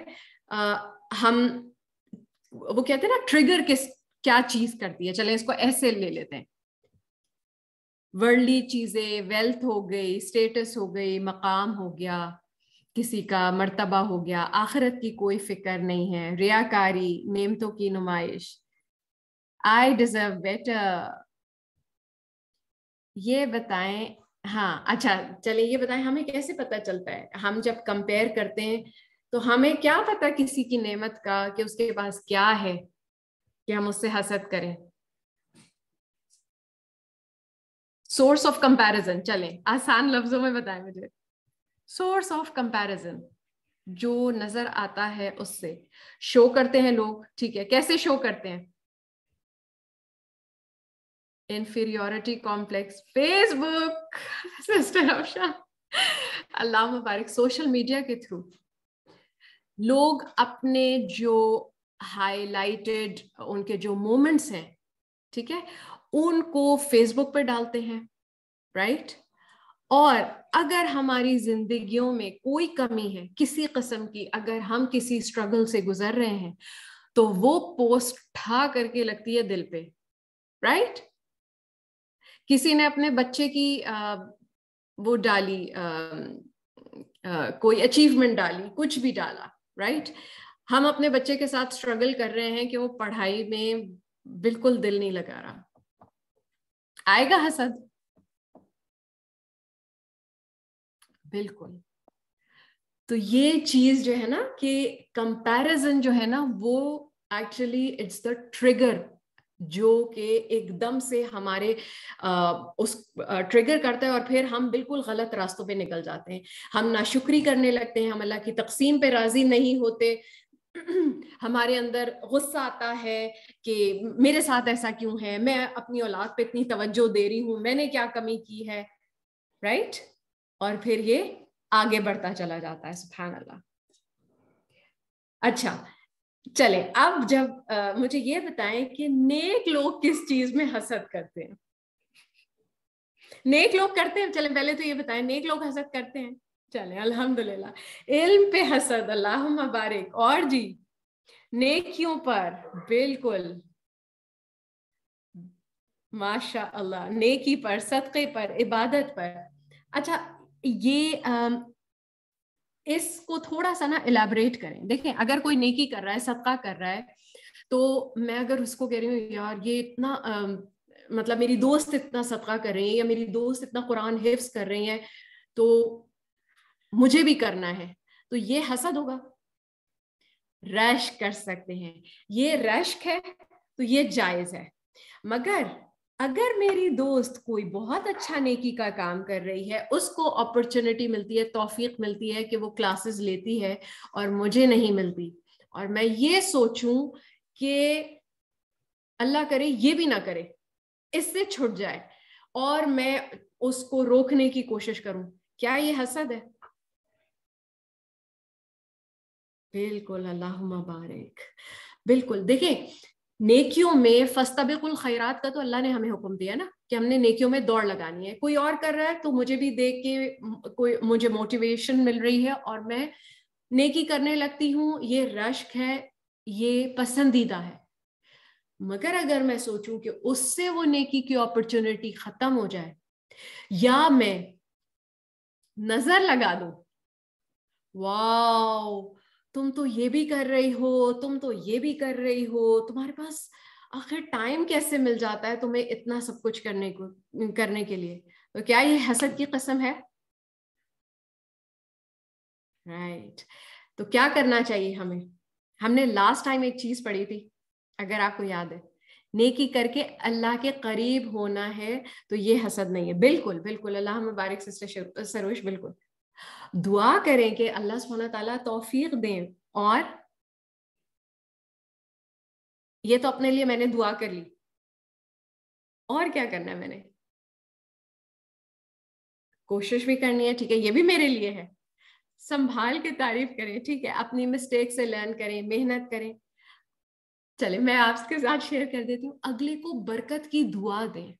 ہم وہ کہتے ہیں نا ٹریگر کیا چیز کرتی ہے، چلیں اس کو ایسے لے لیتے ہیں. ورلڈلی چیزیں، ویلتھ ہو گئی، اسٹیٹس ہو گئی، مقام ہو گیا، کسی کا مرتبہ ہو گیا، آخرت کی کوئی فکر نہیں ہے، ریاکاری، نعمتوں کی نمائش، I deserve better. یہ بتائیں. ہاں اچھا چلیں یہ بتائیں ہمیں کیسے پتہ چلتا ہے؟ ہم جب کمپیئر کرتے ہیں تو ہمیں کیا پتہ کسی کی نعمت کا کہ اس کے پاس کیا ہے کہ ہم اس سے حسد کریں؟ Source of comparison. چلیں آسان لفظوں میں بتائیں مجھے. سورس آف کمپیرزن جو نظر آتا ہے اس سے شو کرتے ہیں لوگ. ٹھیک ہے، کیسے شو کرتے ہیں؟ inferiority complex, Facebook, sister Afsha, اللہ مبارک. سوشل میڈیا کے تھرو لوگ اپنے جو ہائی لائٹڈ ان کے جو مومنٹس ہیں, ٹھیک ہے, ان کو فیس بک پہ ڈالتے ہیں, رائٹ. اور اگر ہماری زندگیوں میں کوئی کمی ہے کسی قسم کی, اگر ہم کسی اسٹرگل سے گزر رہے ہیں, تو وہ پوسٹ اٹھا کر کے لگتی ہے دل پہ, رائٹ. کسی نے اپنے بچے کی وہ ڈالی, کوئی اچیومنٹ ڈالی, کچھ بھی ڈالا, رائٹ. ہم اپنے بچے کے ساتھ اسٹرگل کر رہے ہیں کہ وہ پڑھائی میں بالکل دل نہیں لگا رہا, آئے گا حسد, بالکل. تو یہ چیز جو ہے نا کہ کمپیرزن جو ہے نا وہ ایکچولی اٹس دا ٹریگر جو کہ ایک دم سے ہمارے اس ٹریگر کرتا ہے, اور پھر ہم بالکل غلط راستوں پہ نکل جاتے ہیں. ہم ناشکری کرنے لگتے ہیں, ہم اللہ کی تقسیم پہ راضی نہیں ہوتے, ہمارے اندر غصہ آتا ہے کہ میرے ساتھ ایسا کیوں ہے, میں اپنی اولاد پہ اتنی توجہ دے رہی ہوں, میں نے کیا کمی کی ہے, رائٹ. اور پھر یہ آگے بڑھتا چلا جاتا ہے, سبحان اللہ. اچھا چلیں, اب جب مجھے یہ بتائیں کہ نیک لوگ کس چیز میں حسد کرتے ہیں. نیک لوگ کرتے ہیں, چلیں پہلے تو یہ بتائیں نیک لوگ حسد کرتے ہیں. چلیں الحمدللہ, علم پہ حسد, اللہم بارک. اور جی نیکیوں پر, بالکل ماشاء اللہ, نیکی پر, صدقے پر, عبادت پر. اچھا یہ اس کو تھوڑا سا نا الیبریٹ کریں. دیکھیں اگر کوئی نیکی کر رہا ہے, صدقہ کر رہا ہے, تو میں اگر اس کو کہہ رہی ہوں یار یہ اتنا مطلب میری دوست اتنا صدقہ کر رہی ہے, یا میری دوست اتنا قرآن حفظ کر رہی ہے, تو مجھے بھی کرنا ہے, تو یہ حسد ہوگا. رشک کر سکتے ہیں, یہ رشک ہے تو یہ جائز ہے. مگر اگر میری دوست کوئی بہت اچھا نیکی کا کام کر رہی ہے, اس کو اپرچونٹی ملتی ہے, توفیق ملتی ہے کہ وہ کلاسز لیتی ہے اور مجھے نہیں ملتی, اور میں یہ سوچوں کہ اللہ کرے یہ بھی نہ کرے, اس سے چھٹ جائے, اور میں اس کو روکنے کی کوشش کروں, کیا یہ حسد ہے؟ بالکل, اللہم بارک. بالکل. دیکھیں نیکیوں میں فاستبقوا الخیرات کا تو اللہ نے ہمیں حکم دیا نا کہ ہم نے نیکیوں میں دوڑ لگانی ہے. کوئی اور کر رہا ہے تو مجھے بھی دیکھ کے کوئی مجھے موٹیویشن مل رہی ہے اور میں نیکی کرنے لگتی ہوں, یہ رشک ہے, یہ پسندیدہ ہے. مگر اگر میں سوچوں کہ اس سے وہ نیکی کی اپرچونٹی ختم ہو جائے, یا میں نظر لگا دوں, واو تم تو یہ بھی کر رہی ہو, تم تو یہ بھی کر رہی ہو, تمہارے پاس آخر ٹائم کیسے مل جاتا ہے تمہیں اتنا سب کچھ کرنے کے لیے, تو کیا یہ حسد کی قسم ہے؟ رائٹ. تو کیا کرنا چاہیے ہمیں؟ ہم نے لاسٹ ٹائم ایک چیز پڑھی تھی, اگر آپ کو یاد ہے, نیکی کر کے اللہ کے قریب ہونا ہے تو یہ حسد نہیں ہے. بالکل بالکل, اللہ مبارک سسٹر سروش. بالکل دعا کریں کہ اللہ سبحانہ تعالیٰ توفیق دیں, اور یہ تو اپنے لیے میں نے دعا کر لی, اور کیا کرنا ہے, میں نے کوشش بھی کرنی ہے, ٹھیک ہے, یہ بھی میرے لیے ہے. سنبھال کے تعریف کریں, ٹھیک ہے, اپنی مسٹیک سے لرن کریں, محنت کریں. چلے میں آپ کے ساتھ شیئر کر دیتی ہوں, اگلے کو برکت کی دعا دیں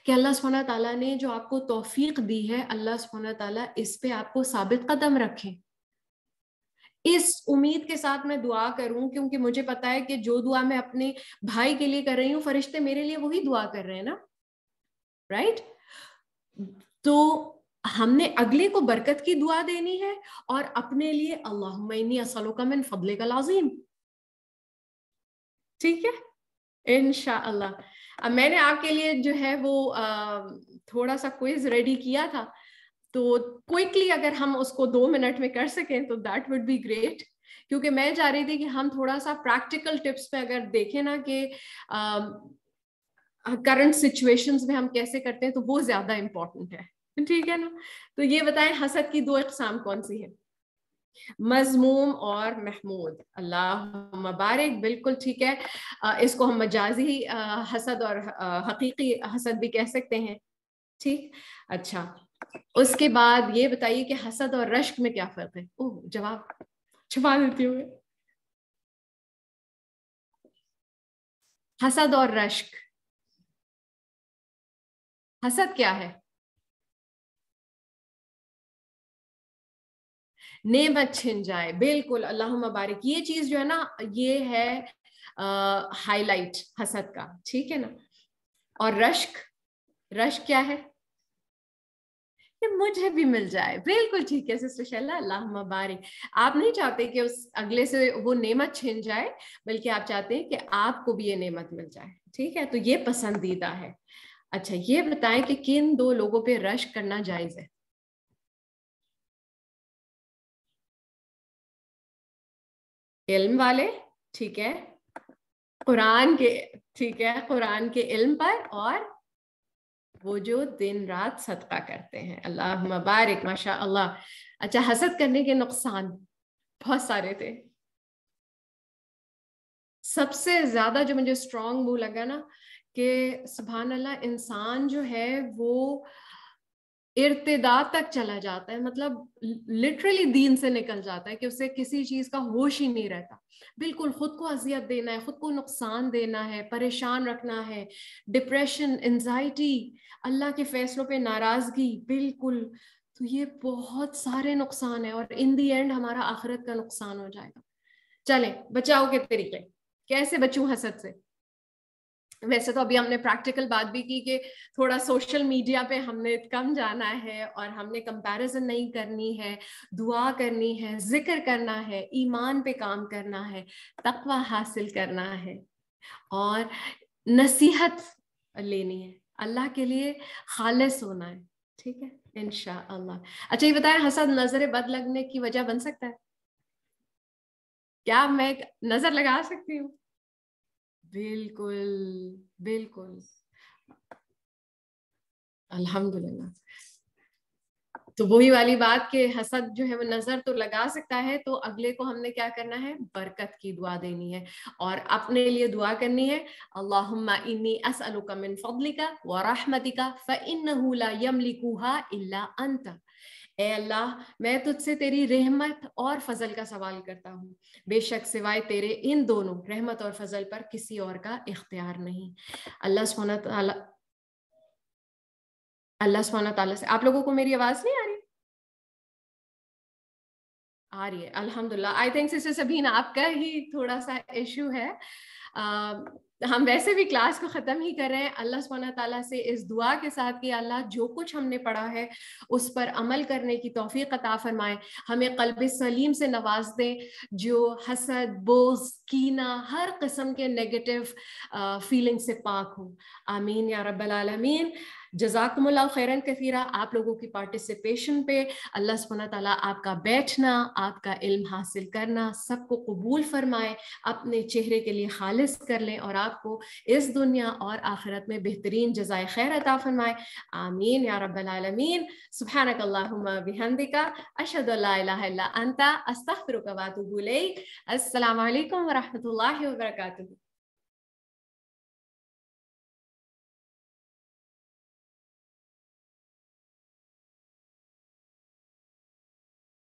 کہ اللہ سبحانہ تعالیٰ نے جو آپ کو توفیق دی ہے, اللہ سبحانہ تعالیٰ اس پہ آپ کو ثابت قدم رکھیں. اس امید کے ساتھ میں دعا کروں, کیونکہ مجھے پتا ہے کہ جو دعا میں اپنے بھائی کے لیے کر رہی ہوں, فرشتے میرے لیے وہی دعا کر رہے ہیں نا, رائٹ. تو ہم نے اگلے کو برکت کی دعا دینی ہے, اور اپنے لیے اللہم انی اسألک من فضلک العظیم. ٹھیک ہے, انشاءاللہ. اب میں نے آپ کے لیے جو ہے وہ تھوڑا سا کوئز ریڈی کیا تھا, تو کوئکلی اگر ہم اس کو 2 منٹ میں کر سکیں تو دیٹ وڈ بی گریٹ, کیونکہ میں چاہ رہی تھی کہ ہم تھوڑا سا پریکٹیکل ٹپس پہ اگر دیکھیں نا کہ کرنٹ سچویشنز میں ہم کیسے کرتے ہیں, تو وہ زیادہ امپورٹنٹ ہے. ٹھیک ہے نا. تو یہ بتائیں حسد کی 2 اقسام کون سی ہیں؟ مذموم اور محمود. اللہ مبارک, بالکل ٹھیک ہے. اس کو ہم مجازی حسد اور حقیقی حسد بھی کہہ سکتے ہیں. ٹھیک, اچھا. اس کے بعد یہ بتائیے کہ حسد اور رشک میں کیا فرق ہے؟ اوہ, جواب چھپا دیتی ہوں. حسد اور رشک, حسد کیا ہے؟ نعمت چھن جائے. بالکل, اللہم بارک. یہ چیز جو ہے نا, یہ ہے ہائی لائٹ حسد کا, ٹھیک ہے نا. اور رشک, رشک کیا ہے؟ کہ مجھے بھی مل جائے. بالکل ٹھیک ہے سسٹر شیلا, اللہم بارک. آپ نہیں چاہتے کہ اس اگلے سے وہ نعمت چھن جائے, بلکہ آپ چاہتے ہیں کہ آپ کو بھی یہ نعمت مل جائے. ٹھیک ہے, تو یہ پسندیدہ ہے. اچھا, یہ بتائیں کہ کن دو لوگوں پہ رشک کرنا جائز ہے؟ علم والے, ٹھیک ہے, قرآن کے, ٹھیک ہے, قرآن کے علم پر, اور وہ جو دن رات صدقہ کرتے ہیں. اللہ مبارک, ماشاء اللہ. اچھا, حسد کرنے کے نقصان بہت سارے تھے. سب سے زیادہ جو مجھے اسٹرانگ وہ لگا نا, کہ سبحان اللہ, انسان جو ہے وہ ارتداد تک چلا جاتا ہے, مطلب لٹرلی دین سے نکل جاتا ہے, کہ اسے کسی چیز کا ہوش ہی نہیں رہتا. بالکل خود کو اذیت دینا ہے, خود کو نقصان دینا ہے, پریشان رکھنا ہے, ڈپریشن, انزائٹی, اللہ کے فیصلوں پہ ناراضگی. بالکل, تو یہ بہت سارے نقصان ہیں, اور ان دی اینڈ ہمارا آخرت کا نقصان ہو جائے گا. چلیں, بچاؤ کے طریقے, کیسے بچوں حسد سے؟ ویسے تو ابھی ہم نے پریکٹیکل بات بھی کی کہ تھوڑا سوشل میڈیا پہ ہم نے کم جانا ہے, اور ہم نے کمپیریزن نہیں کرنی ہے, دعا کرنی ہے, ذکر کرنا ہے, ایمان پہ کام کرنا ہے, تقوی حاصل کرنا ہے, اور نصیحت لینی ہے, اللہ کے لیے خالص ہونا ہے. ٹھیک ہے, انشاءاللہ. اچھا, یہ بتائیں, حسد نظر بد لگنے کی وجہ بن سکتا ہے؟ کیا میں نظر لگا سکتی ہوں؟ بالکل بالکل, الحمدللہ. تو وہی والی بات کہ حسد جو ہے وہ نظر تو لگا سکتا ہے, تو اگلے کو ہم نے کیا کرنا ہے؟ برکت کی دعا دینی ہے, اور اپنے لیے دعا کرنی ہے. اللہم انی اسألک من فضلک ورحمتک فإنہ لا یملکها الا انت. اے اللہ, میں تجھ سے تیری رحمت اور فضل کا سوال کرتا ہوں, بے شک سوائے تیرے ان دونوں رحمت اور فضل پر کسی اور کا اختیار نہیں. اللہ سبحانہ تعالیٰ سے. آپ لوگوں کو میری آواز نہیں آ رہی؟ آ رہی ہے, الحمدللہ. آئی تھنک سسٹر سبین آپ کا ہی تھوڑا سا ایشو ہے. ہم ویسے بھی کلاس کو ختم ہی کر رہے ہیں. اللہ سبحانہ تعالیٰ سے اس دعا کے ساتھ کہ اللہ جو کچھ ہم نے پڑھا ہے اس پر عمل کرنے کی توفیق عطا فرمائے, ہمیں قلب سلیم سے نواز دیں, جو حسد, بغض, کینہ, ہر قسم کے نیگیٹو فیلنگ سے پاک ہوں. آمین یا رب العالمین. جزاکم اللہ خیرن کثیرہ. آپ لوگوں کی پارٹیسپیشن پہ اللہ سبحانہ تعالیٰ آپ کا بیٹھنا, آپ کا علم حاصل کرنا سب کو قبول فرمائے, اپنے چہرے کے لیے خالص کر لیں, اور آپ کو اس دنیا اور آخرت میں بہترین جزائے خیر عطا فرمائے. آمین یا رب العالمین. سبحانک اللہم بحمدک, اشہد ان لا الہ الا انت, استغفرک واتوب الیک. السلام علیکم ورحمۃ اللہ وبرکاتہ.